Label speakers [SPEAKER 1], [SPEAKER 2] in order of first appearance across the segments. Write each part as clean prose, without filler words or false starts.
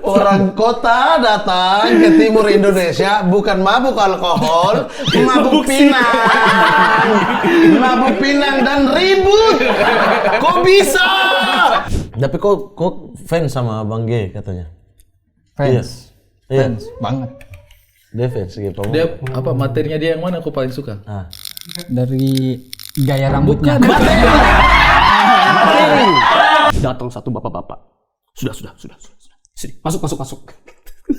[SPEAKER 1] Orang kota datang ke timur Indonesia bukan mabuk alkohol, mabuk pinang. Mabuk pinang dan ribut. Kok bisa? Tapi kok fans sama Bang G katanya?
[SPEAKER 2] Fans.
[SPEAKER 1] Iya.
[SPEAKER 2] Fans banget.
[SPEAKER 1] Dia fans gitu.
[SPEAKER 3] Dia apa materinya dia yang mana aku paling suka?
[SPEAKER 2] Dari gaya rambutnya.
[SPEAKER 4] Datang satu bapak-bapak. Sudah. Sini, masuk.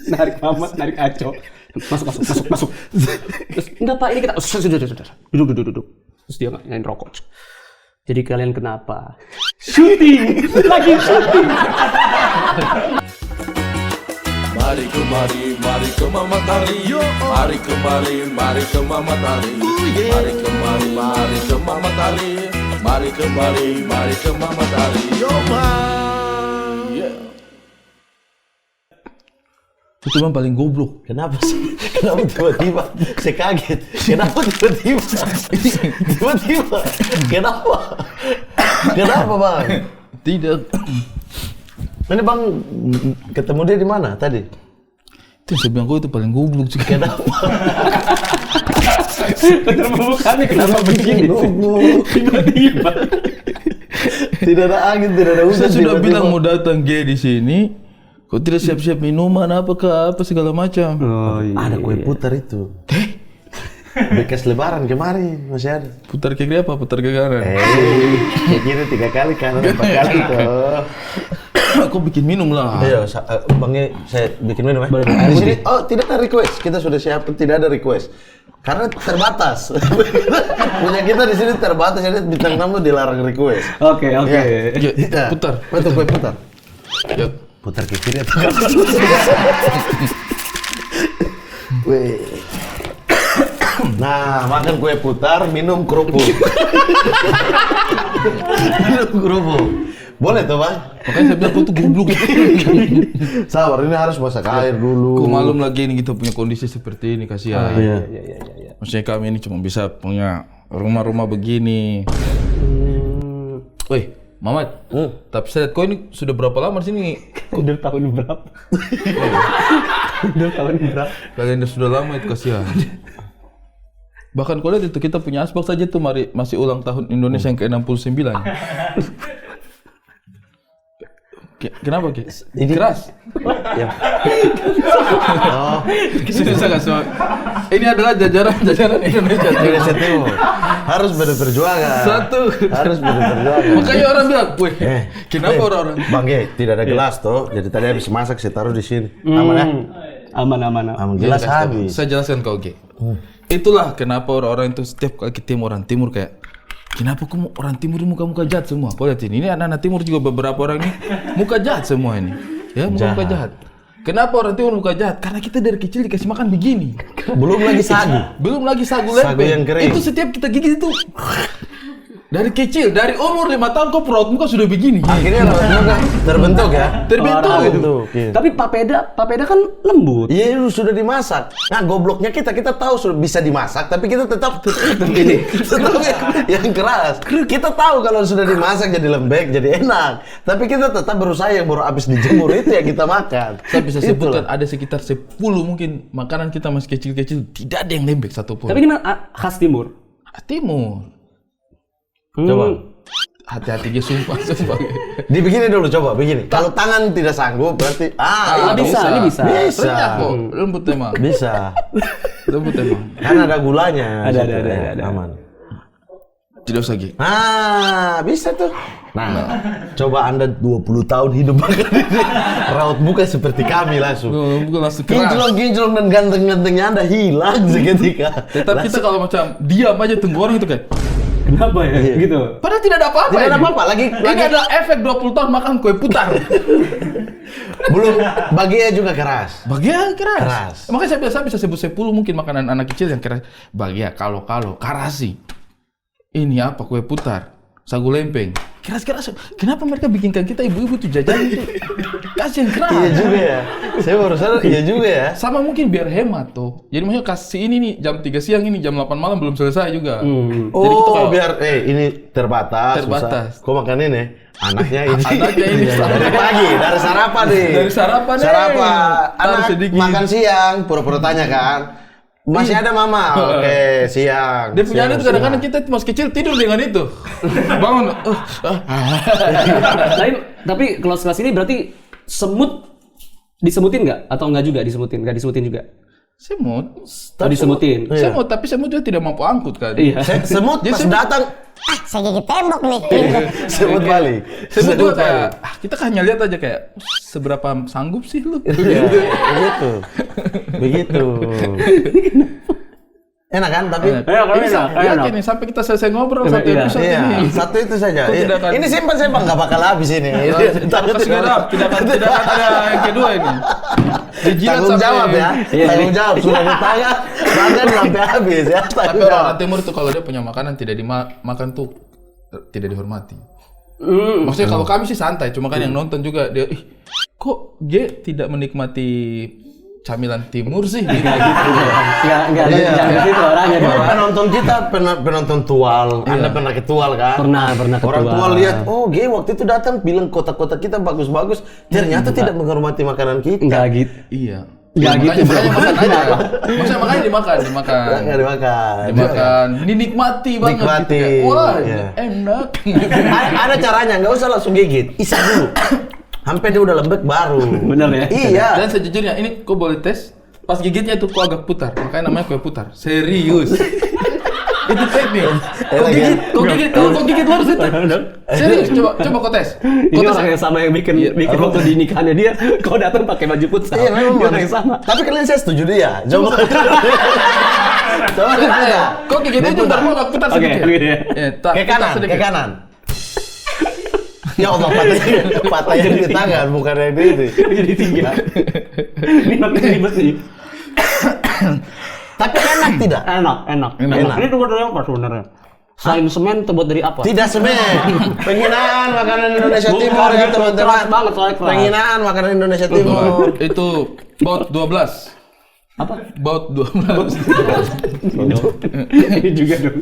[SPEAKER 4] Narik Mamat, narik Aco. Masuk. Terus, enggak Pak, ini kita. Sudah. Duduk. Terus dia ngain rokok. Jadi kalian kenapa? Syuting. Lagi syuting.
[SPEAKER 5] Mari ke Mama Tari. Mari ke Mama Tari. Mari ke Mama Tari. Mari ke Mama Tari. Yo man. Yeah.
[SPEAKER 3] Itu memang paling goblok.
[SPEAKER 1] Kenapa sih? Kenapa tiba-tiba? Saya kaget. Kenapa tiba-tiba? Kenapa? Kenapa Bang?
[SPEAKER 3] Tidak.
[SPEAKER 1] Ini Bang ketemu dia di mana tadi?
[SPEAKER 3] Itu saya bilang kau itu paling goblok sih.
[SPEAKER 1] Kenapa?
[SPEAKER 4] Terbukannya kenapa begini? Tiba-tiba.
[SPEAKER 1] Tidak ada angin, tidak ada hujan.
[SPEAKER 3] Saya sudah bilang mau datang G di sini. Kau tidak siap-siap minuman apa segala macam.
[SPEAKER 4] Oh, iya.
[SPEAKER 1] Ada kue putar itu. Bekas lebaran kemarin masih ada.
[SPEAKER 3] Putar ke kiri apa? Putar ke kanan.
[SPEAKER 1] Kayak gini 3 kali kanan 4 kali tuh.
[SPEAKER 3] Aku bikin minum lah.
[SPEAKER 1] Iya, Bang, saya bikin minum ya. Di sini, tidak ada request. Kita sudah siapkan, tidak ada request. Karena terbatas. Punya kita di sini terbatas, jadi bintang tamu dilarang request.
[SPEAKER 4] Oke.
[SPEAKER 3] Ya, putar.
[SPEAKER 1] Betul, kue putar.
[SPEAKER 3] Ya.
[SPEAKER 1] Putar ke kiri atau kanan? Weh. Nah, makan kue putar, minum kerupuk. Minum kerupuk. Boleh tuh Bang?
[SPEAKER 3] Makanya saya bilang kau tuh goblok.
[SPEAKER 1] Sabar, ini harus masak air dulu.
[SPEAKER 3] Kau malum lagi ini kita punya kondisi seperti ini, kasihan.
[SPEAKER 1] Iya.
[SPEAKER 3] Maksudnya kami ini cuma bisa punya rumah-rumah begini. Woi, Mamat. Tapi saya lihat kau ini sudah berapa lama di sini?
[SPEAKER 4] Udah tahun berapa?
[SPEAKER 3] Kalian sudah lama itu, kasihan. Bahkan kau lihat itu kita punya asbak saja tuh masih ulang tahun Indonesia yang ke-69. Kenapa, Ki? Keras?
[SPEAKER 1] Ya.
[SPEAKER 3] Sudah sangat soal. Ini adalah jajaran Indonesia.
[SPEAKER 1] Indonesia Timur. Harus berperjuangan. Harus berperjuangan.
[SPEAKER 3] Makanya orang bilang, weh, kenapa orang-orang?
[SPEAKER 1] Bang Ge, tidak ada gelas toh. Jadi tadi habis masak saya taruh di sini. Aman ya?
[SPEAKER 4] Aman.
[SPEAKER 1] Gelas habis.
[SPEAKER 3] Saya jelaskan kau, Ge. Itulah kenapa orang-orang itu setiap kali ketemu orang Timur kayak, kenapa kamu orang Timur muka-muka jahat semua? Kau lihat ini anak-anak Timur juga beberapa orang ini muka jahat semua ini. Ya, muka jahat. Kenapa orang Timur muka jahat? Karena kita dari kecil dikasih makan begini.
[SPEAKER 1] Belum lagi sagu
[SPEAKER 3] lempe.
[SPEAKER 1] Sagu yang kering.
[SPEAKER 3] Itu setiap kita gigit itu dari kecil, dari umur 5 tahun kau perut muka sudah begini.
[SPEAKER 1] Akhirnya muka terbentuk ya?
[SPEAKER 3] Terbentuk.
[SPEAKER 1] Iya.
[SPEAKER 4] Tapi papeda kan lembut.
[SPEAKER 1] Iya, itu sudah dimasak. Nah, gobloknya kita tahu sudah bisa dimasak, tapi kita tetap ini, tetap yang keras. Kita tahu kalau sudah dimasak jadi lembek, jadi enak. Tapi kita tetap berusaha yang baru habis dijemur itu yang kita makan.
[SPEAKER 3] Saya bisa sebutkan ada sekitar 10 mungkin makanan kita masih kecil-kecil tidak ada yang lembek satupun.
[SPEAKER 4] Tapi ini khas Timur.
[SPEAKER 3] Timur.
[SPEAKER 1] Coba.
[SPEAKER 3] Hati-hati dia sumpah.
[SPEAKER 1] Dibegini dulu, coba begini. Kalau tangan tidak sanggup berarti
[SPEAKER 4] Ini bisa.
[SPEAKER 3] Renyah kok, lembut emang.
[SPEAKER 1] Bisa.
[SPEAKER 3] Lembut emang.
[SPEAKER 1] Kan ada gulanya.
[SPEAKER 4] Ada.
[SPEAKER 1] Aman.
[SPEAKER 3] Tidak usah Gi.
[SPEAKER 1] Bisa tuh. Nah, coba Anda 20 tahun hidup makan ini. Raut muka seperti kami langsung.
[SPEAKER 3] Bukan langsung keras.
[SPEAKER 1] Kinclong dan ganteng-gantengnya Anda hilang seketika.
[SPEAKER 3] Tapi kita kalau macam diam aja tunggu orang itu kayak,
[SPEAKER 4] Kenapa ya? Gitu.
[SPEAKER 3] padahal tidak ada apa-apa.
[SPEAKER 1] Tidak ada apa-apa. Lagi
[SPEAKER 3] Ini adalah efek 20 tahun makan kue putar.
[SPEAKER 1] belum baginya juga keras.
[SPEAKER 3] Bagia keras.
[SPEAKER 1] Keras.
[SPEAKER 3] Makanya saya biasa bisa sebut 10 mungkin makanan anak kecil yang keras. Bagia, kalau karasi. Ini apa kue putar? sagu lempeng. Keras-keras. Kenapa mereka bikinkan kita ibu-ibu tuh jajan itu? Kasih yang keras.
[SPEAKER 1] Iya juga ya. Saya baru sadar iya juga ya.
[SPEAKER 3] Sama mungkin biar hemat tuh. Jadi maksudnya kasih ini nih jam 3 siang ini jam 8 malam belum selesai juga.
[SPEAKER 1] Oh,
[SPEAKER 3] Jadi kita kalau-
[SPEAKER 1] biar ini terbatas.
[SPEAKER 3] Terbatas.
[SPEAKER 1] Susah. Kok makan ini? Anaknya ini.
[SPEAKER 3] Anaknya ini.
[SPEAKER 1] Dari pagi, dari sarapan nih.
[SPEAKER 3] Dari sarapan nih.
[SPEAKER 1] Sarapan.
[SPEAKER 3] Taruh
[SPEAKER 1] Anak
[SPEAKER 3] sedikit.
[SPEAKER 1] makan siang, pura-pura tanya kan. Masih ada mama. Oke, siang.
[SPEAKER 3] Dia punya
[SPEAKER 1] Siang,
[SPEAKER 3] anak tuh kadang-kadang kita masih kecil tidur dengan itu. Bangun.
[SPEAKER 4] Tapi kalau kelas ini berarti semut disemutin nggak? Atau nggak juga disemutin? Nggak disemutin juga?
[SPEAKER 3] Semut.
[SPEAKER 4] Oh, disemutin.
[SPEAKER 1] Iya.
[SPEAKER 3] Semut, tapi semut dia tidak mampu angkut kan.
[SPEAKER 4] Iya.
[SPEAKER 1] Semut
[SPEAKER 3] Dia
[SPEAKER 1] pas
[SPEAKER 3] semut.
[SPEAKER 1] datang,
[SPEAKER 6] Saya gigit tembok nih.
[SPEAKER 1] semut balik.
[SPEAKER 3] Semut juga kayak, kita kan hanya lihat aja kayak, seberapa sanggup sih lu?
[SPEAKER 1] Iya, begitu. Begitu. Enak kan tapi?
[SPEAKER 3] Ini yakin nih, sampai kita selesai ngobrol satu
[SPEAKER 4] Iya.
[SPEAKER 3] episode
[SPEAKER 1] Iya,
[SPEAKER 3] ini.
[SPEAKER 1] satu itu saja.
[SPEAKER 3] Kok
[SPEAKER 1] Iya.
[SPEAKER 3] tidak akan-
[SPEAKER 1] Ini simpan nggak bakal habis ini.
[SPEAKER 3] Takut kasih garap, tidak akan ada yang kedua ini. Dijilat
[SPEAKER 1] Tanggung
[SPEAKER 3] sampai-
[SPEAKER 1] jawab ya.
[SPEAKER 4] Iya,
[SPEAKER 1] Tanggung jawab sudah ditanya, makan sampai habis ya.
[SPEAKER 3] Tapi
[SPEAKER 1] Tanggung
[SPEAKER 3] orang
[SPEAKER 1] jawab.
[SPEAKER 3] Timur tuh kalau dia punya makanan tidak dimakan tuh tidak dihormati. Maksudnya kalau kami sih santai, cuma kan yang nonton juga dia, kok dia tidak menikmati camilan Timur sih? Gitu.
[SPEAKER 4] Nggak
[SPEAKER 1] Iya.
[SPEAKER 4] jangan gitu orangnya.
[SPEAKER 1] Ini penonton kita penonton tual. Anda pernah ke tual kan?
[SPEAKER 4] Pernah ke
[SPEAKER 1] Orang
[SPEAKER 4] tual.
[SPEAKER 1] tual lihat, oh G waktu itu datang bilang kota-kota kita bagus-bagus, ternyata tidak menghormati makanan kita.
[SPEAKER 4] Nggak gitu.
[SPEAKER 3] Iya.
[SPEAKER 4] Nggak gitu,
[SPEAKER 3] Makanya
[SPEAKER 4] bro.
[SPEAKER 3] makan aja. Maksudnya makanya dimakan.
[SPEAKER 1] Nggak dimakan.
[SPEAKER 3] Dimakan, dinikmati banget gitu
[SPEAKER 1] Nikmati,
[SPEAKER 3] kayak, wah
[SPEAKER 1] iya.
[SPEAKER 3] enak.
[SPEAKER 1] Ada caranya, nggak usah langsung gigit, isap dulu. Sampai dia udah lembek baru.
[SPEAKER 4] Bener ya?
[SPEAKER 1] Iya.
[SPEAKER 3] Dan sejujurnya ini kau boleh tes, pas gigitnya tuh kau agak putar, makanya namanya kue putar. Serius. Itu teknik. Kau gigit lurus itu. Serius, coba kau tes.
[SPEAKER 4] Ini
[SPEAKER 3] Kau tes.
[SPEAKER 4] orang yang sama yang bikin waktu di nikahannya dia, kau datang pakai baju futsal.
[SPEAKER 1] Iya memang
[SPEAKER 4] Dia orang yang sama.
[SPEAKER 1] Tapi kalian saya setuju dia. Coba. Coba kita.
[SPEAKER 3] Kau gigitnya
[SPEAKER 1] Dia
[SPEAKER 3] juga
[SPEAKER 1] putar.
[SPEAKER 3] mau putar
[SPEAKER 4] Oke,
[SPEAKER 3] sedikit.
[SPEAKER 4] gitu ya.
[SPEAKER 1] Ke kanan, ke kanan. Ya Allah, patah yang di tangan, bukan yang di itu.
[SPEAKER 4] Jadi tiga. Ini makin ribet nih.
[SPEAKER 1] Tapi enak tidak?
[SPEAKER 4] Enak.
[SPEAKER 1] Enak.
[SPEAKER 4] Ini terbuat dari apa sebenarnya? Selain semen terbuat dari apa?
[SPEAKER 1] Tidak semen. Penghinaan makanan Indonesia
[SPEAKER 4] Bukan,
[SPEAKER 1] Timur ya
[SPEAKER 4] itu
[SPEAKER 1] teman-teman.
[SPEAKER 4] keras banget soalnya keras.
[SPEAKER 1] Penghinaan makanan Indonesia Timur.
[SPEAKER 3] Itu baut 12.
[SPEAKER 4] Apa?
[SPEAKER 3] Baut 12.
[SPEAKER 4] Ini juga dong.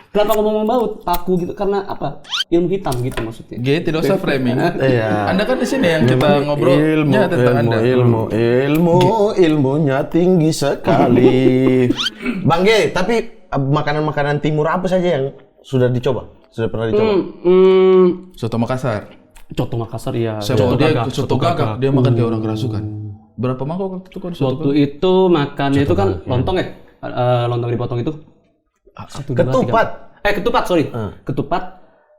[SPEAKER 4] Kenapa ngomong baut? Paku gitu karena apa? Ilmu hitam gitu maksudnya.
[SPEAKER 3] G tidak usah framing.
[SPEAKER 1] Iya.
[SPEAKER 3] Anda kan di sini yang kita ngobrolnya tentang Anda.
[SPEAKER 1] Ilmunya tinggi sekali. Bang G, tapi makanan-makanan timur apa saja yang sudah dicoba? Sudah pernah dicoba?
[SPEAKER 3] Soto Makassar.
[SPEAKER 4] Coto Makassar ya.
[SPEAKER 3] Saya mau dia soto gagak, dia makan kayak orang kerasukan. Berapa mangkok waktu itu kan soto
[SPEAKER 4] Waktu itu makannya itu kan lontong ya? Lontong dipotong itu. 1, 2, 3.
[SPEAKER 1] Ketupat.
[SPEAKER 4] Ketupat, sorry.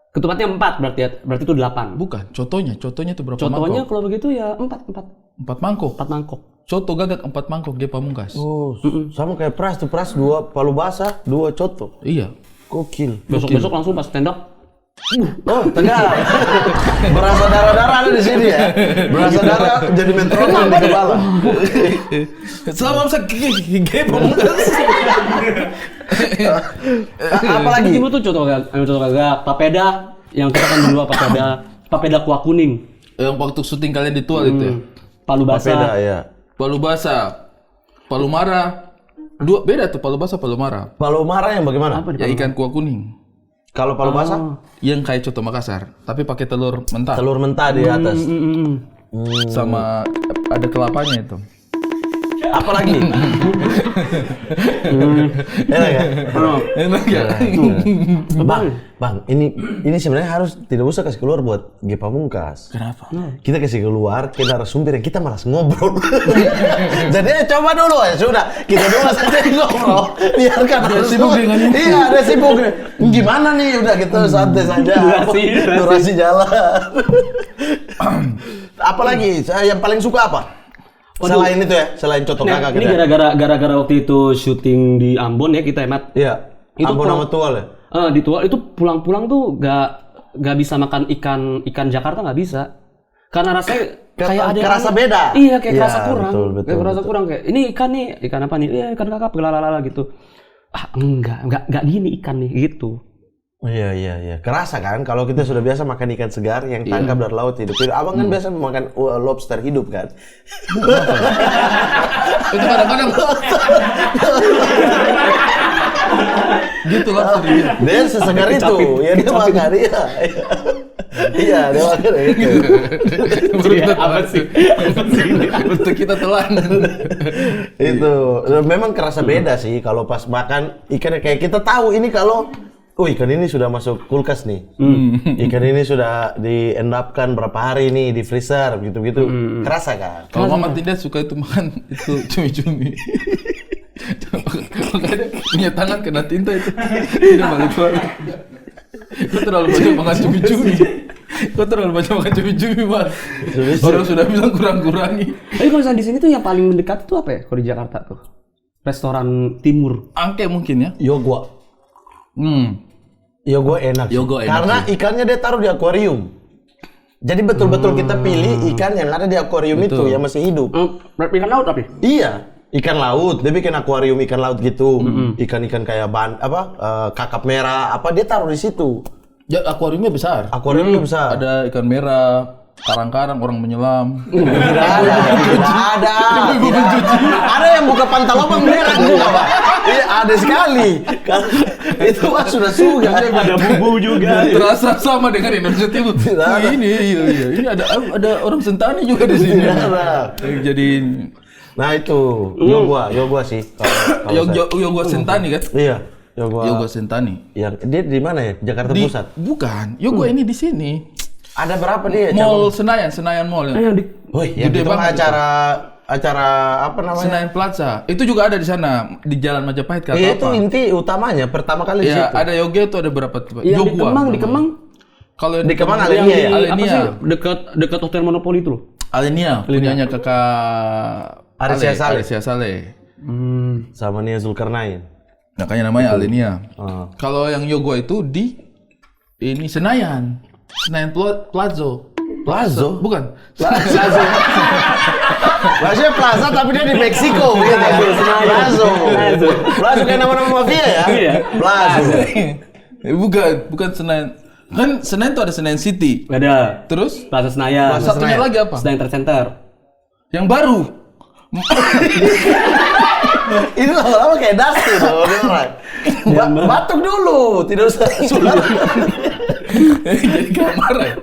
[SPEAKER 4] Ketupatnya 4 berarti ya. Berarti itu 8.
[SPEAKER 3] Bukan, cotonya itu berapa
[SPEAKER 4] Contohnya
[SPEAKER 3] mangkok?
[SPEAKER 4] kalau begitu ya 4
[SPEAKER 3] 4 mangkok.
[SPEAKER 4] mangkok.
[SPEAKER 3] Soto gagak 4 mangkok dia pamungkas.
[SPEAKER 1] Oh, sama kayak pras 2 palu basah, 2 coto.
[SPEAKER 3] Iya.
[SPEAKER 1] Gokil.
[SPEAKER 4] Besok langsung pas stand up.
[SPEAKER 1] Oh, tegar. Berasa darah-darah ada di sini ya. Berasa darah jadi metronom di kepala.
[SPEAKER 3] Selama masa gede pamungkas.
[SPEAKER 1] Apalagi?
[SPEAKER 4] Timur tuh coto gagak, papeda yang kita kan dulu papeda kuah kuning,
[SPEAKER 3] Yang waktu syuting kalian di Tual itu ya.
[SPEAKER 4] palu
[SPEAKER 1] Beda
[SPEAKER 4] basah.
[SPEAKER 1] ya.
[SPEAKER 3] Palu basah, palu marah. Dua beda tuh palu basah, palu marah.
[SPEAKER 1] Palu marah yang bagaimana?
[SPEAKER 4] Apa
[SPEAKER 3] Ya ikan kuah kuning.
[SPEAKER 1] Kalau palu basah,
[SPEAKER 3] Yang kayak coto Makassar, tapi pakai telur mentah.
[SPEAKER 1] telur mentah di atas.
[SPEAKER 3] Sama ada kelapanya itu.
[SPEAKER 1] Apalagi? Enak ya?
[SPEAKER 3] Enak ya?
[SPEAKER 1] Bang, ini sebenarnya harus tidak usah kasih keluar buat G Pamungkas.
[SPEAKER 3] Kenapa?
[SPEAKER 1] Kita kasih keluar ke narasumber yang kita malas ngobrol. Jadi coba dulu ya sudah, kita dulu saja ngobrol. Biarkan
[SPEAKER 3] sibuk dengan itu.
[SPEAKER 1] Iya, ada sibuk. Gimana nih? Udah kita santai saja. Durasi jalan. Apalagi yang paling suka apa? Selain itu ya, selain coto
[SPEAKER 4] Nah,
[SPEAKER 1] kakak
[SPEAKER 4] ini
[SPEAKER 1] kita.
[SPEAKER 4] gara-gara waktu itu syuting di Ambon ya kita Mat.
[SPEAKER 1] Iya.
[SPEAKER 4] Itu
[SPEAKER 1] Ambon
[SPEAKER 4] pulang-
[SPEAKER 1] sama Tual ya.
[SPEAKER 4] Di Tual itu pulang-pulang tuh gak bisa makan ikan Jakarta, nggak bisa. Karena rasanya kayak ada yang
[SPEAKER 1] kerasa
[SPEAKER 4] aneh.
[SPEAKER 1] beda.
[SPEAKER 4] Iya, kayak
[SPEAKER 1] Iya,
[SPEAKER 4] kerasa kurang.
[SPEAKER 1] betul,
[SPEAKER 4] Kayak kerasa kurang kayak ini ikan nih, ikan apa nih? Iya, ikan kakap, lalalala gitu. Enggak gini ikan nih gitu.
[SPEAKER 1] Iya. Kerasa kan kalau kita sudah biasa makan ikan segar yang tangkap dari laut hidup. Abang kan biasa makan lobster hidup kan?
[SPEAKER 3] Itu kadang-kadang gitu lah sering.
[SPEAKER 1] Dia sesegar itu, ya dia makan, iya. Iya, dia makan itu.
[SPEAKER 3] Apa sih? Untuk kita telan.
[SPEAKER 1] Itu memang kerasa beda sih kalau pas makan ikan kayak kita tahu ini kalau ikan ini sudah masuk kulkas nih. Ikan ini sudah di-endapkan berapa hari nih di freezer gitu-gitu. Kerasa kan?
[SPEAKER 3] Kalau Mama tidak suka itu makan itu cumi-cumi. Makanya punya tangan kena tinta itu. Tidak balik-balik. Kau terlalu banyak makan cumi-cumi. Mas. Orang sudah bilang kurang-kurangi.
[SPEAKER 4] Tapi kalau misalnya di sini tuh yang paling mendekat itu apa ya? Kalau di Jakarta tuh restoran timur.
[SPEAKER 3] Angke mungkin ya.
[SPEAKER 1] Yogwa. Yogwa enak. Karena ikannya dia taruh di akuarium. Jadi betul-betul kita pilih ikan yang ada di akuarium itu yang masih hidup.
[SPEAKER 4] Ikan laut tapi?
[SPEAKER 1] Iya, ikan laut. Dia bikin akuarium ikan laut gitu. Ikan-ikan kayak kakap merah apa dia taruh di situ.
[SPEAKER 3] Ya akuariumnya besar.
[SPEAKER 1] Akuariumnya besar.
[SPEAKER 3] Ada ikan merah, karang-karang orang menyelam.
[SPEAKER 1] Tidak ada. Ada yang buka pantalobang merah juga, Pak. Iya, ada sekali. Itu Pak sudah suga.
[SPEAKER 4] Ada bubu juga.
[SPEAKER 3] Terasa sama dengan Indonesia Timur. Ini ada orang Sentani juga di sini. Jadi
[SPEAKER 1] nah itu Yogwa sih.
[SPEAKER 3] Yogwa Sentani kan?
[SPEAKER 1] Iya. Yogwa
[SPEAKER 3] Sentani.
[SPEAKER 1] Ya, dia di mana ya? Jakarta Pusat?
[SPEAKER 3] Bukan. Yogwa ini di sini.
[SPEAKER 1] Ada berapa dia?
[SPEAKER 3] Mall Senayan Mall.
[SPEAKER 1] Yang
[SPEAKER 3] gede
[SPEAKER 1] itu
[SPEAKER 3] banget
[SPEAKER 1] acara apa namanya?
[SPEAKER 3] Senayan Plaza. Itu juga ada di sana di Jalan Majapahit kata
[SPEAKER 1] Itu
[SPEAKER 3] apa?
[SPEAKER 1] inti utamanya pertama kali di
[SPEAKER 3] Ya,
[SPEAKER 1] situ.
[SPEAKER 3] ada Yogya itu ada berapa tipe?
[SPEAKER 4] Iya, di Kemang.
[SPEAKER 3] Kalau
[SPEAKER 1] Di Kemang
[SPEAKER 4] Yang
[SPEAKER 1] Alenia
[SPEAKER 4] di
[SPEAKER 1] ya?
[SPEAKER 4] apa sih? Dekat Hotel Monopoli itu loh.
[SPEAKER 3] Alenia punyanya kakak Arisya Saleh.
[SPEAKER 1] Sama Nia Zulkarnain.
[SPEAKER 3] Makanya namanya Alenia. Kalau yang Yogya itu di ini Senayan Plaza. Bukan.
[SPEAKER 1] Plaza Plaza tapi dia di Meksiko gitu ya. Plaza kayak nama-nama mafia ya?
[SPEAKER 4] Iya.
[SPEAKER 1] Plaza.
[SPEAKER 3] Bukan Senayan. Kan Senayan itu ada Senayan City.
[SPEAKER 4] Ada.
[SPEAKER 3] Terus
[SPEAKER 4] Plaza Senayan.
[SPEAKER 3] satunya lagi apa?
[SPEAKER 4] Senayan Trade Center.
[SPEAKER 3] Yang baru.
[SPEAKER 1] Ini lama-lama kayak Dusty loh, dia orang. Batuk dulu, tidak usah suara.
[SPEAKER 3] Jadi kamar ya.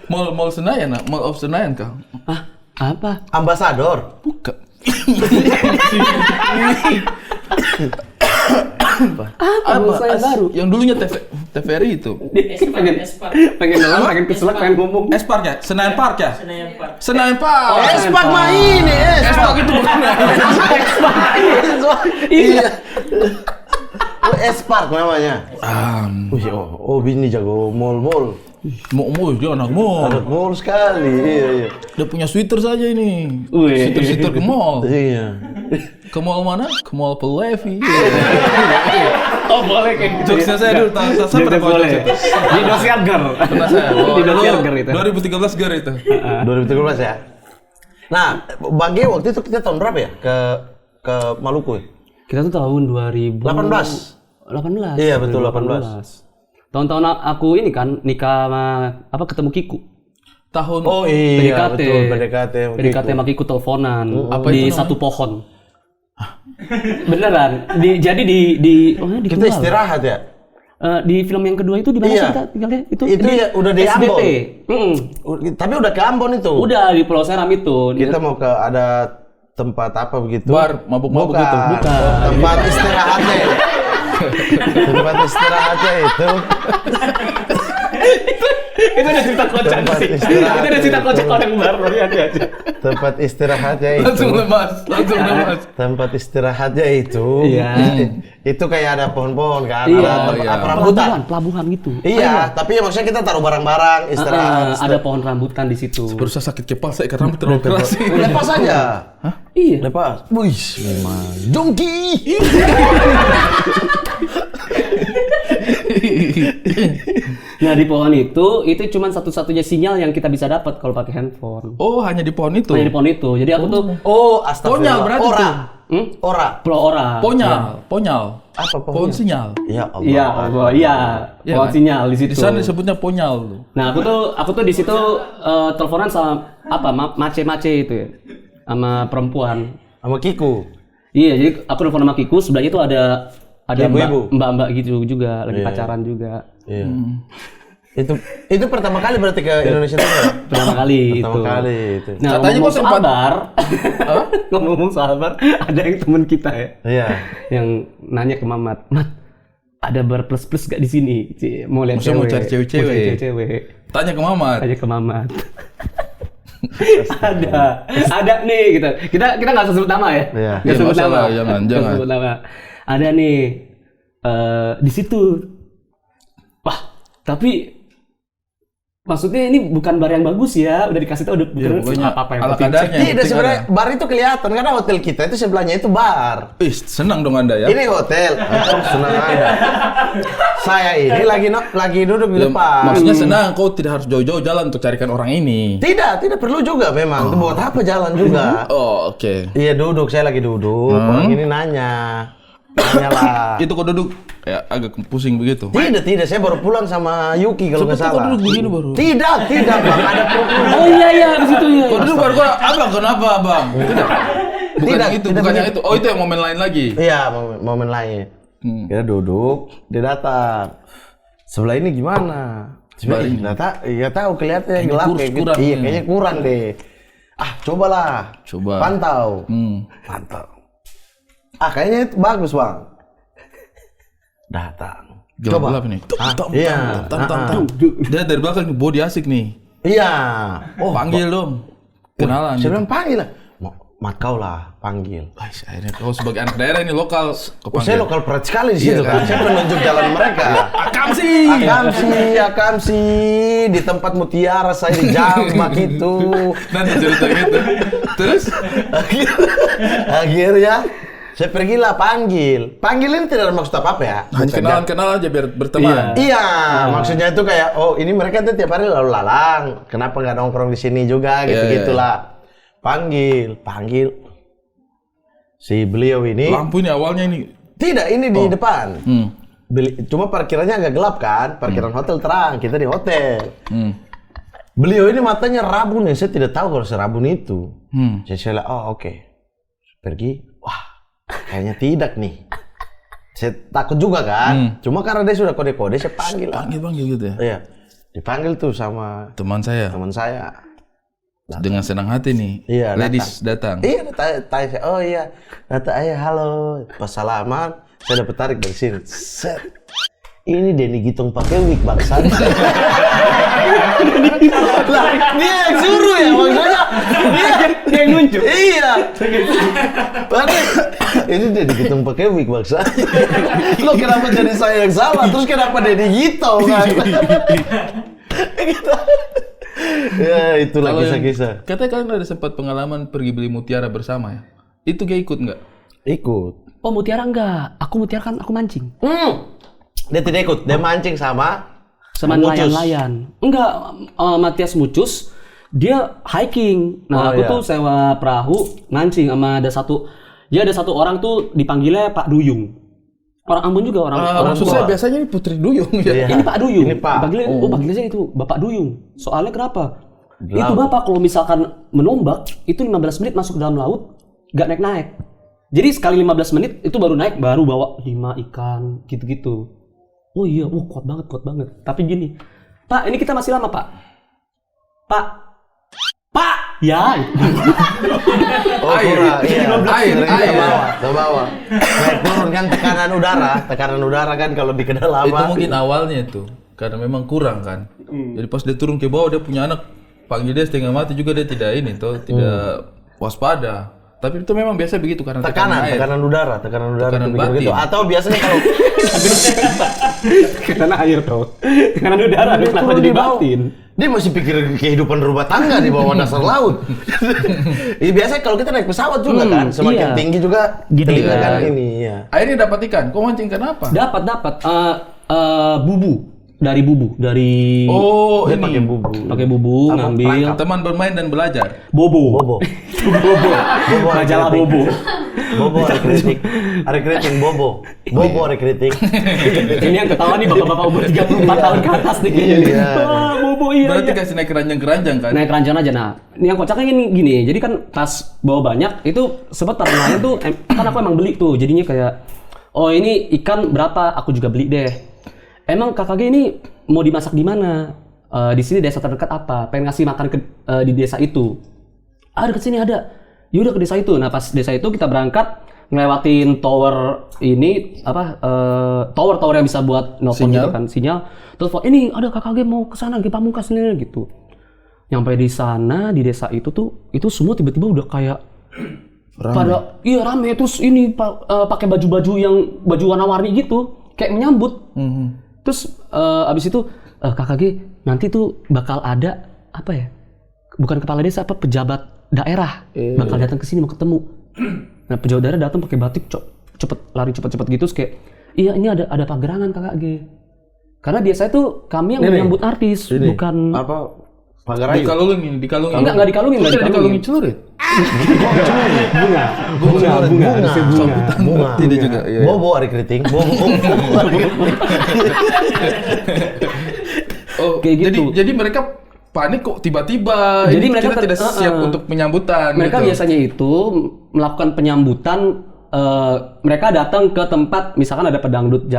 [SPEAKER 3] Mall Senayan, Mall of Senayan kah?
[SPEAKER 4] Apa?
[SPEAKER 1] Ambasador.
[SPEAKER 3] Bukan.
[SPEAKER 4] Apa saya baru?
[SPEAKER 3] Yang dulunya TVRI itu.
[SPEAKER 4] Pengen dalam, pengen keselak, pengen ngomong.
[SPEAKER 3] Espark ya? Senayan Park ya? Senayan Park.
[SPEAKER 1] Espak mah ini,
[SPEAKER 3] Espark itu bukan.
[SPEAKER 1] Iya. Espark namanya. Bini jago mall.
[SPEAKER 3] Mau dia anak mall.
[SPEAKER 1] Anak mall sekali. Iya.
[SPEAKER 3] Dia punya sweater saja ini.
[SPEAKER 4] Wih.
[SPEAKER 3] Sweater ke mall.
[SPEAKER 1] Iya.
[SPEAKER 3] Ke mall mana? Ke mall Pelevi.
[SPEAKER 4] Oh boleh kayak gitu.
[SPEAKER 3] Jokesnya saya dulu, saya pernah bawa
[SPEAKER 4] boleh.
[SPEAKER 3] jokes itu.
[SPEAKER 4] Di Dosiagar.
[SPEAKER 3] Pernah saya.
[SPEAKER 4] Di Dosiagar itu.
[SPEAKER 3] 2013 gar itu.
[SPEAKER 1] 2013 ya. Nah, bagi waktu itu kita tahun berapa ya ke Maluku?
[SPEAKER 4] Kita tuh tahun 2018.
[SPEAKER 1] 18. Iya betul 18.
[SPEAKER 4] Tahun-tahun aku ini kan nikah sama ketemu Kiku.
[SPEAKER 3] Tahun
[SPEAKER 1] iya
[SPEAKER 4] PDKT.
[SPEAKER 1] betul PDKT
[SPEAKER 4] sama Kiku teleponan
[SPEAKER 3] Apa
[SPEAKER 4] di
[SPEAKER 3] itu
[SPEAKER 4] satu pohon. Beneran. Jadi di
[SPEAKER 1] kita istirahat ya.
[SPEAKER 4] Di film yang kedua itu di mana
[SPEAKER 1] Iya.
[SPEAKER 4] sih kita tinggalnya? Itu
[SPEAKER 1] ya udah di Ambon. Tapi udah ke Ambon itu.
[SPEAKER 4] Udah di Pulau Seram itu.
[SPEAKER 1] Kita mau ke ada tempat apa begitu?
[SPEAKER 3] Bar, mabuk-mabuk gitu.
[SPEAKER 4] Bukan.
[SPEAKER 1] Tempat istirahatnya. Tempat istirahatnya itu.
[SPEAKER 4] Itu udah cerita kocak sih. Itu udah cerita kocak orang baru hati-hati aja.
[SPEAKER 1] Tempat istirahatnya itu.
[SPEAKER 3] Langsung lemas.
[SPEAKER 1] Tempat istirahatnya itu.
[SPEAKER 4] Iya.
[SPEAKER 1] Itu kayak ada pohon-pohon kan.
[SPEAKER 4] Iya.
[SPEAKER 1] Ada rambutan.
[SPEAKER 4] Pelabuhan gitu.
[SPEAKER 1] Iya, tapi ya maksudnya kita taruh barang-barang istirahat.
[SPEAKER 4] Ada pohon rambutan di situ.
[SPEAKER 3] Berusaha sakit kepala saya karena terlalu keras.
[SPEAKER 1] Lepas aja.
[SPEAKER 4] Iya.
[SPEAKER 1] Lepas. Wih, memang dongki.
[SPEAKER 4] Nah di pohon itu cuma satu-satunya sinyal yang kita bisa dapat kalau pakai handphone.
[SPEAKER 3] Oh, hanya di pohon itu.
[SPEAKER 4] Hanya di pohon itu. Jadi aku tuh
[SPEAKER 1] Oh, astagfirullah.
[SPEAKER 3] Ponyal berarti
[SPEAKER 1] Ora.
[SPEAKER 3] tuh.
[SPEAKER 1] Ora.
[SPEAKER 4] Pulau Ora.
[SPEAKER 3] Ponyal.
[SPEAKER 1] Apa
[SPEAKER 3] Pohon sinyal.
[SPEAKER 1] Ya Allah.
[SPEAKER 4] Iya, iya.
[SPEAKER 3] Iya
[SPEAKER 4] Pohon
[SPEAKER 3] kan?
[SPEAKER 4] sinyal di situ.
[SPEAKER 3] Di sana disebutnya ponyal tuh.
[SPEAKER 4] Nah, aku tuh di situ teleponan sama mace-mace itu ya. Sama perempuan.
[SPEAKER 1] Sama Kiku.
[SPEAKER 4] Iya, jadi aku telepon sama Kiku, sebelahnya itu ada
[SPEAKER 1] ibu-ibu.
[SPEAKER 4] mbak-mbak gitu juga, lagi
[SPEAKER 1] Iya.
[SPEAKER 4] pacaran juga.
[SPEAKER 1] Iya. Itu pertama kali berarti ke Indonesia Timur. Ya?
[SPEAKER 4] Pertama kali
[SPEAKER 1] Pertama
[SPEAKER 4] itu.
[SPEAKER 1] kali itu.
[SPEAKER 4] Nah,
[SPEAKER 3] Katanya
[SPEAKER 4] ngomong
[SPEAKER 3] kok sempat-
[SPEAKER 4] sabar. Ngomong sabar, ada yang temen kita ya.
[SPEAKER 1] Iya.
[SPEAKER 4] Yang nanya ke Mamat, "Mat, ada bar plus-plus gak di sini? Mau lihat
[SPEAKER 3] Maksudnya mau cari cewek-cewek.
[SPEAKER 4] Mau cari cewek.
[SPEAKER 3] Tanya ke Mamat.
[SPEAKER 4] Tanya ke Mamat. ada nih gitu. Kita nggak usah sebut nama ya.
[SPEAKER 1] Iya.
[SPEAKER 4] Nggak
[SPEAKER 3] Iya,
[SPEAKER 4] sebut
[SPEAKER 3] nggak usah
[SPEAKER 4] nama.
[SPEAKER 3] lah, jangan,
[SPEAKER 4] Nggak
[SPEAKER 3] jangan.
[SPEAKER 4] sebut nama. Ada nih di situ. Wah, tapi maksudnya ini bukan bar yang bagus ya. Udah dikasih tau udah
[SPEAKER 3] Ya, pokoknya
[SPEAKER 4] apa yang
[SPEAKER 3] ala
[SPEAKER 4] penting.
[SPEAKER 3] kadarnya.
[SPEAKER 1] Tidak
[SPEAKER 3] penting
[SPEAKER 1] sebenarnya
[SPEAKER 3] ada.
[SPEAKER 1] bar itu kelihatan karena hotel kita itu sebelahnya itu bar.
[SPEAKER 3] Ih, senang dong Anda ya.
[SPEAKER 1] Ini hotel. Oh, senang Anda. Saya ini lagi duduk di
[SPEAKER 3] Ya,
[SPEAKER 1] depan.
[SPEAKER 3] maksudnya senang, kau tidak harus jauh-jauh jalan untuk carikan orang ini.
[SPEAKER 1] Tidak perlu juga memang. Itu buat apa jalan juga?
[SPEAKER 3] Oh, oke.
[SPEAKER 1] Iya duduk, saya lagi duduk. Orang ini nanya lah.
[SPEAKER 3] Itu kau duduk kayak agak pusing begitu.
[SPEAKER 1] Tidak, saya baru pulang sama Yuki kalau nggak
[SPEAKER 3] Seperti kau
[SPEAKER 1] salah.
[SPEAKER 3] duduk begini baru.
[SPEAKER 1] Tidak, Bang, ada problem.
[SPEAKER 4] Oh iya di situ ya.
[SPEAKER 3] Kau duduk baru kau, abang kenapa abang? Tidak. Bukan
[SPEAKER 1] Tidak,
[SPEAKER 3] yang itu,
[SPEAKER 1] tidak
[SPEAKER 3] bukan yang
[SPEAKER 1] begitu.
[SPEAKER 3] itu. Oh itu yang momen lain lagi.
[SPEAKER 1] Iya, momen lain. Kita duduk, dia datang. Sebelah ini gimana?
[SPEAKER 3] Sebelah ini.
[SPEAKER 1] Nggak tahu kelihatannya
[SPEAKER 3] Kayaknya
[SPEAKER 1] gelap
[SPEAKER 3] kurus,
[SPEAKER 1] kayak gitu.
[SPEAKER 3] kurang.
[SPEAKER 1] Iya, kayaknya kurang deh. Cobalah.
[SPEAKER 3] Coba.
[SPEAKER 1] Pantau.
[SPEAKER 3] Hmm.
[SPEAKER 1] Kayaknya itu bagus, Bang. Datang.
[SPEAKER 3] Gelap-gelap nih.
[SPEAKER 1] Iya.
[SPEAKER 3] Dia dari belakang nih, body asik nih.
[SPEAKER 1] Iya. Oh,
[SPEAKER 3] Panggil dong. Kenalan.
[SPEAKER 1] saya
[SPEAKER 3] gitu.
[SPEAKER 1] bilang panggil lah. Mat kau lah, panggil.
[SPEAKER 3] Guys, akhirnya kau sebagai anak daerah ini lokal
[SPEAKER 1] Saya
[SPEAKER 3] kepanggil.
[SPEAKER 1] lokal perat sekali di situ
[SPEAKER 3] Iya,
[SPEAKER 1] kan.
[SPEAKER 3] kan?
[SPEAKER 1] Saya penunjuk jalan mereka. Akamsi. Di tempat mutiara saya di Jambak itu.
[SPEAKER 3] Nanti cerita gitu. Terus?
[SPEAKER 1] Akhirnya saya pergilah panggil. Panggil ini tidak ada maksud apa-apa ya.
[SPEAKER 3] Hanya kenalan aja biar berteman.
[SPEAKER 1] Iya, maksudnya itu kayak, oh ini mereka tuh tiap hari lalu lalang. Kenapa nggak nongkrong di sini juga gitu-gitulah. Panggil. Si beliau ini.
[SPEAKER 3] Lampu ini awalnya ini.
[SPEAKER 1] Tidak, ini di depan.
[SPEAKER 3] Hmm.
[SPEAKER 1] Cuma parkirannya agak gelap kan, parkiran hotel terang, kita di hotel.
[SPEAKER 3] Hmm.
[SPEAKER 1] Beliau ini matanya rabun, saya tidak tahu kalau serabun itu. Saya lihat, oh oke. Pergi, wah kayaknya tidak nih. Saya takut juga kan, cuma karena dia sudah kode-kode, saya panggil lah.
[SPEAKER 3] Panggil gitu ya.
[SPEAKER 1] Iya, dipanggil tuh sama
[SPEAKER 3] Teman saya.
[SPEAKER 1] teman saya.
[SPEAKER 3] Dengan senang hati nih.
[SPEAKER 1] Iya,
[SPEAKER 3] Ladies datang.
[SPEAKER 1] Iya, tanya saya, oh iya, datang ayah, halo. Pas salaman, saya dapat tarik dari sini. Set. Ini Denny Gitong pakai wig bangsa. Lah, dia yang suruh ya maksudnya.
[SPEAKER 4] Dia yang nunjuk.
[SPEAKER 1] Iya. Padahal ini Denny Gitong pakai wig bangsa. Lo kenapa jadi saya yang salah? Terus kenapa Denny Gitong kan? Ya, itulah
[SPEAKER 3] Kalau yang-
[SPEAKER 1] kisah-kisah.
[SPEAKER 3] Katanya kalian ada sempat pengalaman pergi beli mutiara bersama ya? Itu dia ikut nggak?
[SPEAKER 1] Ikut.
[SPEAKER 4] Oh mutiara enggak? Aku mutiara kan aku mancing.
[SPEAKER 1] Dia tidak ikut, dia mancing sama Mucus.
[SPEAKER 4] Nelayan-nelayan. Enggak, Matias Mucus dia hiking.
[SPEAKER 1] Oh,
[SPEAKER 4] Nah, aku
[SPEAKER 1] iya.
[SPEAKER 4] tuh sewa perahu mancing sama ada satu orang tuh dipanggilnya Pak Duyung. Orang Ambon juga orang
[SPEAKER 3] Maksud
[SPEAKER 4] tua.
[SPEAKER 3] saya biasanya ini Putri Duyung ya.
[SPEAKER 1] Iya.
[SPEAKER 4] Ini Pak Duyung.
[SPEAKER 1] Ini Pak.
[SPEAKER 4] Panggilnya itu Bapak Duyung. Soalnya kenapa?
[SPEAKER 1] Laut.
[SPEAKER 4] Itu Bapak kalau misalkan menombak itu 15 menit masuk ke dalam laut, nggak naik-naik. Jadi sekali 15 menit itu baru naik, baru bawa 5 ikan gitu-gitu. Oh iya, kuat banget. Tapi gini, Pak, ini kita masih lama, Pak. Pak, ya.
[SPEAKER 1] Oh, kurang. Iya.
[SPEAKER 3] Air.
[SPEAKER 1] Ke bawah. Naik turun kan tekanan udara kan kalau di
[SPEAKER 3] Itu
[SPEAKER 1] kedalaman.
[SPEAKER 3] mungkin awalnya itu. Karena memang kurang kan. Jadi pas dia turun ke bawah dia punya anak. Panggil dia setengah mati juga dia tidak tidak waspada. Tapi itu memang biasa begitu karena
[SPEAKER 1] Tekanan udara
[SPEAKER 3] Tekanan
[SPEAKER 1] itu
[SPEAKER 3] batin.
[SPEAKER 1] begitu. Atau biasanya kalau
[SPEAKER 4] Karena air tuh. Karena udara kenapa
[SPEAKER 1] turun
[SPEAKER 4] jadi
[SPEAKER 1] di bawah,
[SPEAKER 4] batin?
[SPEAKER 1] dia masih pikir kehidupan rumah tangga di bawah dasar laut. Iya biasanya kalau kita naik pesawat juga kan, semakin
[SPEAKER 4] iya.
[SPEAKER 1] tinggi juga
[SPEAKER 4] Gitu
[SPEAKER 1] telinga
[SPEAKER 4] kan.
[SPEAKER 1] kan ini ya.
[SPEAKER 3] Akhirnya dapat ikan. Kau mancing kenapa?
[SPEAKER 4] Dapat. Bubu dari
[SPEAKER 3] Oh,
[SPEAKER 1] Dia
[SPEAKER 3] ini
[SPEAKER 1] pakai bubu. Apa,
[SPEAKER 4] ngambil
[SPEAKER 3] teman bermain dan belajar.
[SPEAKER 4] bobo.
[SPEAKER 1] Bobo.
[SPEAKER 4] Majalah
[SPEAKER 1] hari
[SPEAKER 4] Bobo.
[SPEAKER 1] kritik. Bobo hari kritik. Hari kritik Bobo. Bobo ada kritik.
[SPEAKER 4] Ini yang ketawa nih bapak-bapak umur 34 tahun ke atas nih kayaknya nih.
[SPEAKER 1] Iya.
[SPEAKER 4] Wah, bobo iya.
[SPEAKER 3] Berarti
[SPEAKER 4] iya.
[SPEAKER 3] kasih naik keranjang-keranjang kan?
[SPEAKER 4] Naik keranjang aja. Nah, ini yang kocaknya gini. Jadi kan pas bawa banyak itu sempat nanya tuh kan aku emang beli tuh. Jadinya kayak oh ini ikan berapa? Aku juga beli deh. Emang KKG ini mau dimasak di mana? Di sini desa terdekat apa? Pengen ngasih makan di desa itu. Ah, dekat sini ada. Yaudah ke desa itu. Nah, pas desa itu kita berangkat ngelewatin tower ini tower yang bisa buat nelpon gitu kan sinyal. Terus ini ada KKG mau ke sana Ge Pamungkas nih gitu. Nyampe di sana di desa itu tuh itu semua tiba-tiba udah kayak pada iya rame terus ini pakai baju-baju yang baju warna-warni gitu kayak menyambut. Terus abis itu KKG nanti tuh bakal ada apa ya? Bukan kepala desa apa pejabat daerah bakal datang ke sini mau ketemu. Nah pejabat daerah datang pakai batik cepet lari cepet gitu kayak iya ini ada pagerangan KKG. Karena biasanya tuh kami yang menyambut artis bukan
[SPEAKER 1] Apa? Pagar ayu.
[SPEAKER 3] Dikalungin.
[SPEAKER 4] enggak dikalungin
[SPEAKER 3] Dikalungin celurit.
[SPEAKER 1] Bunga.
[SPEAKER 3] Tidak juga. Iya.
[SPEAKER 1] Bobo ada kritik. Bobo.
[SPEAKER 3] Oh,
[SPEAKER 4] Kayak gitu.
[SPEAKER 3] Jadi mereka panik kok tiba-tiba.
[SPEAKER 4] Jadi
[SPEAKER 3] Ini
[SPEAKER 4] mereka
[SPEAKER 3] kita tidak siap untuk penyambutan.
[SPEAKER 4] Mereka
[SPEAKER 3] gitu.
[SPEAKER 4] biasanya itu melakukan penyambutan. Mereka datang ke tempat, misalkan ada pedangdut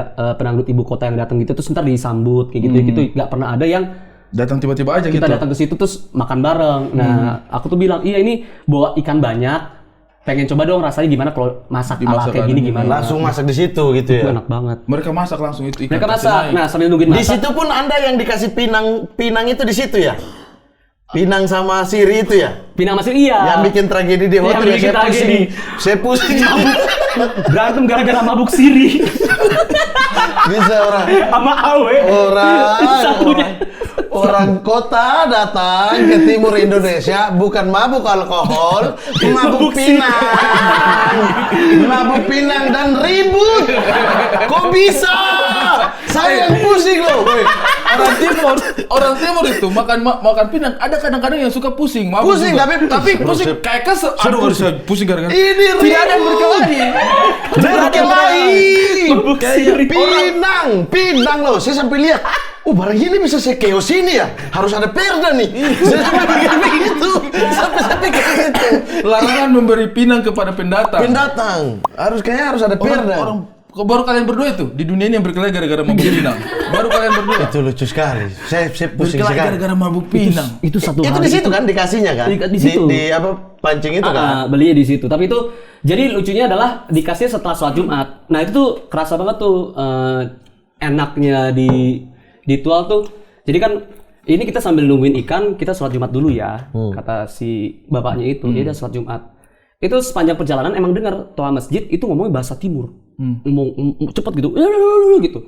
[SPEAKER 4] ibu kota yang datang gitu, terus ntar disambut kayak gitu. Nggak pernah ada yang
[SPEAKER 3] datang tiba-tiba aja gitu.
[SPEAKER 4] kita datang ke situ terus makan bareng. Nah, aku tuh bilang iya ini bawa ikan banyak, pengen coba dong rasanya gimana kalau masak ala
[SPEAKER 3] Dimasak
[SPEAKER 4] kayak gini
[SPEAKER 3] ala
[SPEAKER 4] gimana.
[SPEAKER 1] Langsung masak di situ gitu
[SPEAKER 4] Itu
[SPEAKER 1] ya.
[SPEAKER 4] enak banget.
[SPEAKER 3] Mereka masak langsung itu ikan.
[SPEAKER 4] Mereka
[SPEAKER 3] kasih
[SPEAKER 4] masak.
[SPEAKER 3] naik.
[SPEAKER 4] Nah, sambil nungguin
[SPEAKER 1] Di
[SPEAKER 4] masak.
[SPEAKER 1] situ pun Anda yang dikasih pinang itu di situ ya. Pinang sama Siri itu ya.
[SPEAKER 4] Pinang masih iya.
[SPEAKER 1] Yang bikin tragedi di hotel
[SPEAKER 4] bikin tragedi.
[SPEAKER 1] Saya pusing.
[SPEAKER 4] Berantem gara-gara mabuk siri
[SPEAKER 1] Bisa orang.
[SPEAKER 4] sama Awe. Satunya.
[SPEAKER 1] Orang kota datang ke timur Indonesia bukan mabuk alkohol, mabuk pinang dan ribut. Kok bisa? Saya yang pusing loh.
[SPEAKER 3] Orang timur itu makan pinang ada kadang-kadang yang suka pusing, mabuk
[SPEAKER 1] Pusing,
[SPEAKER 3] juga.
[SPEAKER 1] tapi
[SPEAKER 3] pusing kayak kesel. Aduh, saya pusing gara-gara.
[SPEAKER 1] Ini
[SPEAKER 3] tidak ada yang berkelahi.
[SPEAKER 1] Berkelahi. Pinang loh. Saya sampai lihat. Oh barang ini bisa saya keos ini ya? Harus ada perda nih. Saya sampai begitu. Sampai kayak gitu.
[SPEAKER 3] Larangan memberi pinang kepada pendatang.
[SPEAKER 1] Kayaknya harus ada perda.
[SPEAKER 3] Baru kalian berdua itu di dunia ini yang berkelahi gara-gara mabuk pinang. Baru kalian berdua.
[SPEAKER 1] Itu lucu sekali. Saya pusing
[SPEAKER 3] Berkelahi
[SPEAKER 1] sekali.
[SPEAKER 3] gara-gara mabuk pinang.
[SPEAKER 4] Itu satu
[SPEAKER 1] Itu
[SPEAKER 4] hal.
[SPEAKER 1] di situ kan dikasihnya kan?
[SPEAKER 4] Di situ.
[SPEAKER 1] Di apa pancing itu kan?
[SPEAKER 4] Belinya di situ. Tapi itu jadi lucunya adalah dikasih setelah sholat Jumat. Nah itu tuh kerasa banget tuh enaknya di ritual tuh. Jadi kan ini kita sambil nungguin ikan kita sholat Jumat dulu ya. Kata si bapaknya itu dia sholat Jumat. Itu sepanjang perjalanan emang dengar toa masjid itu ngomongnya bahasa timur. Ngomong cepet gitu. Gitu.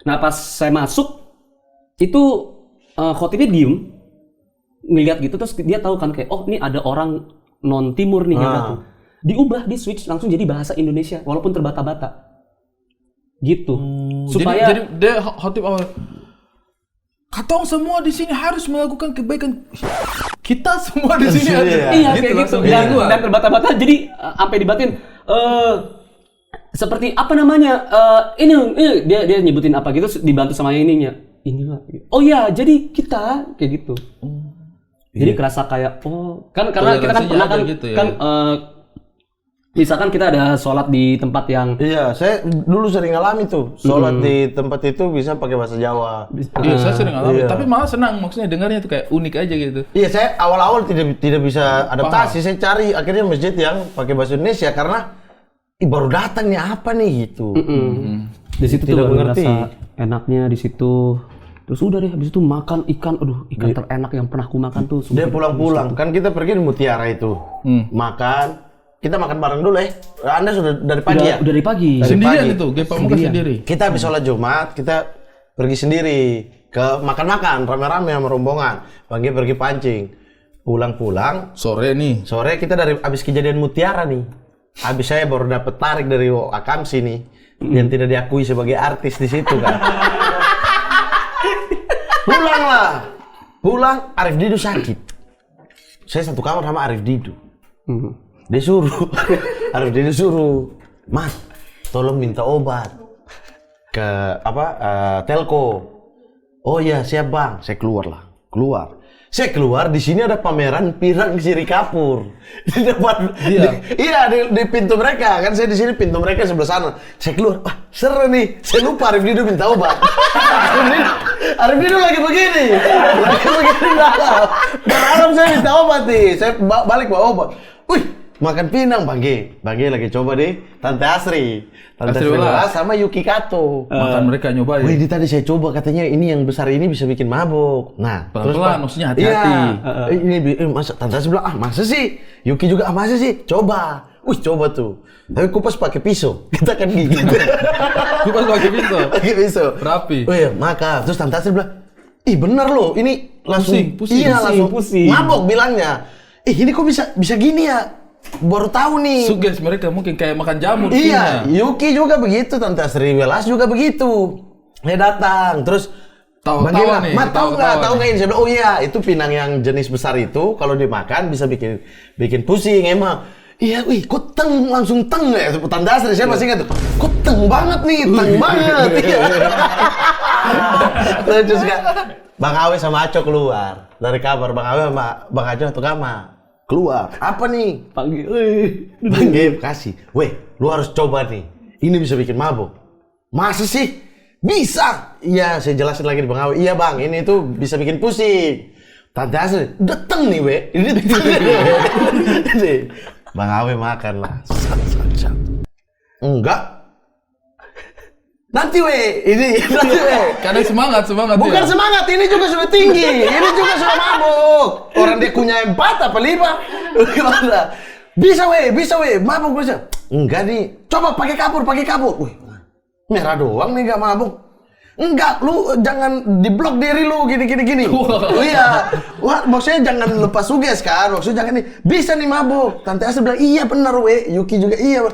[SPEAKER 4] Nah pas saya masuk itu khotibnya diem ngeliat gitu terus dia tahu kan kayak oh ini ada orang non timur nih yang datang. Diubah di switch langsung jadi bahasa Indonesia walaupun terbata-bata. Gitu. Supaya
[SPEAKER 3] jadi dia khotib awal. Katong semua di sini harus melakukan kebaikan. Kita semua di sini harus.
[SPEAKER 4] iya kayak gitu.
[SPEAKER 3] langsung
[SPEAKER 4] Dan terbata-bata jadi sampai dibatin seperti apa namanya ini dia nyebutin apa gitu dibantu sama ininya. Inilah. Oh iya, jadi kita kayak gitu. Jadi kerasa kayak kan karena kita kan pernah kan
[SPEAKER 3] gitu ya.
[SPEAKER 4] kan misalkan kita ada sholat di tempat yang
[SPEAKER 1] Iya, saya dulu sering ngalami tuh. Sholat di tempat itu bisa pakai bahasa Jawa.
[SPEAKER 3] Iya, saya sering alami.
[SPEAKER 1] Iya.
[SPEAKER 3] Tapi malah senang maksudnya dengarnya tuh kayak unik aja gitu.
[SPEAKER 1] Iya, saya awal-awal tidak bisa adaptasi. Saya cari akhirnya masjid yang pakai bahasa Indonesia karena baru datang nih apa nih gitu.
[SPEAKER 4] di situ tuh
[SPEAKER 1] Tidak
[SPEAKER 4] baru
[SPEAKER 1] mengerti.
[SPEAKER 4] ngerasa enaknya di situ. Terus udah deh habis itu makan ikan, ikan terenak yang pernah aku makan tuh.
[SPEAKER 1] Dia pulang-pulang, kan kita pergi di Mutiara itu. Makan. Kita makan bareng dulu Anda sudah dari pagi ya?
[SPEAKER 4] Udah dari pagi.
[SPEAKER 3] Sendirian
[SPEAKER 1] pagi.
[SPEAKER 3] itu, Ge Pamungkas sendiri.
[SPEAKER 1] Kita habis sholat Jumat, kita pergi sendiri ke makan-makan, rame-rame sama rombongan. Pagi pergi pancing. Pulang-pulang,
[SPEAKER 3] Sore nih.
[SPEAKER 1] sore kita habis kejadian Mutiara nih. Habis saya baru dapat tarik dari Akamsi nih, yang tidak diakui sebagai artis di situ kan. Pulang, Arif Didu sakit. Saya satu kamar sama Arif Didu. Dia suruh, Arif Didu suruh, Mas, tolong minta obat ke telco. Oh iya siap bang, saya keluar. Saya keluar, di sini ada pameran pirang sirikapur di depan. Di pintu mereka kan, saya di sini pintu mereka sebelah sana. Saya keluar, wah seru nih. Saya lupa Arif Dido minta obat. Arif Dido lagi begini dalam saya minta obat nih. Saya balik bawa obat. Wih, makan pinang Bang G lagi coba deh Tante Asri Welas sama Yuki Kato.
[SPEAKER 3] Makan mereka nyobain.
[SPEAKER 1] Wih, ini tadi saya coba katanya ini yang besar ini bisa bikin mabuk. Nah,
[SPEAKER 3] pelan-pelan maksudnya hati-hati.
[SPEAKER 1] Ini masa Tante Asri bilang, masa sih? Yuki juga, masa sih? Coba. Wih, coba tuh. Tapi kupas pakai pisau. Kita kan gigit.
[SPEAKER 3] Kupas pakai pisau.
[SPEAKER 1] Pakai pisau.
[SPEAKER 3] Rapi.
[SPEAKER 1] Oh iya, maka terus Tante Asri bilang, ih bener loh, ini langsung
[SPEAKER 3] pusing.
[SPEAKER 1] Iya, langsung pusing. Mabok bilangnya. Ini kok bisa gini ya? Baru tahu nih.
[SPEAKER 3] Suges mereka mungkin kayak makan jamur.
[SPEAKER 1] Iya, Yuki juga begitu, Tante Asri Welas juga begitu. Dia datang, terus
[SPEAKER 3] tahu nih.
[SPEAKER 1] Tahu nggak ini? Saya bilang, oh iya, itu pinang yang jenis besar itu kalau dimakan bisa bikin pusing emang. Iya, wih, kok langsung teng ya, Tante Asri. Saya masih ingat tuh, kok teng banget nih, teng banget. Iya. Terus kan, Bang Awe sama Aco keluar dari kamar. Bang Awe sama Bang Aco satu kamar. Keluar, apa nih? Panggil, kasih. Weh, lu harus coba nih. Ini bisa bikin mabuk. Masa sih? Bisa. Iya, saya jelasin lagi di Bang Awe. Iya bang, ini tuh bisa bikin pusing. Tante Asri, deteng nih weh. Ini Bang Awe makan lah. Enggak. Nanti weh, nanti weh.
[SPEAKER 3] Karena semangat.
[SPEAKER 1] Bukan
[SPEAKER 3] ya?
[SPEAKER 1] semangat, ini juga sudah tinggi. Ini juga sudah mabuk. Orang dia punya 4 apa 5. Gimana? Bisa weh, mabuk bisa. Enggak nih, coba pakai kapur. Wih, merah doang nih gak mabuk. Enggak, lu jangan diblok diri lu gini. Iya. Wah, maksudnya jangan lepas suges kan. Maksudnya jangan nih, bisa nih mabuk. Tante Asri bilang, iya benar weh. Yuki juga iya.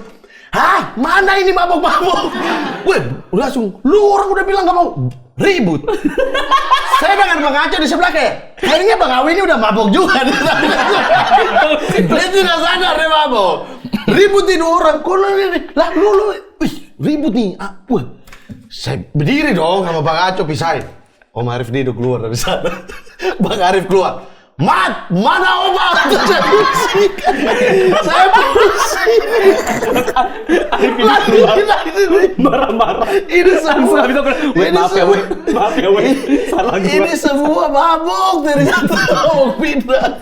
[SPEAKER 1] Hah? Mana ini mabuk? Weh, langsung, lu orang udah bilang gak mau ribut. Saya dengan Bang Aco di sebelah kayaknya Bang Awe ini udah mabuk juga. Dia tidak sadar dia mabuk. Ributin orang, kok lu, wih, ribut nih. Wah, saya berdiri dong sama Bang Aco pisahin. Om Arif Dido keluar dari sana. Bang Arif keluar. Mat, mana obat? Saya pusing. Marah-marah. Ini semua. Maaf ya, salah gua. Ini semua mabuk ternyata mabuk pindah.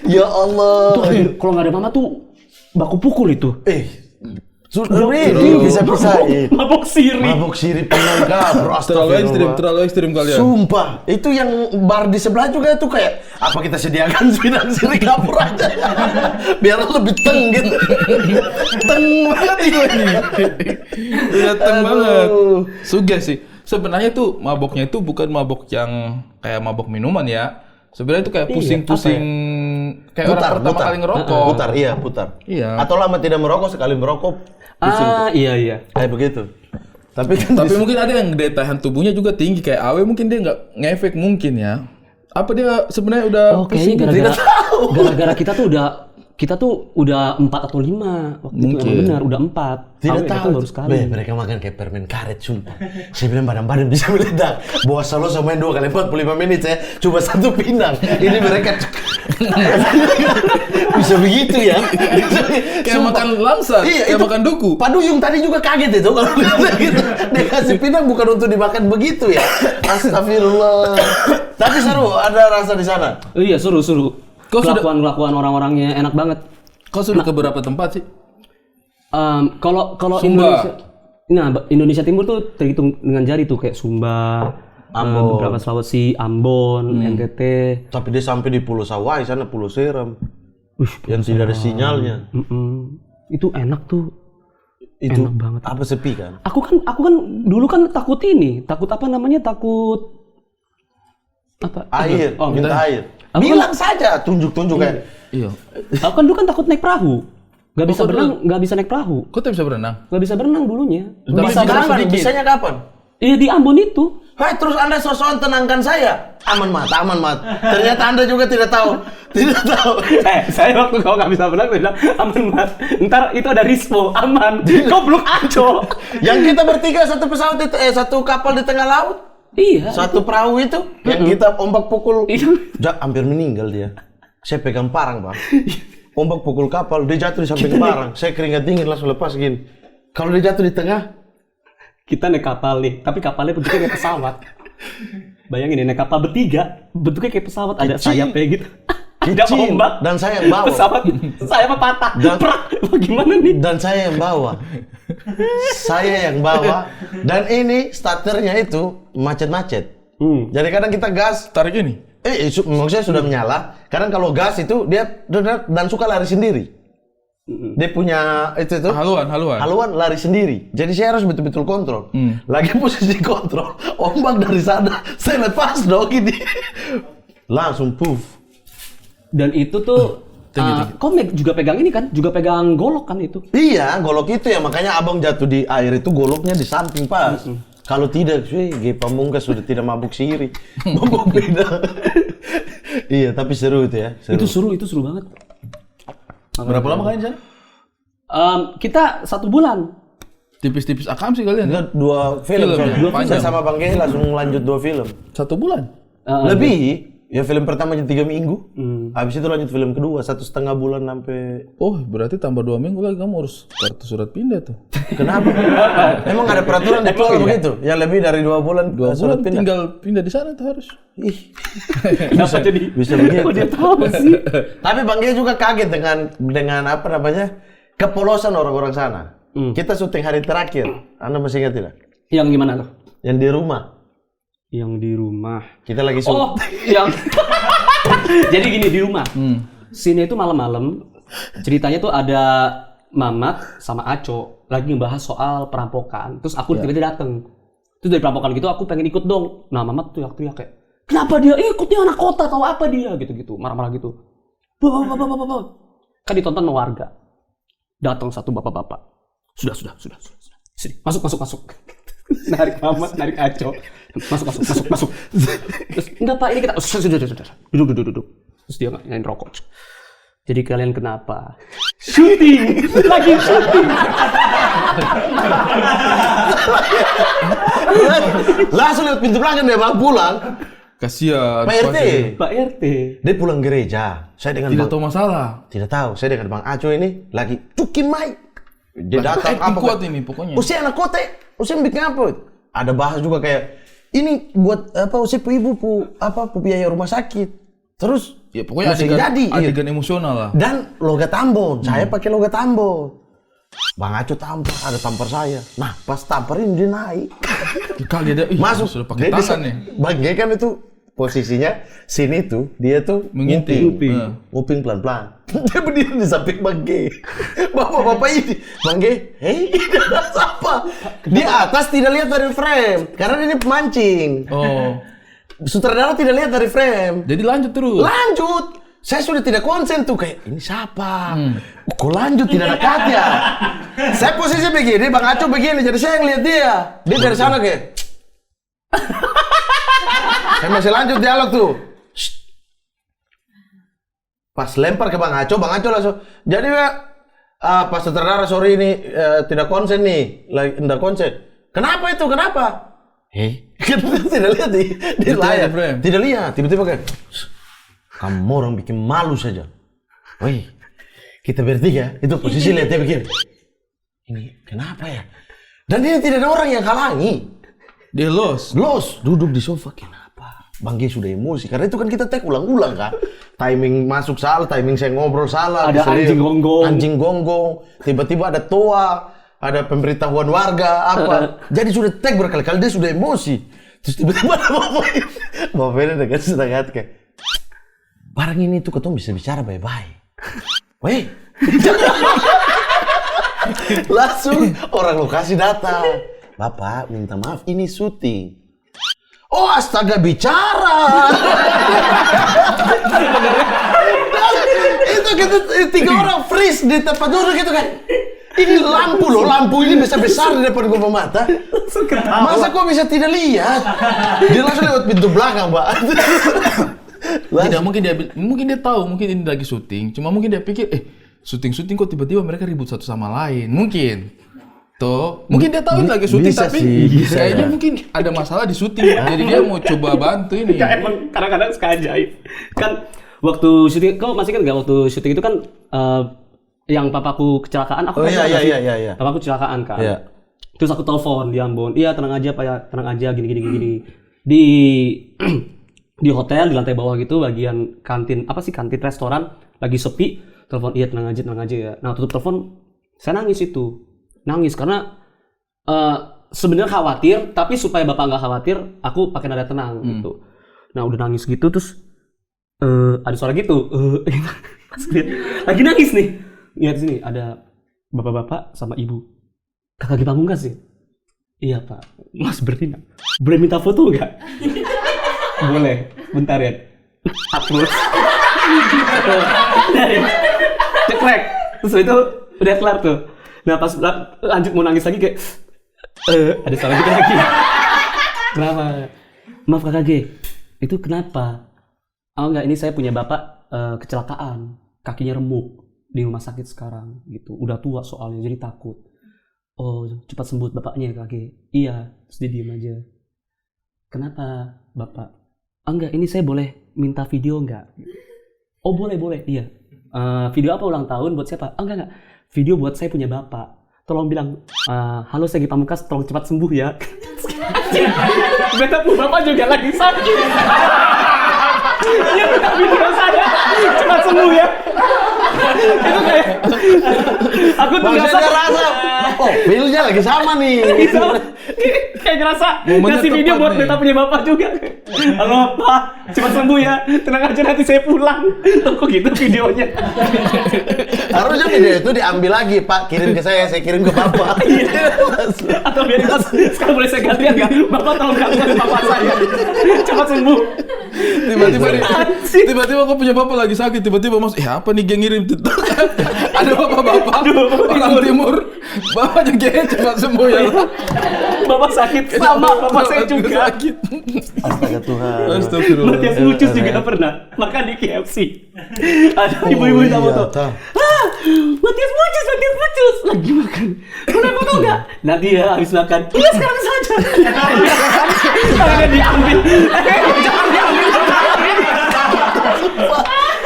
[SPEAKER 1] Ya Allah.
[SPEAKER 4] Kalau nggak ada mama tuh baku pukul itu.
[SPEAKER 1] Sudah bisa-bisain.
[SPEAKER 4] Mabok
[SPEAKER 1] sirip pinang bro.
[SPEAKER 3] Terlalu ekstrim kalian.
[SPEAKER 1] Sumpah, itu yang bar di sebelah juga tuh kayak apa kita sediakan pinang sirip kapur aja. Biar lebih teng gitu. Teng banget itu ini.
[SPEAKER 3] Udah teng banget. Suges sih. Sebenarnya tuh maboknya itu bukan mabok yang kayak mabok minuman ya. Sebenarnya itu kayak pusing-pusing kayak orang pertama kali ngerokok.
[SPEAKER 1] Putar.
[SPEAKER 3] Iya.
[SPEAKER 1] Atau lama tidak merokok, sekali merokok pusing.
[SPEAKER 4] Iya.
[SPEAKER 1] Kayak begitu. Tapi
[SPEAKER 3] mungkin ada yang daya tahan tubuhnya juga tinggi kayak Awe, mungkin dia nggak ngefek mungkin ya. Apa dia sebenarnya udah pusing?
[SPEAKER 4] Gara-gara kita tuh udah 4 atau 5 waktu
[SPEAKER 3] mungkin.
[SPEAKER 4] Itu emang benar udah 4.
[SPEAKER 1] Tidak
[SPEAKER 4] Awe
[SPEAKER 1] tahu
[SPEAKER 4] baru sekali.
[SPEAKER 1] Mereka makan kayak permen karet sumpah. Saya bilang badan bisa meledak. Bawa solo sama 2 kali 45 menit saya coba 1 pinang. Ini mereka bisa begitu ya.
[SPEAKER 3] Kayak makan langsat, kayak makan duku.
[SPEAKER 1] Pak Duyung tadi juga kaget itu kalau gitu. Dia kasih pinang bukan untuk dimakan begitu ya. Astagfirullah. Tapi seru, ada rasa di sana.
[SPEAKER 4] Iya, seru.
[SPEAKER 3] Kau
[SPEAKER 4] Kelakuan orang-orangnya enak banget.
[SPEAKER 3] Kau sudah ke beberapa tempat sih?
[SPEAKER 4] Kalau
[SPEAKER 3] Sumba.
[SPEAKER 4] Indonesia Timur tuh terhitung dengan jari tuh kayak Sumba,
[SPEAKER 1] Ambon.
[SPEAKER 4] beberapa Sulawesi, Ambon, NTT.
[SPEAKER 1] Tapi dia sampai di Pulau Sawai sana, Pulau Seram. Yang tidak ada sinyalnya.
[SPEAKER 4] Itu enak tuh.
[SPEAKER 1] Itu
[SPEAKER 4] enak banget.
[SPEAKER 1] apa sepi kan?
[SPEAKER 4] Aku kan dulu kan takut apa namanya? Takut apa?
[SPEAKER 1] Air, minta air.
[SPEAKER 4] Aku
[SPEAKER 1] Bilang saja, tunjuk-tunjuk kayak.
[SPEAKER 3] Iya.
[SPEAKER 4] Aku kan dulu kan takut naik perahu. Gak bisa berenang, gak bisa naik perahu.
[SPEAKER 3] Kau tak bisa berenang?
[SPEAKER 4] Gak bisa berenang dulunya.
[SPEAKER 3] Tapi
[SPEAKER 1] Bisa kapan? Bisanya kapan?
[SPEAKER 4] Iya di Ambon itu.
[SPEAKER 1] Hai, terus Anda sosokan tenangkan saya. Aman mat, aman mat. Ternyata Anda juga tidak tahu. Tidak tahu.
[SPEAKER 4] Saya waktu kau nggak bisa berenang, saya bilang aman Mat. Ntar itu ada Rispo, aman. Goblok Aco.
[SPEAKER 1] Yang kita bertiga satu pesawat itu, satu kapal di tengah laut.
[SPEAKER 4] Iya.
[SPEAKER 1] Satu perahu itu, yang kita ombak pukul.
[SPEAKER 4] Iya.
[SPEAKER 1] Hampir meninggal dia. Saya pegang parang, Bang. Ombak pukul kapal, dia jatuh di samping parang. Saya keringat dingin langsung lepas gini. Kalau dia jatuh di tengah,
[SPEAKER 4] Kita naik kapal nih, tapi kapalnya bentuknya kayak pesawat. Bayangin naik kapal bertiga, bentuknya kayak pesawat, ada sayapnya gitu. Ada
[SPEAKER 1] kecil,
[SPEAKER 4] ombak
[SPEAKER 1] dan saya yang bawa.
[SPEAKER 4] pesawat, sayapnya patah.
[SPEAKER 1] Dan-
[SPEAKER 4] Prak. Gimana nih?
[SPEAKER 1] Dan saya yang bawa. Saya yang bawa. Dan ini starternya itu macet-macet. Jadi kadang kita gas,
[SPEAKER 3] Tarik ini.
[SPEAKER 1] maksudnya sudah menyala. Kadang kalau gas itu dia dan suka lari sendiri. Dia punya itu
[SPEAKER 3] Haluan.
[SPEAKER 1] haluan lari sendiri. Jadi saya harus betul-betul kontrol. Lagi posisi kontrol, ombak dari sana, saya lepas dong ini. Langsung puff.
[SPEAKER 4] Dan itu tuh, kau juga pegang ini kan? Juga pegang golok kan itu?
[SPEAKER 1] Iya, golok itu ya, makanya abang jatuh di air itu goloknya di samping pas. Kalau tidak, G Pamungkas sudah tidak mabuk siri. Mabuk beda. Iya, tapi seru itu ya. Seru.
[SPEAKER 4] Itu seru banget.
[SPEAKER 3] Berapa lama kalian di sana?
[SPEAKER 4] Kita 1 bulan.
[SPEAKER 3] Tipis-tipis akam sih kalian.
[SPEAKER 1] Kita 2 film,
[SPEAKER 3] Film,
[SPEAKER 1] soalnya.
[SPEAKER 3] ya? Panjang.
[SPEAKER 1] Saya sama Bang Ge langsung lanjut 2 film.
[SPEAKER 3] 1 bulan.
[SPEAKER 1] Lebih. Ya film pertama 3 minggu. Habis itu lanjut film kedua 1,5 bulan sampai.
[SPEAKER 3] Oh, berarti tambah 2 minggu lagi kamu harus kartu surat pindah tuh.
[SPEAKER 1] Kenapa? Emang ada peraturan di tol begitu? Yang lebih dari 2 bulan
[SPEAKER 3] 2
[SPEAKER 1] surat
[SPEAKER 3] bulan
[SPEAKER 1] pindah.
[SPEAKER 3] tinggal pindah di sana tuh harus.
[SPEAKER 1] Ih.
[SPEAKER 4] Kenapa jadi?
[SPEAKER 1] Bisa begitu.
[SPEAKER 4] Oh, dia tahu sih.
[SPEAKER 1] Tapi Bang Gia juga kaget dengan apa namanya? Kepolosan orang-orang sana. Kita syuting hari terakhir. Anda masih ingat tidak?
[SPEAKER 4] Yang gimana tuh?
[SPEAKER 1] Yang di rumah.
[SPEAKER 4] Yang di rumah.
[SPEAKER 1] Kita lagi syuting.
[SPEAKER 4] Oh, yang jadi gini di rumah. Scene itu malam-malam. Ceritanya tuh ada Mamat sama Aco lagi ngebahas soal perampokan. Terus aku tiba-tiba dateng. Terus dari perampokan gitu aku pengen ikut dong. Nah Mamat tuh teriak kayak, kenapa dia ikutnya anak kota, tahu apa dia gitu-gitu, marah-marah gitu. Bapak. Kan ditonton sama warga. Datang satu bapak-bapak. Sudah. Sini, masuk. Narik Mamat, narik Aco. Masuk. Terus, enggak Pak, ini kita sudah. Duduk. Terus dia nyalain rokok. Jadi kalian kenapa? Syuting. Lagi syuting.
[SPEAKER 1] Langsung lewat pintu belakang dia Bang pulang.
[SPEAKER 3] Kasihan.
[SPEAKER 1] Pak RT.
[SPEAKER 4] Pak RT.
[SPEAKER 1] Dia pulang gereja. Saya dengan
[SPEAKER 3] Tidak
[SPEAKER 1] Bang.
[SPEAKER 3] tahu masalah.
[SPEAKER 1] Tidak tahu. Saya dengan Bang Aco ini lagi cuki mic. Dia datang
[SPEAKER 3] Acting
[SPEAKER 1] apa?
[SPEAKER 3] kuat ini pokoknya.
[SPEAKER 1] Usia anak kote. Usia bikin apa? Ada bahas juga kayak ini buat apa? Usia ibu biaya rumah sakit. Terus
[SPEAKER 3] Ya pokoknya
[SPEAKER 1] masih
[SPEAKER 3] adegan,
[SPEAKER 1] jadi, iya.
[SPEAKER 3] adegan emosional lah.
[SPEAKER 1] Dan logat Ambon, saya pakai logat Ambon. Bang Aco tampar, ada tampar saya. Nah, pas tampar ini dia naik.
[SPEAKER 3] Kali ada
[SPEAKER 1] Masuk.
[SPEAKER 3] sudah pakai
[SPEAKER 1] Dia
[SPEAKER 3] tangan nih.
[SPEAKER 1] Bang Ge kan itu posisinya sini tuh, dia tuh
[SPEAKER 3] Mengintip.
[SPEAKER 1] nguping pelan-pelan. Dia berdiri di samping Bang Ge. Bapak-bapak ini, Bang Ge, hei, apa? Di atas tidak lihat dari frame, karena ini pemancing.
[SPEAKER 3] Oh.
[SPEAKER 1] Sutradara tidak lihat dari frame.
[SPEAKER 3] Jadi lanjut terus.
[SPEAKER 1] Lanjut. Saya sudah tidak konsen tuh kayak ini siapa? Kok lanjut tidak ada katnya? Saya posisi begini, Bang Aco begini, jadi saya ngeliat dia. Dia dari sana kayak. Saya masih lanjut dialog tuh. Shh. Pas lempar ke Bang Aco langsung. Jadi pas sutradara sorry ini tidak konsen nih, lagi tidak konsen. Kenapa itu? Kenapa? Kita tidak lihat di layar. Tidak lihat. Tiba-tiba kayak. Kamu orang bikin malu saja. Woi, kita bertiga, itu posisi lihat dia begini. Ini kenapa ya? Dan ini tidak ada orang yang halangi.
[SPEAKER 3] Dia los.
[SPEAKER 1] Duduk di sofa, kenapa? Bang Ge sudah emosi, karena itu kan kita take ulang-ulang kan. Timing masuk salah, timing saya ngobrol salah.
[SPEAKER 4] Ada anjing gonggong.
[SPEAKER 1] Tiba-tiba ada toa, ada pemberitahuan warga, apa. Jadi sudah take berkali-kali, dia sudah emosi. Terus tiba-tiba ada bapak ini dengan setengah hati kayak, barang ini tuh ketemu bisa bicara baik-baik. Weh. Langsung orang lokasi datang. Bapak minta maaf ini syuting. Oh astaga bicara. Itu kita 3 orang freeze di tempat duduk gitu kan. Ini lampu loh, lampu ini besar-besar di depan gua mata. Masa kok bisa tidak lihat? Dia langsung lewat pintu belakang, Pak.
[SPEAKER 3] Tidak, mungkin dia tahu, mungkin ini lagi syuting. Cuma mungkin dia pikir, syuting kok tiba-tiba mereka ribut satu sama lain. Mungkin. Tuh, mungkin dia tahu ini lagi syuting
[SPEAKER 1] bisa
[SPEAKER 3] tapi
[SPEAKER 1] sih,
[SPEAKER 3] kayaknya mungkin ada masalah di syuting. Jadi dia mau coba bantu ini.
[SPEAKER 4] Ya emang kadang-kadang suka ajaib. Kan waktu syuting, kau masih kan nggak waktu syuting itu kan yang papaku kecelakaan, aku
[SPEAKER 1] Oh iya.
[SPEAKER 4] papaku kecelakaan kan.
[SPEAKER 1] Iya.
[SPEAKER 4] Terus aku telepon di Ambon, iya tenang aja Pak ya, tenang aja gini. Di hotel di lantai bawah gitu, bagian kantin restoran lagi sepi, telepon iya tenang aja ya. Nah tutup telepon, saya nangis karena sebenarnya khawatir, tapi supaya bapak nggak khawatir, aku pakai nada tenang gitu. Nah udah nangis gitu terus ada suara gitu, pas lihat lagi nangis nih, lihat sini ada bapak-bapak sama ibu, kakak di pamungkas sih. Iya Pak, Mas Bertina, boleh minta foto nggak? Boleh, bentar ya. Hapus. Cekrek. Terus itu udah kelar tuh. Nah pas lanjut mau nangis lagi kayak ada salah gitu lagi. Kenapa? Maaf Kakak G, itu kenapa? Oh enggak, ini saya punya bapak kecelakaan, kakinya remuk di rumah sakit sekarang gitu. Udah tua soalnya jadi takut. Oh cepat sembuh bapaknya Kakak G. Iya, terus dia diem aja. Kenapa Bapak? Enggak, ini saya boleh minta video enggak? Oh boleh, iya. Video apa ulang tahun buat siapa? Enggak. Video buat saya punya bapak. Tolong bilang, halo saya Gi Pamungkas, tolong cepat sembuh ya. Ternyata bapak juga lagi sakit. Dia minta video saya, cepat sembuh ya. Itu kayak, aku tuh
[SPEAKER 1] ngerasa, filenya lagi sama nih.
[SPEAKER 4] Kayak ngerasa ngasih video buat beta punya bapak juga. Halo Pak, cepat sembuh ya. Tenang aja nanti saya pulang. Kok gitu videonya?
[SPEAKER 1] Harusnya video itu diambil lagi, Pak. Kirim ke saya kirim ke Bapak.
[SPEAKER 4] Atau biar Mas, sekarang boleh saya gantian nggak? Bapak tolong gantian bapak saya. Cepat sembuh.
[SPEAKER 3] Tiba-tiba kok punya bapak lagi sakit, tiba-tiba Mas, apa nih yang ngirim TikTok? Ada bapak-bapak orang timur, bapaknya gaya cepat sembuh ya.
[SPEAKER 4] Bapak sakit sama bapak saya juga.
[SPEAKER 3] Sakit.
[SPEAKER 1] Astaga Tuhan.
[SPEAKER 3] Astagfirullah.
[SPEAKER 4] Matias Mucus juga pernah makan di KFC. Ada ibu-ibu minta foto. Matias Mucus lagi makan. Kenapa kau enggak? Nanti ya habis makan. Iya sekarang saja. Tangannya diambil. Jangan diambil.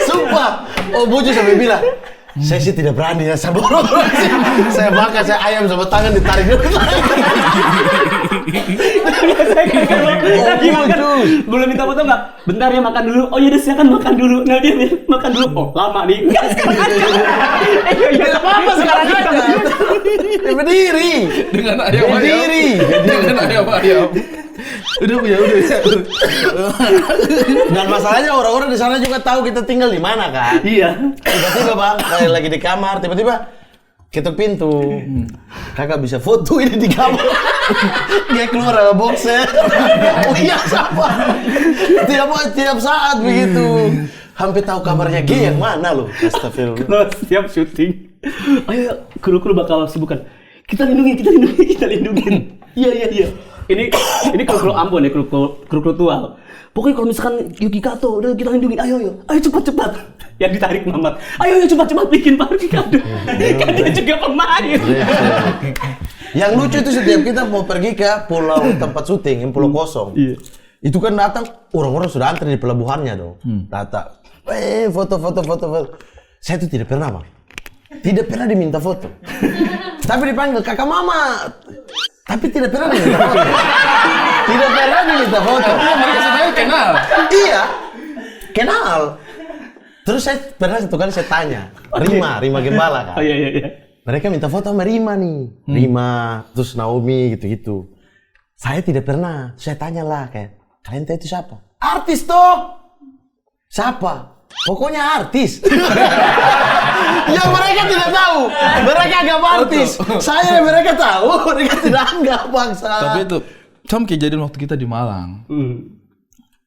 [SPEAKER 1] Sumpah. Oh Mucus sampai bilang, saya sih tidak berani ya sama orang. Saya makan, saya ayam sama tangan ditarik dulu.
[SPEAKER 4] Lagi makan, boleh minta foto nggak? Bentar ya makan dulu. Oh iya deh silakan makan dulu. Nah dia makan dulu. Oh lama nih. Enggak sekarang aja.
[SPEAKER 1] Ya apa sekarang aja. Berdiri.
[SPEAKER 3] Dengan ayam.
[SPEAKER 1] Berdiri.
[SPEAKER 3] Dengan ayam. Udah.
[SPEAKER 1] Dan masalahnya orang-orang di sana juga tahu kita tinggal di mana kan.
[SPEAKER 4] Iya.
[SPEAKER 1] Tiba-tiba Bang, kayak lagi di kamar, tiba-tiba ketuk pintu. Kakak bisa foto ini di kamar. Dia keluar sama boxer. Oh iya sama. Tiap saat begitu. Hampir tahu kamarnya G yang mana loh. Astagfirullah.
[SPEAKER 4] Kalau setiap syuting, ayo kru-kru bakal sibukan. Kita lindungin. Iya. Ini kru Ambon ya, kru tual. Pokoknya kalau misalkan Yuki Kato udah kita lindungin, ayo cepat. Yang ditarik Mamat. Ayo cepat bikin Pak Yuki Kato. Kan dia juga pemain.
[SPEAKER 1] Yang lucu itu setiap kita mau pergi ke pulau tempat syuting, yang pulau kosong.
[SPEAKER 4] Iya.
[SPEAKER 1] Itu kan datang orang-orang sudah antri di pelabuhannya dong. Datang. Foto. Saya itu tidak pernah, Bang. Tidak pernah diminta foto. Tapi dipanggil kakak mama. Tapi tidak pernah diminta foto.
[SPEAKER 3] Mereka sebenarnya kenal.
[SPEAKER 1] Iya. Kenal. Terus saya pernah satu kali saya tanya, Rima Gembala kan.
[SPEAKER 4] Oh iya.
[SPEAKER 1] Mereka minta foto sama Rima nih. Rima, terus Naomi gitu-gitu. Saya tidak pernah. Saya tanya lah kayak, kalian tahu itu siapa? Artis toh. Siapa? Pokoknya artis. Yang mereka tidak tahu. Mereka anggap artis. Saya mereka tahu, mereka tidak anggap bangsa.
[SPEAKER 3] Tapi itu sama kejadian waktu kita di Malang.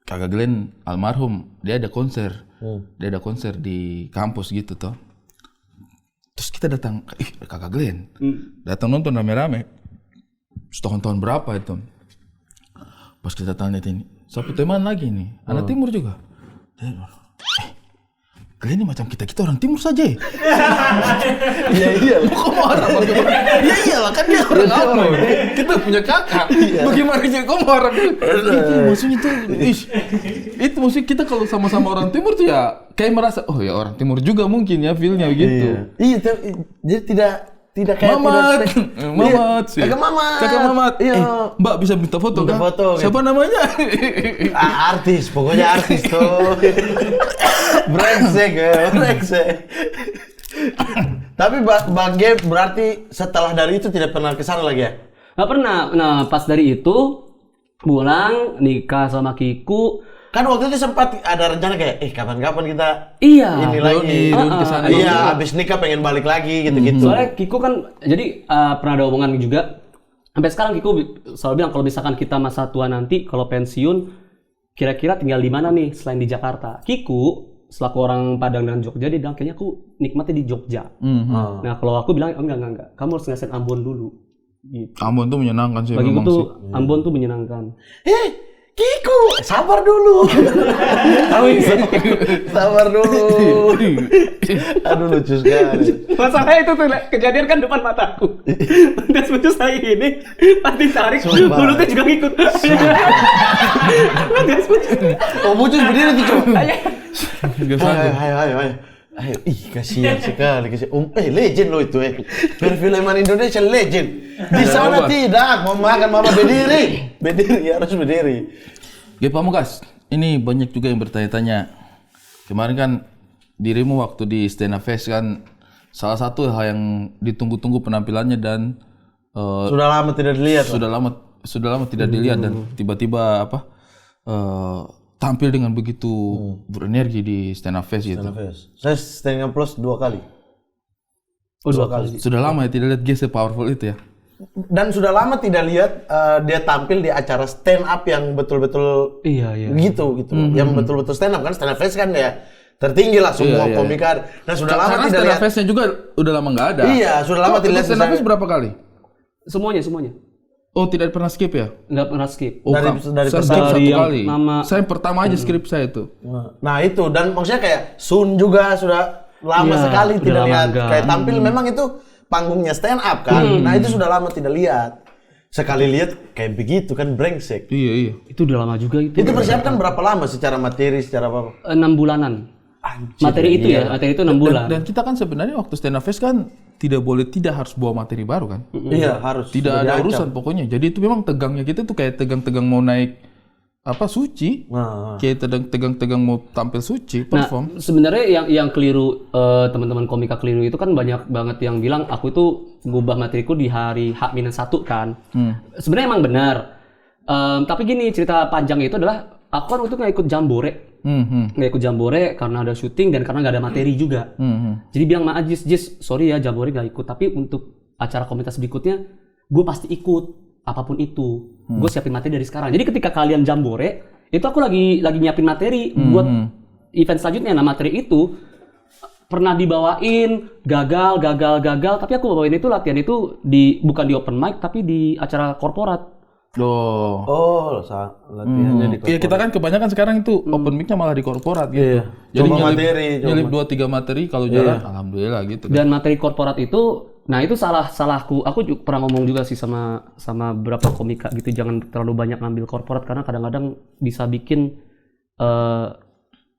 [SPEAKER 3] Kakak Glenn almarhum, dia ada konser. Dia ada konser di kampus gitu toh. Terus kita kita datang, kakak Glenn, datang nonton rame-rame. Tahun-tahun berapa itu? Pas kita tanya ini, satu teman lagi nih, anak timur juga. Glenn ini macam kita orang timur saja.
[SPEAKER 1] Iya.
[SPEAKER 3] Kok marah bagaimana? Ya iyalah kan dia orang apa? Kita punya kakak. Bagaimana sih kok marah? Itu maksudnya tuh, itu maksudnya kita kalau sama-sama orang timur tuh ya kayak merasa, oh ya orang timur juga mungkin ya feel-nya begitu.
[SPEAKER 1] Iya, jadi tidak kayak
[SPEAKER 3] Mamat, Mamat sih.
[SPEAKER 1] Kakak Mamat.
[SPEAKER 3] Kakak Mamat.
[SPEAKER 1] Iya.
[SPEAKER 3] Mbak bisa minta foto
[SPEAKER 1] Minta
[SPEAKER 3] kan?
[SPEAKER 1] foto, gitu.
[SPEAKER 3] Siapa namanya?
[SPEAKER 1] Artis, pokoknya artis tuh. Brengsek. Tapi Bage berarti setelah dari itu tidak pernah kesana lagi ya?
[SPEAKER 4] Nggak pernah. Nah, pas dari itu pulang nikah sama Kiku.
[SPEAKER 1] Kan waktu itu sempat ada rencana kayak, kapan-kapan kita
[SPEAKER 4] Iya.
[SPEAKER 1] ini lagi.
[SPEAKER 3] Kesana.
[SPEAKER 1] Iya, habis nikah pengen balik lagi gitu-gitu.
[SPEAKER 4] Soalnya Kiku kan, jadi pernah ada omongan juga. Sampai sekarang Kiku selalu bilang kalau misalkan kita masa tua nanti, kalau pensiun, kira-kira tinggal di mana nih selain di Jakarta. Kiku selaku orang Padang dan Jogja, dia bilang kayaknya aku nikmatnya di Jogja. Nah kalau aku bilang, enggak. Kamu harus ngerasain Ambon dulu. Gitu.
[SPEAKER 3] Ambon tuh menyenangkan sih.
[SPEAKER 4] Bagiku
[SPEAKER 3] memang
[SPEAKER 4] tuh
[SPEAKER 3] sih.
[SPEAKER 4] Ambon tuh menyenangkan.
[SPEAKER 1] Kiku, sabar dulu. Sabar dulu. Aduh lucu sekali.
[SPEAKER 4] Masalahnya itu tuh kejadian kan depan mataku. Terus putus saya ini, pas ditarik, mulutnya juga ngikut.
[SPEAKER 1] Oh, Bucus berdiri tuh, Cok.
[SPEAKER 3] Nggak sanggup.
[SPEAKER 1] Ayo. Kasihan sekali. Legend lo itu, Perfilman Indonesia legend. Di sana tidak, mau makan mama berdiri. Harus berdiri.
[SPEAKER 3] Oke, Pak Mukas, ini banyak juga yang bertanya-tanya. Kemarin kan dirimu waktu di Stena Fest kan salah satu hal yang ditunggu-tunggu penampilannya dan
[SPEAKER 1] Sudah lama tidak dilihat.
[SPEAKER 3] sudah lama tidak dilihat dan tiba-tiba tampil dengan begitu berenergi di Stena Fest gitu.
[SPEAKER 1] Saya setengah plus 2 kali.
[SPEAKER 4] Oh, 2 kali.
[SPEAKER 3] Sudah lama ya tidak lihat dia se-powerful itu ya.
[SPEAKER 1] Dan sudah lama tidak lihat dia tampil di acara stand up yang betul-betul
[SPEAKER 4] Iya.
[SPEAKER 1] gitu. Yang betul-betul stand up kan, Stena Fest kan ya tertinggi lah semua komika. Dan sudah lama
[SPEAKER 3] Karena
[SPEAKER 1] tidak
[SPEAKER 3] Stena
[SPEAKER 1] lihat.
[SPEAKER 3] Festnya juga udah lama nggak ada.
[SPEAKER 1] Iya, sudah lama tidak lihat.
[SPEAKER 3] Stena Fest berapa kali?
[SPEAKER 4] Semuanya.
[SPEAKER 3] Oh, tidak pernah skip ya?
[SPEAKER 4] Nggak pernah skip.
[SPEAKER 3] Oh,
[SPEAKER 1] Dari
[SPEAKER 3] saya skip
[SPEAKER 1] pertama.
[SPEAKER 3] satu
[SPEAKER 4] Dari yang
[SPEAKER 3] kali.
[SPEAKER 4] nama-
[SPEAKER 3] Saya yang pertama aja skrip saya itu.
[SPEAKER 1] Nah itu, dan maksudnya kayak Sun juga sudah lama
[SPEAKER 4] Iya,
[SPEAKER 1] sekali
[SPEAKER 4] udah
[SPEAKER 1] tidak
[SPEAKER 4] lama
[SPEAKER 1] lihat
[SPEAKER 4] enggak.
[SPEAKER 1] kayak tampil. Memang itu panggungnya stand up kan. Nah itu sudah lama tidak lihat. Sekali lihat kayak begitu kan brengsek.
[SPEAKER 3] Iya.
[SPEAKER 4] Itu udah lama juga itu.
[SPEAKER 1] Itu persiapkan berapa lama secara materi, secara apa?
[SPEAKER 4] 6 bulanan. Materi itu ya, materi itu 6 bulan.
[SPEAKER 3] Dan kita kan sebenarnya waktu Stena Fest kan tidak harus bawa materi baru kan.
[SPEAKER 1] Iya harus.
[SPEAKER 3] Tidak
[SPEAKER 1] Sudah
[SPEAKER 3] ada
[SPEAKER 1] diancam.
[SPEAKER 3] urusan pokoknya. Jadi itu memang tegangnya kita tuh kayak tegang-tegang mau naik suci.
[SPEAKER 1] Nah.
[SPEAKER 3] Kayak tegang-tegang mau tampil suci,
[SPEAKER 4] Nah,
[SPEAKER 3] perform.
[SPEAKER 4] sebenarnya yang keliru teman-teman komika keliru itu kan banyak banget yang bilang aku itu ngubah materiku di hari H-1 kan. Sebenarnya emang benar. Tapi gini, cerita panjang itu adalah aku kan waktu itu nggak ikut jambore. Nggak ikut jambore karena ada syuting dan karena nggak ada materi juga. Jadi bilang sama Jis, sorry ya jambore nggak ikut. Tapi untuk acara komunitas berikutnya, gue pasti ikut apapun itu. Gue siapin materi dari sekarang. Jadi ketika kalian jambore, itu aku lagi nyiapin materi buat event selanjutnya. Nah materi itu pernah dibawain, gagal. Tapi aku bawain itu latihan itu bukan di open mic tapi di acara korporat.
[SPEAKER 1] Oh, latihannya di
[SPEAKER 3] Iya, kita kan kebanyakan sekarang itu open mic-nya malah di korporat gitu.
[SPEAKER 1] Iya.
[SPEAKER 3] Jadi
[SPEAKER 1] Coba materi,
[SPEAKER 3] nyelip 2-3 materi kalau jalan alhamdulillah gitu kan.
[SPEAKER 4] Dan materi korporat itu, nah itu salahku. Aku juga pernah ngomong juga sih sama beberapa komika gitu, jangan terlalu banyak ngambil korporat karena kadang-kadang bisa bikin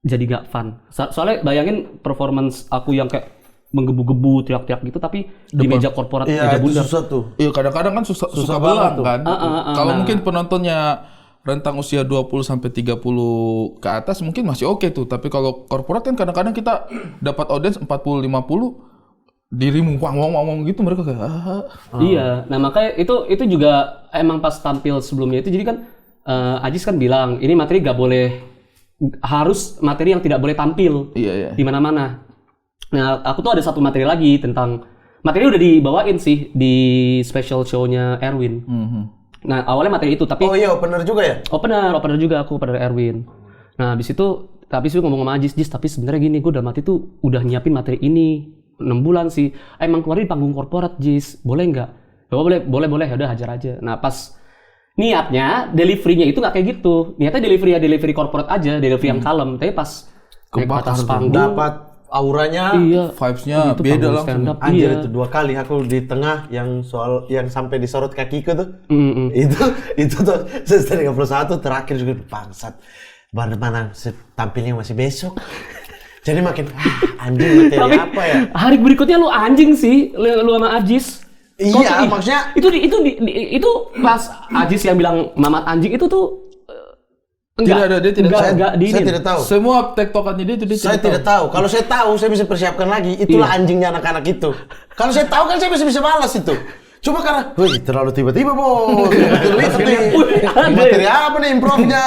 [SPEAKER 4] jadi nggak fun. Soalnya bayangin performance aku yang kayak menggebu-gebu, teriak-teriak gitu, tapi di meja korporat, meja
[SPEAKER 1] Iya, itu
[SPEAKER 4] bundar.
[SPEAKER 1] susah tuh.
[SPEAKER 3] Iya, kadang-kadang kan suka
[SPEAKER 1] banget
[SPEAKER 3] belang
[SPEAKER 1] tuh.
[SPEAKER 3] kan. Kalau mungkin penontonnya rentang usia 20 sampai 30 ke atas mungkin masih oke tuh, tapi kalau korporat kan kadang-kadang kita dapat audiens 40 50 dirimu wang gitu mereka kayak
[SPEAKER 4] Iya, nah makanya itu juga emang pas tampil sebelumnya itu jadi kan Ajis kan bilang ini materi gak boleh, harus materi yang tidak boleh tampil
[SPEAKER 3] Iya.
[SPEAKER 4] di mana-mana. Nah aku tuh ada satu materi lagi tentang materi udah dibawain sih di special show-nya Erwin. Nah awalnya materi itu tapi
[SPEAKER 1] Oh iya, opener juga ya?
[SPEAKER 4] opener juga aku opener Erwin. Nah habis itu ngomong sama Ajis, tapi sebenarnya gini, gue udah udah nyiapin materi ini 6 bulan sih. Emang kemarin di panggung korporat, Jis. Boleh nggak? Oh, boleh. Ya udah hajar aja. Nah, pas niatnya delivery-nya itu nggak kayak gitu. Niatnya delivery korporat aja, delivery yang kalem. Tapi pas naik ke atas panggung,
[SPEAKER 1] Dapat auranya.
[SPEAKER 4] iya,
[SPEAKER 3] Vibes-nya
[SPEAKER 4] itu
[SPEAKER 3] beda
[SPEAKER 4] panggung
[SPEAKER 3] langsung.
[SPEAKER 4] stand up,
[SPEAKER 1] Anjir
[SPEAKER 4] iya.
[SPEAKER 1] itu 2 kali aku di tengah yang soal yang sampai disorot kakiku tuh.
[SPEAKER 4] Mm-mm.
[SPEAKER 1] Itu tuh 31 terakhir juga bangsat. Mana tampilnya masih besok. Jadi makin anjing materi
[SPEAKER 4] Tapi
[SPEAKER 1] apa ya?
[SPEAKER 4] hari berikutnya lu anjing sih, lu sama Ajis.
[SPEAKER 1] Iya, maksudnya
[SPEAKER 4] Itu pas Ajis yang bilang Mamat anjing itu tuh
[SPEAKER 3] Tidak ada, dia tidak tahu.
[SPEAKER 4] enggak
[SPEAKER 1] saya tidak tahu.
[SPEAKER 3] Semua tektokannya dia itu dia
[SPEAKER 1] Saya tidak tahu. Kalau saya tahu, saya bisa persiapkan lagi. Itulah anjingnya anak-anak itu. Kalau saya tahu kan saya masih bisa balas itu. Cuma karena, wih terlalu tiba-tiba bos. Terlihat nih. Materi apa nih improvnya?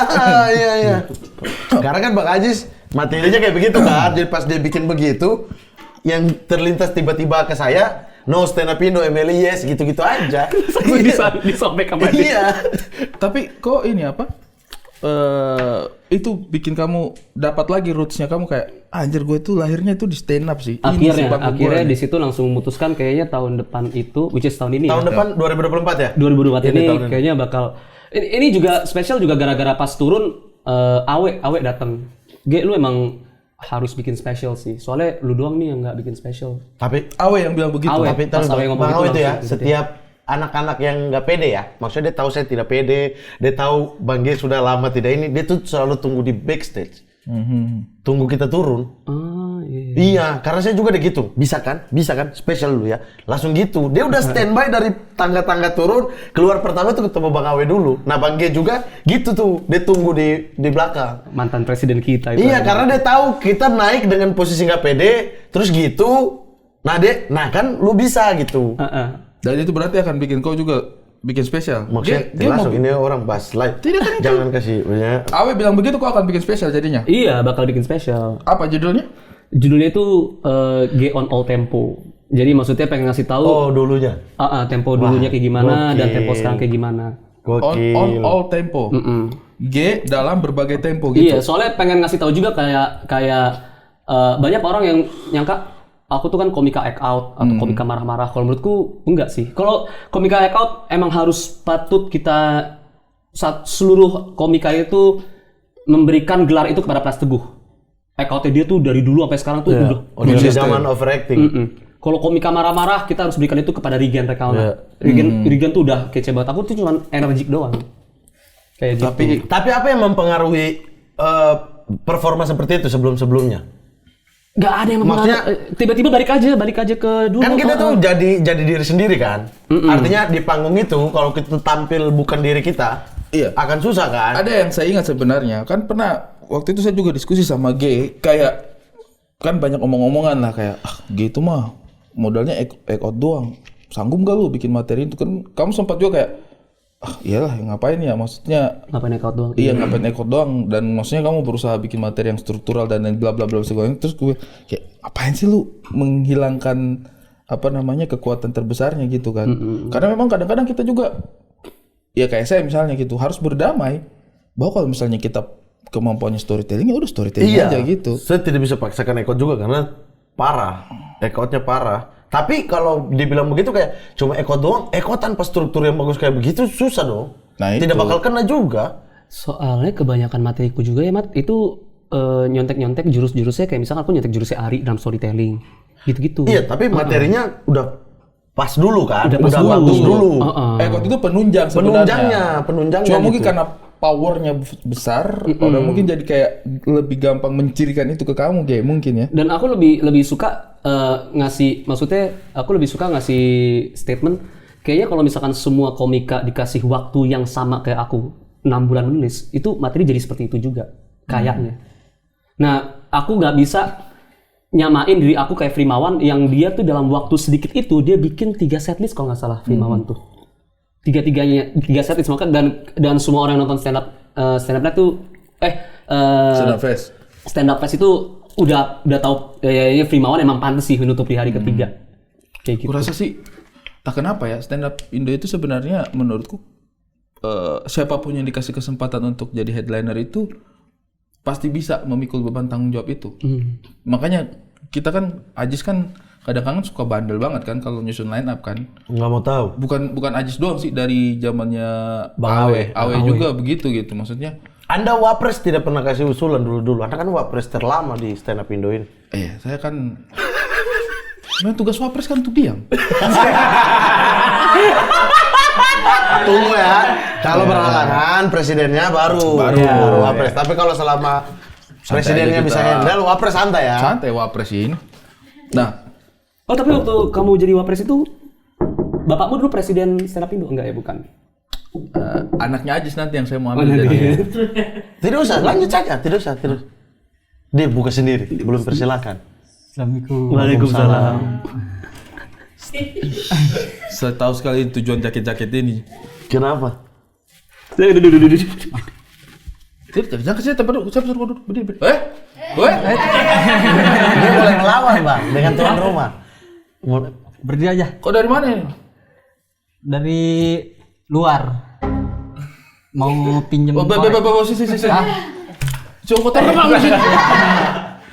[SPEAKER 1] Iya. Karena kan Bang Ajis materinya kayak begitu kan. Jadi pas dia bikin begitu, yang terlintas tiba-tiba ke saya, no stand up Indo, Emily yes, gitu-gitu aja.
[SPEAKER 4] Disobek sama dia.
[SPEAKER 1] Iya.
[SPEAKER 3] Tapi kok ini apa? Itu bikin kamu dapat lagi roots-nya kamu kayak anjir gue tuh lahirnya tuh di stand up sih. Ini sebab
[SPEAKER 4] Akhirnya
[SPEAKER 3] gue
[SPEAKER 4] di situ langsung memutuskan kayaknya tahun depan itu, which is tahun ini
[SPEAKER 1] Tahun
[SPEAKER 4] ya.
[SPEAKER 1] depan 2024 ya?
[SPEAKER 4] 2024 ini
[SPEAKER 1] tahun ini.
[SPEAKER 4] kayaknya bakal ini juga spesial juga gara-gara pas turun Awe datang. Lu emang harus bikin spesial sih. Soalnya lu doang nih yang nggak bikin spesial.
[SPEAKER 1] Tapi
[SPEAKER 3] Awe yang bilang begitu.
[SPEAKER 4] Awe.
[SPEAKER 1] Tapi
[SPEAKER 4] Pas Awe ngomong
[SPEAKER 1] Bang
[SPEAKER 4] gitu
[SPEAKER 1] Awe itu ya,
[SPEAKER 4] langsung gitu
[SPEAKER 1] setiap anak-anak yang nggak pede ya, maksudnya dia tahu saya tidak pede, dia tahu Bang G sudah lama tidak ini, dia tuh selalu tunggu di backstage, tunggu kita turun.
[SPEAKER 4] Iya.
[SPEAKER 1] Iya, karena saya juga deh gitu, bisa kan, spesial dulu ya, langsung gitu, dia udah standby dari tangga-tangga turun, keluar pertama tuh ketemu Bang Awe dulu, nah Bang G juga gitu tuh, dia tunggu di belakang.
[SPEAKER 4] Mantan presiden kita itu.
[SPEAKER 1] Iya, karena dia tahu kita naik dengan posisi nggak pede, terus gitu, nah kan lu bisa gitu.
[SPEAKER 3] Dan itu berarti akan bikin kau juga bikin spesial.
[SPEAKER 1] Maksudnya
[SPEAKER 3] Dia mau
[SPEAKER 1] langsung ini orang bahas live.
[SPEAKER 3] Tidak kan itu.
[SPEAKER 1] Jangan kasih punya.
[SPEAKER 3] Awe bilang begitu kau akan bikin spesial jadinya.
[SPEAKER 4] Iya, bakal bikin spesial.
[SPEAKER 3] Apa judulnya?
[SPEAKER 4] Judulnya itu G on all tempo. Jadi maksudnya pengen ngasih tahu
[SPEAKER 1] Oh, dulunya.
[SPEAKER 4] tempo dulunya kayak gimana dan
[SPEAKER 1] gokil.
[SPEAKER 4] tempo sekarang kayak gimana.
[SPEAKER 1] Gokil.
[SPEAKER 3] On all tempo. G dalam berbagai tempo gitu.
[SPEAKER 4] Iya, soalnya pengen ngasih tahu juga kayak banyak orang yang nyangka aku tuh kan komika act out atau komika marah-marah. Kalau menurutku enggak sih. Kalau komika act out emang harus patut kita seluruh komika itu memberikan gelar itu kepada Pras Teguh. Act outnya dia tuh dari dulu sampai sekarang tuh udah.
[SPEAKER 1] Udah di zaman overacting.
[SPEAKER 4] Kalau komika marah-marah kita harus berikan itu kepada Rigen Rekauna. Rigen tuh udah kece banget. Aku tuh cuma energik doang. Kayak gitu.
[SPEAKER 1] Tapi apa yang mempengaruhi performa seperti itu sebelum-sebelumnya?
[SPEAKER 4] Gak ada yang tiba-tiba balik aja ke dulu.
[SPEAKER 1] Kan kita tuh jadi diri sendiri kan. Artinya di panggung itu kalau kita tampil bukan diri kita,
[SPEAKER 3] Iya.
[SPEAKER 1] akan susah kan?
[SPEAKER 3] Ada yang saya ingat sebenarnya, kan pernah waktu itu saya juga diskusi sama G, kayak kan banyak omong-omongan lah kayak gitu mah modalnya act out doang. Sanggup gak lu bikin materi itu kan kamu sempat juga kayak iyalah ngapain ya maksudnya
[SPEAKER 4] Ngapain act out doang?
[SPEAKER 3] Iya ngapain act out doang dan maksudnya kamu berusaha bikin materi yang struktural dan bla bla bla segala terus gue kayak apain sih lu menghilangkan apa namanya kekuatan terbesarnya gitu kan. Karena memang kadang-kadang kita juga ya kayak saya misalnya gitu harus berdamai bahwa kalau misalnya kita kemampuannya storytelling ya udah storytelling aja gitu.
[SPEAKER 1] Saya tidak bisa paksakan ekot juga karena parah, ekotnya parah. Tapi kalau dibilang begitu kayak cuma ekot doang, ekot tanpa struktur yang bagus kayak begitu susah dong.
[SPEAKER 3] Nah,
[SPEAKER 1] tidak
[SPEAKER 3] itu.
[SPEAKER 1] bakal kena juga.
[SPEAKER 4] Soalnya kebanyakan materiku juga ya Mat, itu nyontek-nyontek jurus-jurusnya kayak misalkan aku nyontek jurusnya Ari dalam storytelling. Gitu-gitu.
[SPEAKER 1] Iya, tapi materinya udah pas dulu kan,
[SPEAKER 4] Udah pas
[SPEAKER 1] udah
[SPEAKER 4] dulu.
[SPEAKER 1] bagus dulu.
[SPEAKER 3] Ekot itu penunjang sebenarnya.
[SPEAKER 1] Penunjangnya
[SPEAKER 3] Cuma mungkin
[SPEAKER 1] gitu.
[SPEAKER 3] karena powernya besar, orang mungkin jadi kayak lebih gampang mencirikan itu ke kamu kayak mungkin ya.
[SPEAKER 4] Dan aku lebih suka ngasih, maksudnya aku lebih suka ngasih statement kayaknya kalau misalkan semua komika dikasih waktu yang sama kayak aku 6 bulan menulis, itu materi jadi seperti itu juga kayaknya. Nah, aku nggak bisa nyamain diri aku kayak Frimawan yang dia tuh dalam waktu sedikit itu dia bikin 3 setlist kalau nggak salah Frimawan tuh. Tiga setlist maka dan semua orang yang nonton stand up tuh stand up fest itu udah tahu ya Frimawan emang pantas sih menutup di hari ketiga. Kayak gitu.
[SPEAKER 3] Kurasa sih tak kenapa ya stand up Indo itu sebenarnya menurutku siapapun yang dikasih kesempatan untuk jadi headliner itu pasti bisa memikul beban tanggung jawab itu. Makanya kita kan Ajis kan kadang-kadang suka bandel banget kan kalau nyusun line up kan.
[SPEAKER 1] Nggak mau tahu.
[SPEAKER 3] Bukan Ajis doang sih, dari zamannya
[SPEAKER 1] Bang
[SPEAKER 3] Awe juga begitu gitu maksudnya.
[SPEAKER 1] Anda Wapres tidak pernah kasih usulan dulu-dulu. Anda kan Wapres terlama di stand up Indo ini.
[SPEAKER 3] Saya kan sebenarnya tugas Wapres kan untuk diam.
[SPEAKER 1] Tunggu ya. Kalau berhalangan presidennya baru Wapres. Tapi kalau selama presidennya bisa handle, Wapres santai ya.
[SPEAKER 3] Santai Wapres ini. Nah,
[SPEAKER 4] Tapi waktu kamu jadi wapres itu, bapakmu dulu presiden stand up Indo? Enggak ya, bukan?
[SPEAKER 3] anaknya Ajis nanti yang saya mau ambil jadi.
[SPEAKER 1] Tidak usah, lanjut saja. Tidak usah. Dia buka sendiri, belum persilakan.
[SPEAKER 2] Assalamualaikum.
[SPEAKER 4] Waalaikumsalam.
[SPEAKER 3] Saya tahu sekali tujuan jaket-jaket ini.
[SPEAKER 1] Kenapa?
[SPEAKER 4] Duduk.
[SPEAKER 3] Tidak, jangan saya tempat saya suruh duduk berdiri.
[SPEAKER 1] Dia boleh melawan bang dengan tuan rumah.
[SPEAKER 2] Berdiri aja.
[SPEAKER 3] Kok dari mana ini?
[SPEAKER 2] Dari luar. Mau pinjem
[SPEAKER 3] Bawa sisi. Coba kotor banget sih.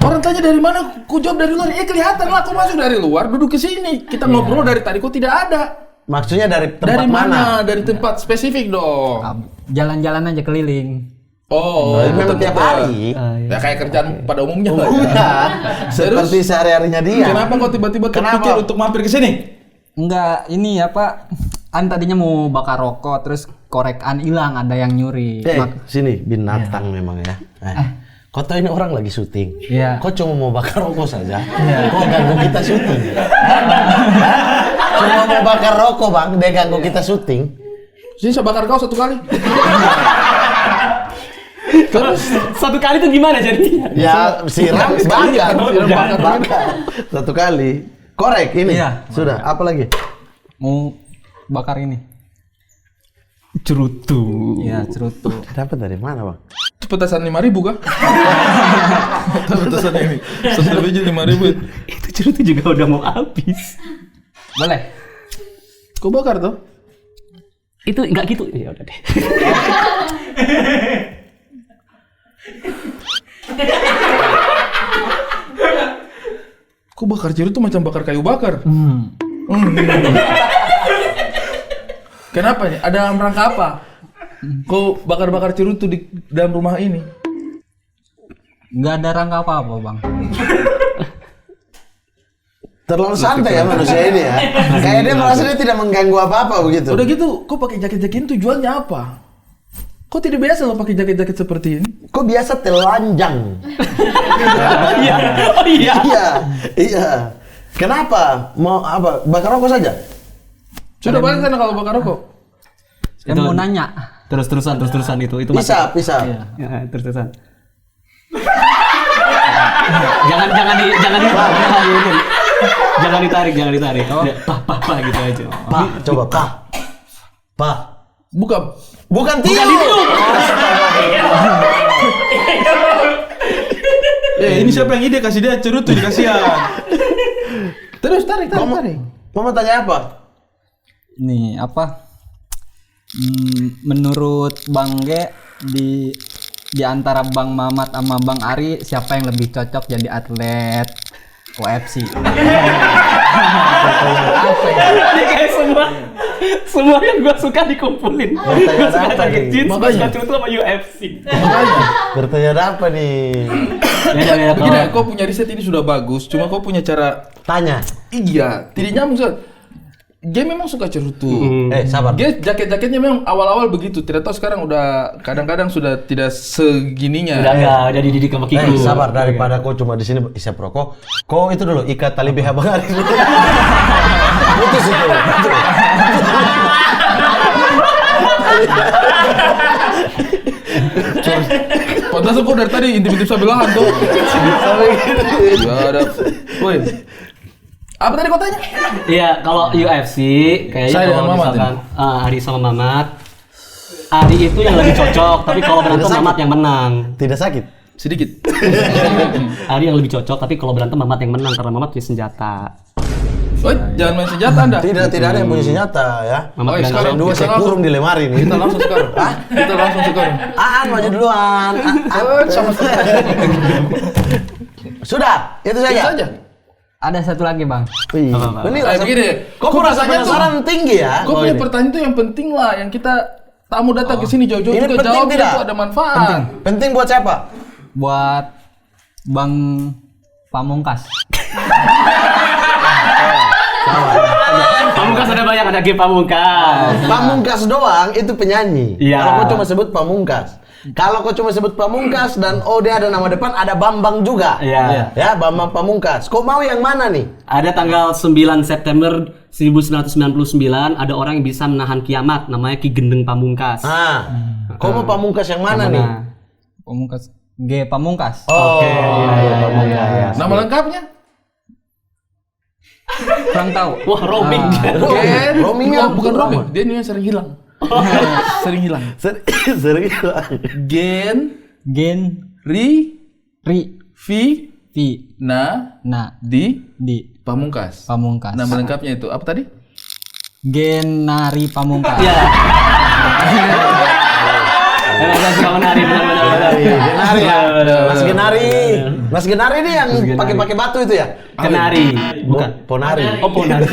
[SPEAKER 3] Orang tanya dari mana, ku jawab dari luar. Kelihatan lah, aku masuk dari luar, duduk ke sini. Kita ngobrol dari tadi, kok tidak ada.
[SPEAKER 1] Maksudnya dari tempat
[SPEAKER 3] Dari
[SPEAKER 1] mana?
[SPEAKER 3] Dari tempat spesifik dong.
[SPEAKER 2] Jalan-jalan aja keliling.
[SPEAKER 3] Oh,
[SPEAKER 1] Memang tiap hari.
[SPEAKER 3] Ya kayak kerjaan pada umumnya lah.
[SPEAKER 1] Udah, seperti sehari-harinya dia.
[SPEAKER 3] Kenapa kok tiba-tiba terpikir
[SPEAKER 1] Kenapa?
[SPEAKER 3] untuk mampir ke sini?
[SPEAKER 2] Enggak, ini apa? An tadinya mau bakar rokok, terus korekan hilang, ada yang nyuri.
[SPEAKER 1] Sini binatang memang ya. Kau tahu ini orang lagi syuting.
[SPEAKER 2] Iya.
[SPEAKER 1] Kau cuma mau bakar rokok saja. Kau ganggu kita syuting. Cuma mau bakar rokok bang, dia ganggu kita syuting.
[SPEAKER 3] Sini saya bakar kau satu kali.
[SPEAKER 4] Terus satu kali itu gimana jadinya?
[SPEAKER 1] Ya siram bakar. Satu kali. Korek ini.
[SPEAKER 2] Iya.
[SPEAKER 1] Sudah. Apa lagi?
[SPEAKER 2] Mau bakar ini. Cerutu. Iya, cerutu.
[SPEAKER 1] Dapat dari mana bang?
[SPEAKER 3] Itu petasan 5.000 kah? Petasan ini. Satu biji 5.000.
[SPEAKER 4] Itu cerutu juga udah mau habis.
[SPEAKER 2] Boleh.
[SPEAKER 3] Kau bakar tuh?
[SPEAKER 4] Itu enggak gitu. Ya udah deh.
[SPEAKER 3] Kok bakar cerutu macam bakar kayu bakar? Kenapa nih? Ada rangka apa? Kok bakar-bakar cerutu di dalam rumah ini?
[SPEAKER 2] Nggak ada rangka apa-apa, Bang.
[SPEAKER 1] Terlalu santai ya manusia ini ya. Kayak dia merasa dia tidak mengganggu apa-apa begitu.
[SPEAKER 3] Udah gitu, kok pakai jaket-jaket ini tujuannya apa? Kok tidak biasa lo pakai jaket-jaket seperti ini?
[SPEAKER 1] Kok biasa telanjang?
[SPEAKER 4] Iya. Oh iya.
[SPEAKER 1] Iya. Kenapa? Mau apa? Bakar rokok saja?
[SPEAKER 3] Sudah balik sana kalau bakar rokok.
[SPEAKER 2] Saya mau nanya.
[SPEAKER 4] Terus-terusan itu
[SPEAKER 1] Bisa.
[SPEAKER 4] Ya, terus-terusan. jangan ditarik. Pak gitu aja.
[SPEAKER 1] Pak, coba Pak. Bukan tiup.
[SPEAKER 3] Ini siapa yang ide kasih dia cerutu dikasihan. Terus tarik.
[SPEAKER 1] Mama tanya apa?
[SPEAKER 2] Nih, apa? Menurut Bang Ge di antara Bang Mamat sama Bang Ari, siapa yang lebih cocok jadi atlet UFC?
[SPEAKER 4] Ini kayak semua yang gua suka dikumpulin.
[SPEAKER 1] Pertanyaan apa nih?
[SPEAKER 3] Makanya.
[SPEAKER 4] Suka sama UFC.
[SPEAKER 1] Bertanya apa nih?
[SPEAKER 3] Begini, kau punya riset ini sudah bagus, cuma kau punya cara.
[SPEAKER 1] Tanya.
[SPEAKER 3] Iya, tidak nyambung Sob. Dia memang suka cerutu.
[SPEAKER 1] Sabar.
[SPEAKER 3] Dia jaket-jaketnya memang awal-awal begitu. Tidak tahu sekarang udah kadang-kadang sudah tidak segininya.
[SPEAKER 4] Udah dididik sama Kiku.
[SPEAKER 1] Sabar, daripada kau cuma di sini isap rokok, kau itu dulu ikat tali BH Bang Ari. Putus itu.
[SPEAKER 3] Pantas kok dari tadi intip-intip sebelahan tuh. Ya ada. Woi. Apa tadi kau tanya?
[SPEAKER 4] Iya, kalau UFC kayaknya
[SPEAKER 3] Saya dengan
[SPEAKER 4] kalau
[SPEAKER 3] Mamat
[SPEAKER 4] misalkan Ari sama Mamat, Ari itu yang lebih cocok, tapi kalau berantem Mamat yang menang.
[SPEAKER 1] Tidak sakit.
[SPEAKER 3] Sedikit.
[SPEAKER 4] Ari yang lebih cocok, tapi kalau berantem Mamat yang menang karena Mamat punya senjata.
[SPEAKER 3] Oh, jangan main senjata Anda.
[SPEAKER 1] Tidak ada yang punya senjata ya.
[SPEAKER 4] Mamat
[SPEAKER 3] Oh,
[SPEAKER 4] bilang,
[SPEAKER 3] sekarang
[SPEAKER 1] Dua saya kurung di lemari nih.
[SPEAKER 3] Kita langsung sekarang. Kita langsung sekarang.
[SPEAKER 1] Maju duluan.
[SPEAKER 3] Sama
[SPEAKER 1] Sudah, itu
[SPEAKER 3] Itu
[SPEAKER 1] saja.
[SPEAKER 3] saja.
[SPEAKER 2] Ada satu lagi bang.
[SPEAKER 1] Ini rasa,
[SPEAKER 3] begini,
[SPEAKER 1] kok rasanya penasaran tinggi ya?
[SPEAKER 3] Kau punya pertanyaan itu yang penting lah, yang kita tamu datang ke sini jauh-jauh
[SPEAKER 1] Ini
[SPEAKER 3] juga
[SPEAKER 1] penting
[SPEAKER 3] jawab
[SPEAKER 1] tidak?
[SPEAKER 3] itu ada manfaat.
[SPEAKER 1] Penting buat siapa?
[SPEAKER 2] Buat Bang Pamungkas.
[SPEAKER 4] Pamungkas ada banyak, ada game Pamungkas.
[SPEAKER 1] Pamungkas doang itu penyanyi.
[SPEAKER 4] Iya.
[SPEAKER 1] Kalau kau cuma sebut Pamungkas. Kalau kau cuma sebut Pamungkas dan dia ada nama depan, ada Bambang juga.
[SPEAKER 4] Iya.
[SPEAKER 1] Ya, Bambang Pamungkas. Kau mau yang mana nih?
[SPEAKER 4] Ada tanggal 9 September 1999 ada orang yang bisa menahan kiamat, namanya Ki Gendeng Pamungkas.
[SPEAKER 1] Kau mau Pamungkas yang mana nih?
[SPEAKER 2] Pamungkas. G Pamungkas.
[SPEAKER 1] Oke. Pamungkas.
[SPEAKER 3] Nama lengkapnya?
[SPEAKER 2] Kurang tahu.
[SPEAKER 4] Wah, roaming.
[SPEAKER 3] Gen.
[SPEAKER 1] roamingnya
[SPEAKER 3] bukan
[SPEAKER 1] berapa?
[SPEAKER 3] roaming. Dia ini sering hilang. Sering hilang.
[SPEAKER 1] Sering.
[SPEAKER 3] Gen,
[SPEAKER 2] Gen
[SPEAKER 3] Ri,
[SPEAKER 2] Ri
[SPEAKER 3] Vi, Na, Di, Pamungkas.
[SPEAKER 2] Pamungkas.
[SPEAKER 3] Nama lengkapnya itu apa tadi?
[SPEAKER 2] Genari Pamungkas.
[SPEAKER 4] Iya. Saya suka menari, benar-benar.
[SPEAKER 1] Genari ya. Mas Genari ini yang pakai batu itu ya?
[SPEAKER 4] Kenari, bukan.
[SPEAKER 1] Ponari.
[SPEAKER 4] Oh, Ponari.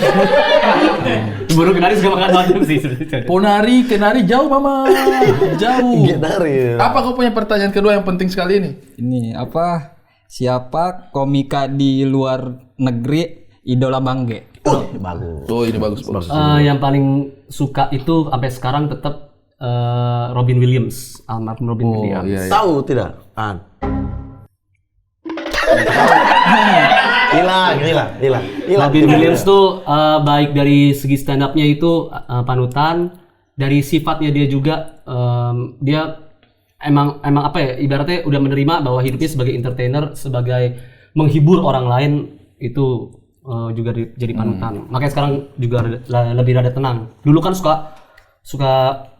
[SPEAKER 4] Burung kenari suka makan batu sih.
[SPEAKER 3] Ponari, Kenari jauh mama, jauh.
[SPEAKER 1] Genari.
[SPEAKER 3] Apa kau punya pertanyaan kedua yang penting sekali ini?
[SPEAKER 2] Ini apa? Siapa komika di luar negeri idola Bang G?
[SPEAKER 1] Bagus.
[SPEAKER 3] Oh ini bagus.
[SPEAKER 4] Yang paling suka itu sampai sekarang tetap Robin Williams, almarhum Robin Williams.
[SPEAKER 3] Iya.
[SPEAKER 1] Tahu tidak? Hilang.
[SPEAKER 4] Robin Williams tuh baik dari segi stand up-nya itu panutan, dari sifatnya dia juga dia emang apa ya, ibaratnya udah menerima bahwa hidupnya sebagai entertainer, sebagai menghibur orang lain itu juga jadi panutan. Makanya sekarang juga lebih rada tenang. Dulu kan suka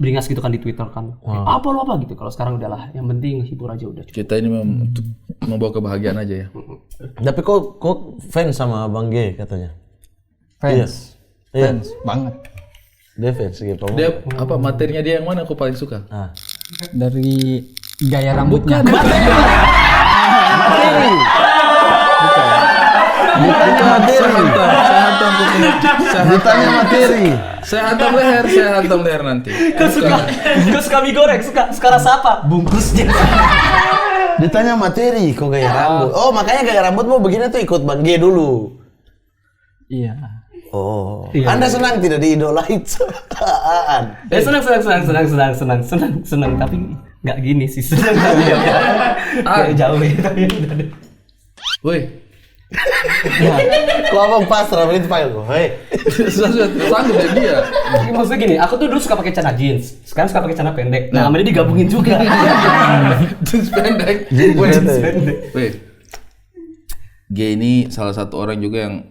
[SPEAKER 4] beringas gitu kan di Twitter kan. Apa lo apa gitu. Kalau sekarang udahlah, yang penting hibur aja udah.
[SPEAKER 3] Kita ini untuk membawa kebahagiaan aja ya.
[SPEAKER 1] Tapi kok fans sama Bang G katanya?
[SPEAKER 2] Fans.
[SPEAKER 1] Iya.
[SPEAKER 2] Fans banget.
[SPEAKER 1] Dia fans gitu.
[SPEAKER 3] Dia apa materinya dia yang mana aku paling suka?
[SPEAKER 2] Dari gaya rambutnya.
[SPEAKER 1] Ditanya materi.
[SPEAKER 3] Saya hantam leher nanti.
[SPEAKER 4] Kau suka mie goreng, suka rasa apa? Bungkusnya.
[SPEAKER 1] Ditanya materi, kok gaya rambut. Oh, makanya gaya rambutmu begini tuh ikut Bang G dulu.
[SPEAKER 2] Iya.
[SPEAKER 1] Oh.
[SPEAKER 4] Iya.
[SPEAKER 1] Anda senang tidak diidolain?
[SPEAKER 4] Senang tapi nggak gini sih, senang tapi kayak jauh ya.
[SPEAKER 3] Woi,
[SPEAKER 1] Kok abang pasrah itu panggil gue? Hei.
[SPEAKER 3] sudah sanggup ya dia.
[SPEAKER 4] Maksudnya gini, aku tuh dulu suka pakai celana jeans, sekarang suka pakai celana pendek. Nah, sama dia digabungin juga.
[SPEAKER 3] Jeans pendek.
[SPEAKER 4] Jeans pendek.
[SPEAKER 3] Woi, G ini salah satu orang juga yang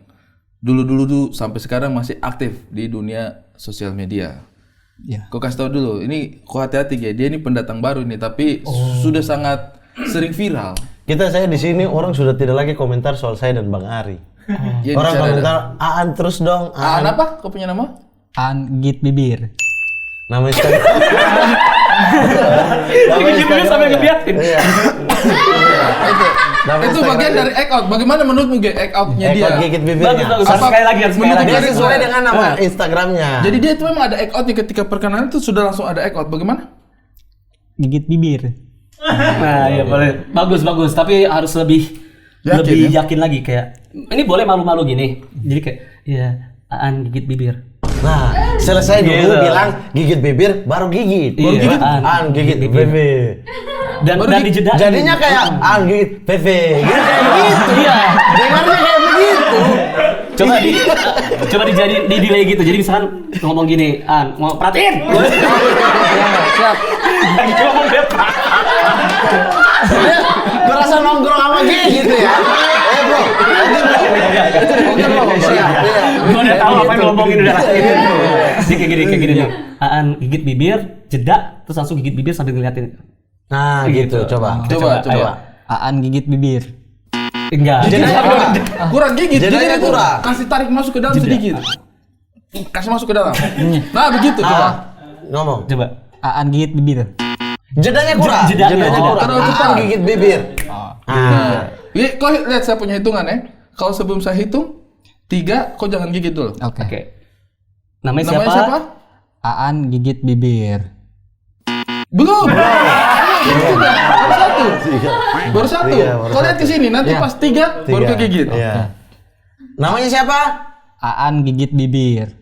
[SPEAKER 3] dulu tuh sampai sekarang masih aktif di dunia sosial media.
[SPEAKER 2] Iya.
[SPEAKER 3] Kau kasih tahu dulu, ini kau hati-hati G, dia ini pendatang baru nih, tapi sudah sangat sering viral.
[SPEAKER 1] Saya di sini orang sudah tidak lagi komentar soal saya dan Bang Ari.
[SPEAKER 3] Ya,
[SPEAKER 1] Orang
[SPEAKER 3] bicara
[SPEAKER 1] komentar Aan terus dong.
[SPEAKER 3] Aan apa? Kau punya nama?
[SPEAKER 2] Git bibir.
[SPEAKER 1] Nama Instagram.
[SPEAKER 4] Gigit bibir sampai ngeliatin.
[SPEAKER 1] Iya.
[SPEAKER 3] Itu bagian dari act out. Bagaimana menurutmu act outnya dia?
[SPEAKER 1] Gigit bibirnya.
[SPEAKER 4] Bagus. Harus sekali lagi.
[SPEAKER 1] Dia sesuai dengan nama Instagramnya.
[SPEAKER 3] Jadi dia itu memang ada act outnya ketika perkenalan itu sudah langsung ada act out. Bagaimana?
[SPEAKER 2] Gigit bibir.
[SPEAKER 4] Nah, ya boleh. Bagus. Tapi harus lebih yakin lagi kayak ini boleh malu-malu gini. Jadi kayak ya Aan gigit bibir.
[SPEAKER 1] Nah, selesai dulu bilang gigit bibir baru gigit.
[SPEAKER 4] Baru gigit.
[SPEAKER 1] Aan gigit bibir.
[SPEAKER 4] Dan dijeda.
[SPEAKER 1] Jadinya kayak Aan gigit bibir. Gitu.
[SPEAKER 4] Iya.
[SPEAKER 1] Dengarnya kayak begitu.
[SPEAKER 4] Coba di delay gitu. Jadi misalkan ngomong gini, An, mau perhatiin.
[SPEAKER 2] Siap.
[SPEAKER 4] Ngomong dia.
[SPEAKER 1] Berasa nongkrong sama G gitu ya. Bro.
[SPEAKER 4] Gue udah tahu apa yang ngomongin udah. Jadi kayak gini. Aan gigit bibir, jeda, terus langsung gigit bibir sambil ngeliatin.
[SPEAKER 1] Nah, gitu. Coba.
[SPEAKER 2] Aan gigit bibir.
[SPEAKER 4] Enggak.
[SPEAKER 3] Kurang gigit.
[SPEAKER 1] Jedanya
[SPEAKER 3] Jadi
[SPEAKER 1] kurang.
[SPEAKER 3] kasih tarik masuk ke dalam sedikit. Kasih masuk ke dalam. Nah begitu coba.
[SPEAKER 1] Ngomong.
[SPEAKER 4] Coba.
[SPEAKER 2] Aan gigit bibir.
[SPEAKER 1] Jedanya kurang.
[SPEAKER 4] Jedanya kurang.
[SPEAKER 1] Terlalu cepat gigit bibir.
[SPEAKER 3] Kau lihat saya punya hitungan ya. Kalau sebelum saya hitung 3, kau jangan gigit dulu.
[SPEAKER 2] Oke.
[SPEAKER 4] Oke. Namanya
[SPEAKER 3] Namanya siapa?
[SPEAKER 2] Aan gigit bibir.
[SPEAKER 3] Belum. Baru satu.
[SPEAKER 1] Tiga, baru
[SPEAKER 3] Kau lihat ke sini, nanti
[SPEAKER 2] Iya.
[SPEAKER 3] pas 3 baru kegigit.
[SPEAKER 1] Iya. Namanya siapa?
[SPEAKER 2] Aan gigit bibir.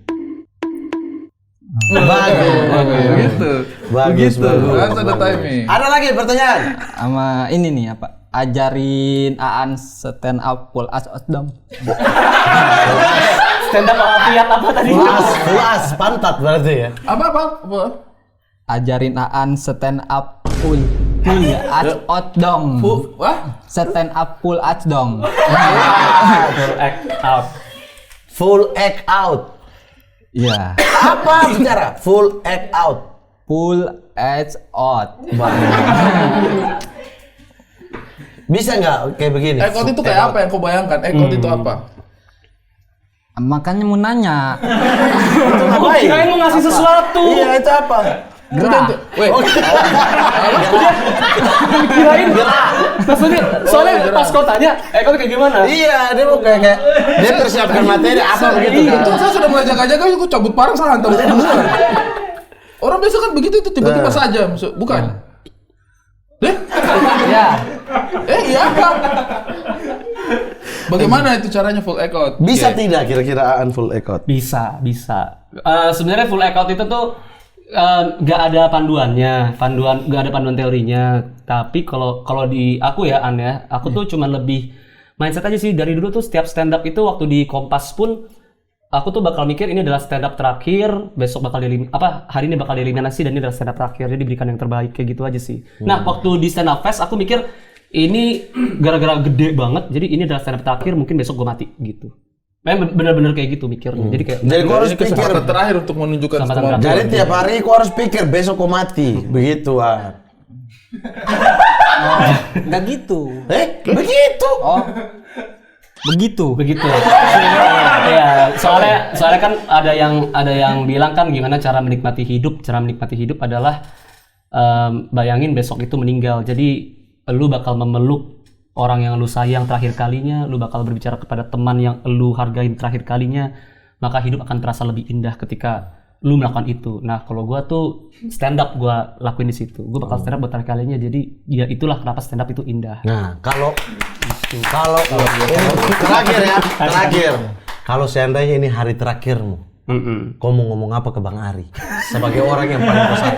[SPEAKER 1] Bagus.
[SPEAKER 3] Begitu.
[SPEAKER 1] Bagus,
[SPEAKER 3] Begitu.
[SPEAKER 1] bagus,
[SPEAKER 3] Harus ada timing.
[SPEAKER 1] Ada lagi pertanyaan?
[SPEAKER 2] Sama ini nih apa? Ajarin Aan stand up pull as dong.
[SPEAKER 4] Stand up Alfiat apa tadi?
[SPEAKER 1] Pulas, pantat berarti ya.
[SPEAKER 3] Apa?
[SPEAKER 2] Ajarin Aan stand up pull as dong.
[SPEAKER 3] Wah?
[SPEAKER 2] Stand up pull as dong.
[SPEAKER 4] Full act out.
[SPEAKER 1] Full act out.
[SPEAKER 2] Iya.
[SPEAKER 1] Apa bicara? Full act out.
[SPEAKER 2] Pull as out.
[SPEAKER 1] Bisa nggak kayak begini?
[SPEAKER 3] Ekot itu kayak apa yang kau bayangkan? Ekot itu apa?
[SPEAKER 2] Makanya mau nanya.
[SPEAKER 1] Itu ngapain?
[SPEAKER 4] Kirain mau ngasih sesuatu.
[SPEAKER 1] Iya, itu apa?
[SPEAKER 2] Gerah.
[SPEAKER 3] Weh,
[SPEAKER 4] Kirain gerak. Soalnya pas kau tanya, kau kayak gimana?
[SPEAKER 1] Iya, dia mau kayak dia persiapkan materi apa begitu kan?
[SPEAKER 3] itu saya sudah mulai jaga-jaga, aku cabut parang saya hantam semua. Orang biasa kan begitu itu tiba-tiba saja, bukan?
[SPEAKER 2] Ya.
[SPEAKER 3] Iya apa? Bagaimana itu caranya full ekot?
[SPEAKER 1] Bisa tidak kira-kira Aan full act out?
[SPEAKER 4] Bisa. Sebenarnya full act out itu tuh nggak ada panduannya, nggak ada panduan teorinya. Tapi kalau di aku ya, aku tuh cuma lebih mindset aja sih. Dari dulu tuh setiap stand up itu waktu di Kompas pun aku tuh bakal mikir ini adalah stand up terakhir, besok bakal hari ini bakal dieliminasi dan ini adalah stand up terakhir, jadi berikan yang terbaik, kayak gitu aja sih. Nah, waktu di stand up fest aku mikir ini gara-gara gede banget, jadi ini adalah stand up terakhir, mungkin besok gue mati gitu. Bener-bener kayak gitu mikirnya. Jadi kayak
[SPEAKER 1] Jadi kau harus
[SPEAKER 3] Ini
[SPEAKER 1] pikir.
[SPEAKER 3] kesempatan terakhir untuk menunjukkan
[SPEAKER 4] Kesempatan
[SPEAKER 3] semua.
[SPEAKER 4] terakhir.
[SPEAKER 1] Jadi tiap hari kau harus pikir besok kau mati. Begitu Aan.
[SPEAKER 2] Enggak gitu.
[SPEAKER 1] Begitu.
[SPEAKER 2] Oh. Begitu.
[SPEAKER 4] begitu. Iya, soalnya kan ada yang bilang kan gimana cara menikmati hidup. Cara menikmati hidup adalah bayangin besok itu meninggal. Jadi lu bakal memeluk orang yang lu sayang terakhir kalinya, lu bakal berbicara kepada teman yang lu hargain terakhir kalinya, maka hidup akan terasa lebih indah ketika lu melakukan itu. Nah, kalau gua tuh stand up gua lakuin di situ. Gua bakal stand up buat terakhir kalinya. Jadi ya itulah kenapa stand up itu indah.
[SPEAKER 1] Nah, kalau terakhir. Kalau seandainya ini hari terakhirmu, kau mau ngomong apa ke Bang Ari? Sebagai orang yang paling besar,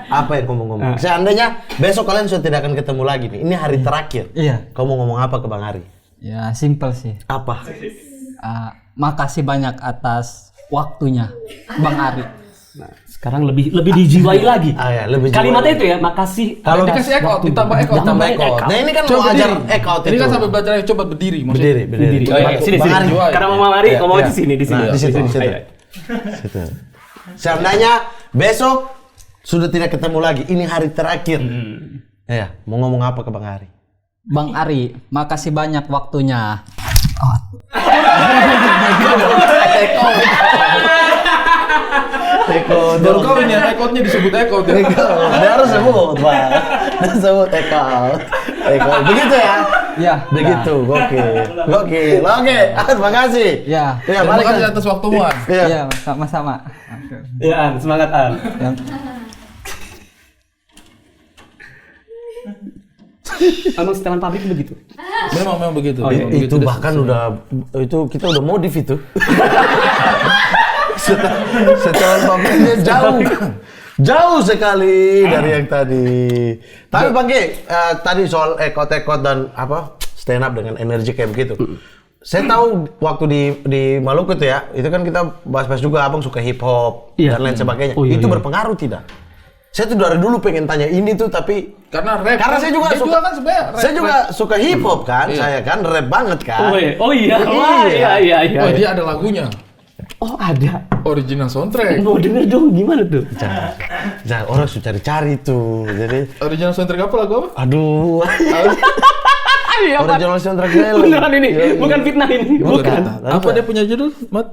[SPEAKER 1] apa yang kau mau ngomong? Seandainya besok kalian sudah tidak akan ketemu lagi nih, ini hari terakhir.
[SPEAKER 2] Iya.
[SPEAKER 1] Kau mau ngomong apa ke Bang Ari?
[SPEAKER 2] Ya simple sih.
[SPEAKER 1] Apa?
[SPEAKER 2] Makasih banyak atas waktunya, Bang Ari.
[SPEAKER 4] Nah, sekarang lebih dijiwai lagi.
[SPEAKER 1] Ya, lebih
[SPEAKER 4] Kalimatnya itu ya, makasih.
[SPEAKER 1] Kalau
[SPEAKER 3] Dikasih ekot, ditambah ekot.
[SPEAKER 1] tambah ekot. Nah ini kan mau ajar ekot itu.
[SPEAKER 3] Ini kan sampai belajar coba berdiri. maksudnya.
[SPEAKER 1] berdiri.
[SPEAKER 4] Oh, iya, sini.
[SPEAKER 1] Bang Ari.
[SPEAKER 4] Karena Mama Ari ngomong
[SPEAKER 1] Iya.
[SPEAKER 4] di sini.
[SPEAKER 1] Nah, di situ.
[SPEAKER 4] Ayo.
[SPEAKER 1] Situ. Seandainya besok sudah tidak ketemu lagi, ini hari terakhir. Ya, mau ngomong apa ke Bang Ari?
[SPEAKER 2] Bang Ari, makasih banyak waktunya.
[SPEAKER 1] Ekot.
[SPEAKER 3] Baru kau ini ekotnya disebut ekot. Ya?
[SPEAKER 1] Dia harus sebut, Bang. Dia sebut ekot. Begitu ya?
[SPEAKER 2] Ya.
[SPEAKER 1] Begitu, gokil. Oke, terima kasih.
[SPEAKER 2] Ya.
[SPEAKER 1] Ya,
[SPEAKER 3] Terima
[SPEAKER 1] balik
[SPEAKER 3] kasih
[SPEAKER 1] kan.
[SPEAKER 3] atas waktumu. An.
[SPEAKER 1] Iya.
[SPEAKER 2] Ya, sama-sama.
[SPEAKER 4] Ya, An, semangat An.
[SPEAKER 2] Yang
[SPEAKER 4] Emang setelan pabrik begitu.
[SPEAKER 3] Memang begitu.
[SPEAKER 4] Oh, iya.
[SPEAKER 3] Memang begitu.
[SPEAKER 1] Itu bahkan kita udah modif itu. Setelah pabriknya jauh sekali dari yang tadi. Tapi Bang Ge, tadi soal ekot-ekot dan stand up dengan energi kayak begitu. Saya tahu waktu di Maluku tuh ya, itu kan kita bahas-bahas juga abang suka hip hop
[SPEAKER 4] Iya.
[SPEAKER 1] dan lain sebagainya.
[SPEAKER 4] Oh, iya,
[SPEAKER 1] itu
[SPEAKER 4] iya.
[SPEAKER 1] berpengaruh tidak? Saya tuh dari dulu pengen tanya ini tuh tapi
[SPEAKER 3] Karena rap.
[SPEAKER 1] karena saya juga
[SPEAKER 3] Dia
[SPEAKER 1] suka
[SPEAKER 3] kan sebenarnya rap.
[SPEAKER 1] saya juga suka hip hop kan, saya kan rap banget kan.
[SPEAKER 4] Oh iya. Wah, iya.
[SPEAKER 3] Oh, dia ada lagunya.
[SPEAKER 4] Oh, ada.
[SPEAKER 3] Original soundtrack.
[SPEAKER 4] Mau denger dong gimana tuh?
[SPEAKER 1] Jangan orang suka cari-cari tuh. Jadi
[SPEAKER 3] Original soundtrack apa lagu apa?
[SPEAKER 1] aduh. Original soundtrack film.
[SPEAKER 4] Beneran ini, bukan fitnah ini. Bukan.
[SPEAKER 3] Apa dia punya judul? Mat?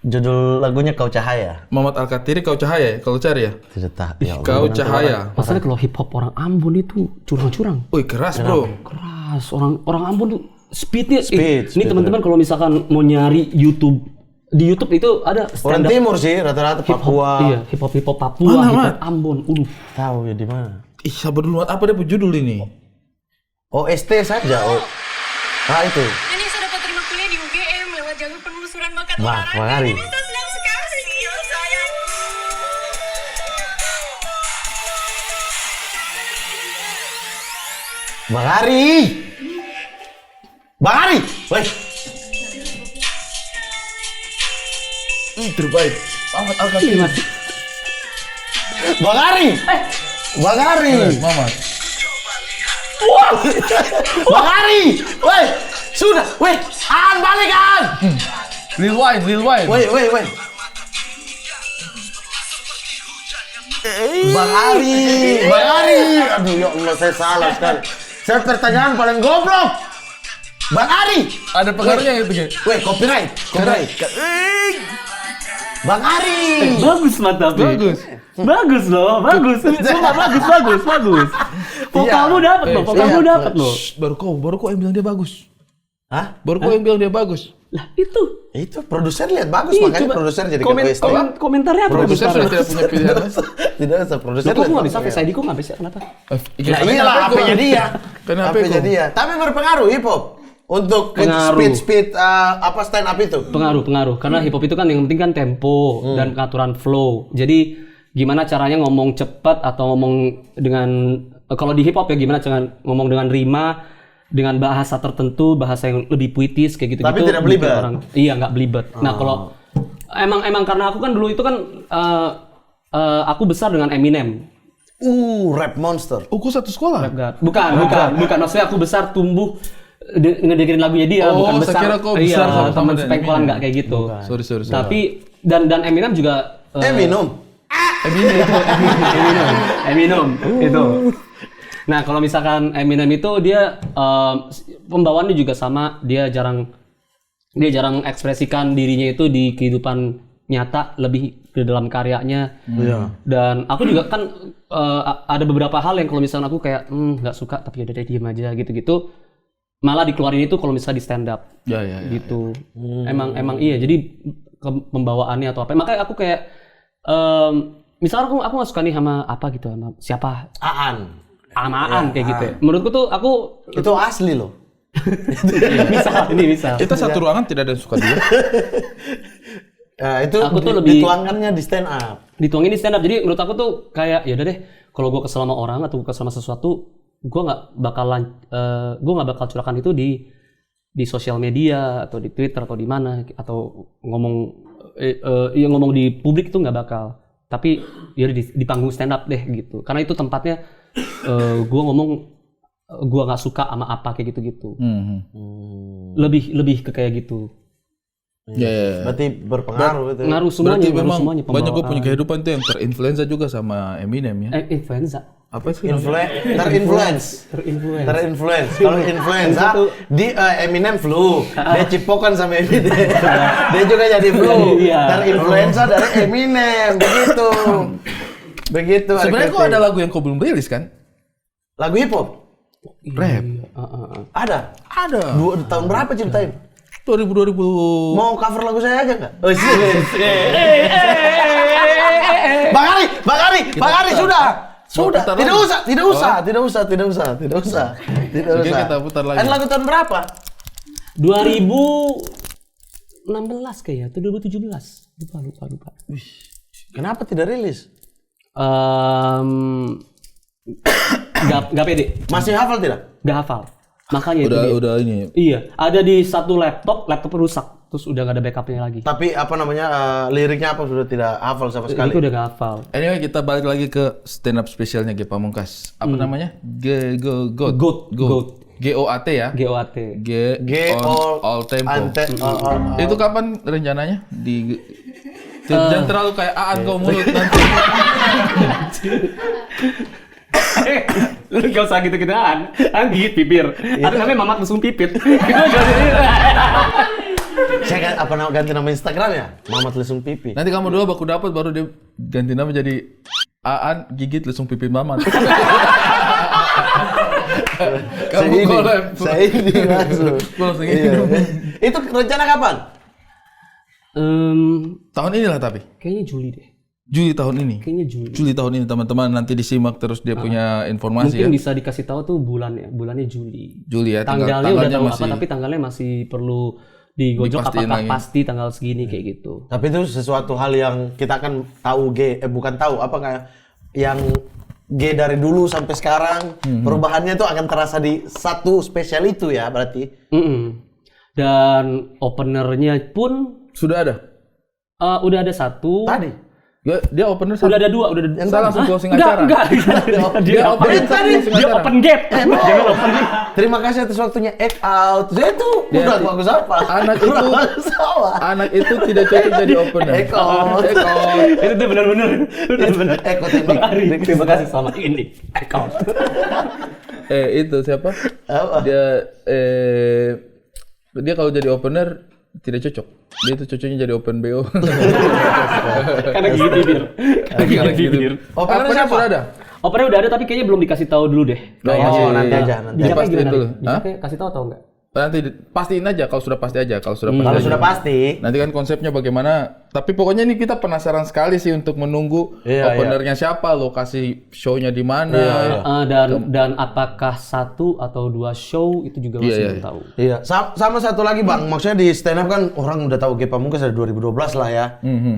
[SPEAKER 1] Judul lagunya Kau Cahaya.
[SPEAKER 3] Muhammad Al-Katiri, Kau Cahaya ya? Kalau cari ya?
[SPEAKER 1] Tidak tahu. Ya Allah,
[SPEAKER 3] Kau
[SPEAKER 1] nanti
[SPEAKER 3] Cahaya.
[SPEAKER 4] Masalahnya kalau hip hop orang Ambon itu curang-curang.
[SPEAKER 3] Wih keras bro.
[SPEAKER 4] Keras. Orang Ambon tuh speednya.
[SPEAKER 1] Speed
[SPEAKER 4] Ini teman-teman kalau misalkan mau nyari YouTube, di YouTube itu ada
[SPEAKER 1] Orang
[SPEAKER 4] stand up
[SPEAKER 1] timur sih rata-rata Papua.
[SPEAKER 4] Iya, hip hop Papua, hip hop Ambon.
[SPEAKER 1] Tahu ya di mana?
[SPEAKER 3] Ih, sabar dulu, apa dia judul ini?
[SPEAKER 1] OST saja. Itu.
[SPEAKER 7] Ini saya dapat terima kuliah di UGM lewat jalur penelusuran bakat
[SPEAKER 1] Wah,
[SPEAKER 7] olahraga.
[SPEAKER 1] Magari.
[SPEAKER 7] Ini saya senang sekali ya saya.
[SPEAKER 1] Bang Ari, woi,
[SPEAKER 3] Terbaik. Mamat Al-Khatib.
[SPEAKER 1] Bang Ari,
[SPEAKER 3] Mamat.
[SPEAKER 1] Bang Ari, woi, sudah, woi, balik An,
[SPEAKER 3] Lil Wayne.
[SPEAKER 1] woi. Bang Ari, aduh ya Allah saya salah sekali. Saya pertanyaan paling goblok. Bang Ari,
[SPEAKER 3] Ada pengaruhnya itu, Ge.
[SPEAKER 1] woi copyright. Bang Ari,
[SPEAKER 4] Bagus mata
[SPEAKER 3] Bagus.
[SPEAKER 4] Bagus loh, bagus. Sumpah bagus. Vokalmu dapat loh, vokalmu dapat loh.
[SPEAKER 3] Shh, baru kau yang bilang dia bagus.
[SPEAKER 1] hah?
[SPEAKER 3] Baru kau yang bilang dia bagus.
[SPEAKER 4] Lah itu.
[SPEAKER 1] Itu produser lihat bagus
[SPEAKER 4] Ih,
[SPEAKER 1] makanya
[SPEAKER 4] coba
[SPEAKER 1] produser jadi OST.
[SPEAKER 4] komentarnya apa?
[SPEAKER 3] Produser sudah tidak punya pilihan.
[SPEAKER 1] Tidak usah produser.
[SPEAKER 4] Loh, kok
[SPEAKER 1] lihat
[SPEAKER 4] nggak bisa
[SPEAKER 1] bagus.
[SPEAKER 4] Face ID kok nggak bisa? Kenapa?
[SPEAKER 1] Nah iyalah HP-nya dia.
[SPEAKER 3] Kenapa
[SPEAKER 1] HP-nya dia. Tapi berpengaruh hip hop untuk
[SPEAKER 4] Pengaruh.
[SPEAKER 1] speed apa stand up itu.
[SPEAKER 4] Pengaruh. Karena hip hop itu kan yang penting kan tempo dan pengaturan flow. Jadi gimana caranya ngomong cepat atau ngomong dengan kalau di hip hop ya gimana cara ngomong dengan rima, dengan bahasa tertentu, bahasa yang lebih puitis kayak gitu-gitu.
[SPEAKER 1] Tapi tidak belibet.
[SPEAKER 4] Iya, nggak belibet. Nah, kalau emang karena aku kan dulu itu kan aku besar dengan Eminem.
[SPEAKER 1] Rap monster.
[SPEAKER 3] Kau satu sekolah?
[SPEAKER 4] Bukan. Maksudnya aku besar tumbuh ngedengerin lagunya dia,
[SPEAKER 3] Oh,
[SPEAKER 4] bukan
[SPEAKER 3] saya
[SPEAKER 4] besar.
[SPEAKER 3] kira kau besar
[SPEAKER 4] iya,
[SPEAKER 3] sama-sama
[SPEAKER 4] teman
[SPEAKER 3] dengan
[SPEAKER 4] sepengkolan
[SPEAKER 3] Eminem.
[SPEAKER 4] nggak kayak gitu.
[SPEAKER 3] Sorry.
[SPEAKER 4] Tapi dan Eminem juga
[SPEAKER 1] Minum.
[SPEAKER 4] Eminem itu. Nah, kalau misalkan Eminem itu dia pembawaannya juga sama, dia jarang ekspresikan dirinya itu di kehidupan nyata, lebih ke dalam karyanya.
[SPEAKER 1] Iya.
[SPEAKER 4] Dan aku juga kan ada beberapa hal yang kalau misalkan aku kayak nggak suka tapi udah deh diem aja gitu-gitu. Malah dikeluarin itu kalau misalnya di stand up.
[SPEAKER 3] Ya.
[SPEAKER 4] Gitu. Emang iya. Jadi pembawaannya atau apa. Makanya aku kayak misalnya aku nggak suka nih sama apa gitu, sama siapa? Amaan kayak gitu. Ya. Menurutku tuh aku
[SPEAKER 1] Itu asli loh.
[SPEAKER 4] misal.
[SPEAKER 3] Kita satu ruangan tidak ada yang suka dia.
[SPEAKER 1] Itu
[SPEAKER 4] Aku tuh lebih-
[SPEAKER 1] dituangkannya di stand up.
[SPEAKER 4] Dituangin di stand up. Jadi menurut aku tuh kayak ya udah deh, kalau gue kesel sama orang atau gue kesel sama sesuatu, gue nggak bakal curahkan itu di sosial media atau di Twitter atau di mana atau ngomong di publik itu nggak bakal. Tapi ya di panggung stand up deh gitu. Karena itu tempatnya gue ngomong gue nggak suka sama apa kayak gitu-gitu. Lebih ke kayak gitu.
[SPEAKER 3] Ya.
[SPEAKER 1] Berarti berpengaruh itu.
[SPEAKER 4] Ngaruh semuanya,
[SPEAKER 3] Berarti
[SPEAKER 4] ngaruh
[SPEAKER 3] memang
[SPEAKER 4] semuanya.
[SPEAKER 3] banyak gue punya
[SPEAKER 4] pembawaan.
[SPEAKER 3] kehidupan tuh yang terinfluenza juga sama Eminem ya.
[SPEAKER 4] Influenza.
[SPEAKER 3] Apa sih?
[SPEAKER 1] Terinfluence. Kalau influenza di Eminem flu, dia cipokan sama Eminem. Dia juga jadi flu.
[SPEAKER 4] Iya.
[SPEAKER 1] Terinfluenza dari Eminem, begitu.
[SPEAKER 3] Sebenarnya kok ada lagu yang kau belum rilis kan?
[SPEAKER 1] lagu hip hop?
[SPEAKER 3] Rap.
[SPEAKER 1] Ada.
[SPEAKER 3] Ada.
[SPEAKER 1] Tahun berapa ciptain?
[SPEAKER 3] 2000.
[SPEAKER 1] Mau cover lagu saya aja nggak? Oh, Bang Ari, sudah.
[SPEAKER 3] putar
[SPEAKER 1] Tidak usah.
[SPEAKER 3] Oke, kita putar lagi.
[SPEAKER 1] Kan lagu tahun berapa?
[SPEAKER 4] 2016 kayaknya atau 2017. Lupa.
[SPEAKER 1] Kenapa tidak rilis?
[SPEAKER 4] Gak pede,
[SPEAKER 1] Masih hafal tidak?
[SPEAKER 4] gak hafal. Makanya itu dia.
[SPEAKER 3] Udah ini.
[SPEAKER 4] Iya, ada di satu laptop rusak, terus udah gak ada backupnya lagi.
[SPEAKER 1] Tapi apa namanya liriknya apa sudah tidak hafal sama sekali.
[SPEAKER 4] Itu udah gak hafal.
[SPEAKER 3] Anyway, kita balik lagi ke stand up spesialnya Ge Pamungkas. Apa namanya?
[SPEAKER 4] Goat.
[SPEAKER 3] GOAT ya?
[SPEAKER 4] GOAT.
[SPEAKER 3] G all tempo. Itu kapan rencananya? Jangan terlalu kayak Aan kau mulut nanti.
[SPEAKER 4] Lu gak usah gitu-gituan. Gigit bibir. Ada namanya Mamat Mesum Pipit.
[SPEAKER 1] Saya ganti nama Instagram ya? Mamat Lesung Pipi.
[SPEAKER 3] Nanti kamu dulu baku dapat baru dia ganti nama jadi Aan gigit lesung pipi Mamat. Kamu collab.
[SPEAKER 1] Saya ini masuk.
[SPEAKER 3] Langsung
[SPEAKER 1] Iya. Itu rencana kapan?
[SPEAKER 3] Tahun inilah tapi.
[SPEAKER 4] Kayaknya Juli deh.
[SPEAKER 3] Juli tahun ini.
[SPEAKER 4] Kayaknya Juli.
[SPEAKER 3] Juli tahun ini teman-teman nanti disimak terus dia punya informasi
[SPEAKER 4] Mungkin
[SPEAKER 3] ya.
[SPEAKER 4] bisa dikasih tahu tuh bulannya Juli.
[SPEAKER 3] Juli ya.
[SPEAKER 4] Tanggalnya udah tahu apa, tapi tanggalnya masih perlu digojok
[SPEAKER 3] Dipastiin
[SPEAKER 4] apakah
[SPEAKER 3] lagi.
[SPEAKER 4] pasti tanggal segini kayak gitu.
[SPEAKER 1] Tapi itu sesuatu hal yang kita akan tahu bukan tahu apa kayak yang G dari dulu sampai sekarang perubahannya itu akan terasa di satu spesial itu ya berarti.
[SPEAKER 4] Dan openernya pun
[SPEAKER 3] Sudah ada.
[SPEAKER 4] udah ada satu.
[SPEAKER 1] Tadi.
[SPEAKER 3] Dia opener
[SPEAKER 4] Udah ada dua, udah ada.
[SPEAKER 3] Saya langsung closing
[SPEAKER 4] Enggak,
[SPEAKER 3] acara.
[SPEAKER 4] enggak.
[SPEAKER 3] Dia opener
[SPEAKER 1] tadi.
[SPEAKER 4] Dia open gate. Jangan open gate.
[SPEAKER 1] Terima kasih atas waktunya act out. Itu udah bagus apa?
[SPEAKER 3] Anak
[SPEAKER 1] Udah
[SPEAKER 3] itu-
[SPEAKER 1] bagus apa?
[SPEAKER 3] Anak itu tidak cocok jadi opener.
[SPEAKER 1] Act out.
[SPEAKER 4] Itu tuh benar-benar. Benar-benar.
[SPEAKER 1] Eko teknik.
[SPEAKER 4] Bang Ari, terima kasih sama ini. Account.
[SPEAKER 3] Itu siapa?
[SPEAKER 1] Apa?
[SPEAKER 3] Dia kalau jadi opener tidak cocok. Dia itu cocoknya jadi open BO.
[SPEAKER 4] Karena gigi bibir. Karena gigi bibir.
[SPEAKER 1] Opener siapa?
[SPEAKER 3] Sudah ada.
[SPEAKER 4] Opener udah ada tapi kayaknya belum dikasih tahu dulu deh.
[SPEAKER 1] Oh, nanti aja nanti.
[SPEAKER 4] Bijaknya
[SPEAKER 3] Pastiin
[SPEAKER 4] gimana?
[SPEAKER 3] dulu.
[SPEAKER 4] Nih? Bijaknya kasih tahu atau enggak?
[SPEAKER 3] Nanti pastiin aja kalau sudah pasti aja. Kalau sudah pasti.
[SPEAKER 1] Kalau
[SPEAKER 3] aja.
[SPEAKER 1] sudah pasti.
[SPEAKER 3] Nanti kan konsepnya bagaimana. Tapi pokoknya ini kita penasaran sekali sih untuk menunggu
[SPEAKER 1] Iya,
[SPEAKER 3] openernya siapa, lokasi show-nya di mana.
[SPEAKER 4] Dan apakah satu atau dua show itu juga masih belum tahu.
[SPEAKER 1] Iya, sama satu lagi Bang, maksudnya di stand up kan orang udah tahu Ge Pamungkas dari 2012 lah ya.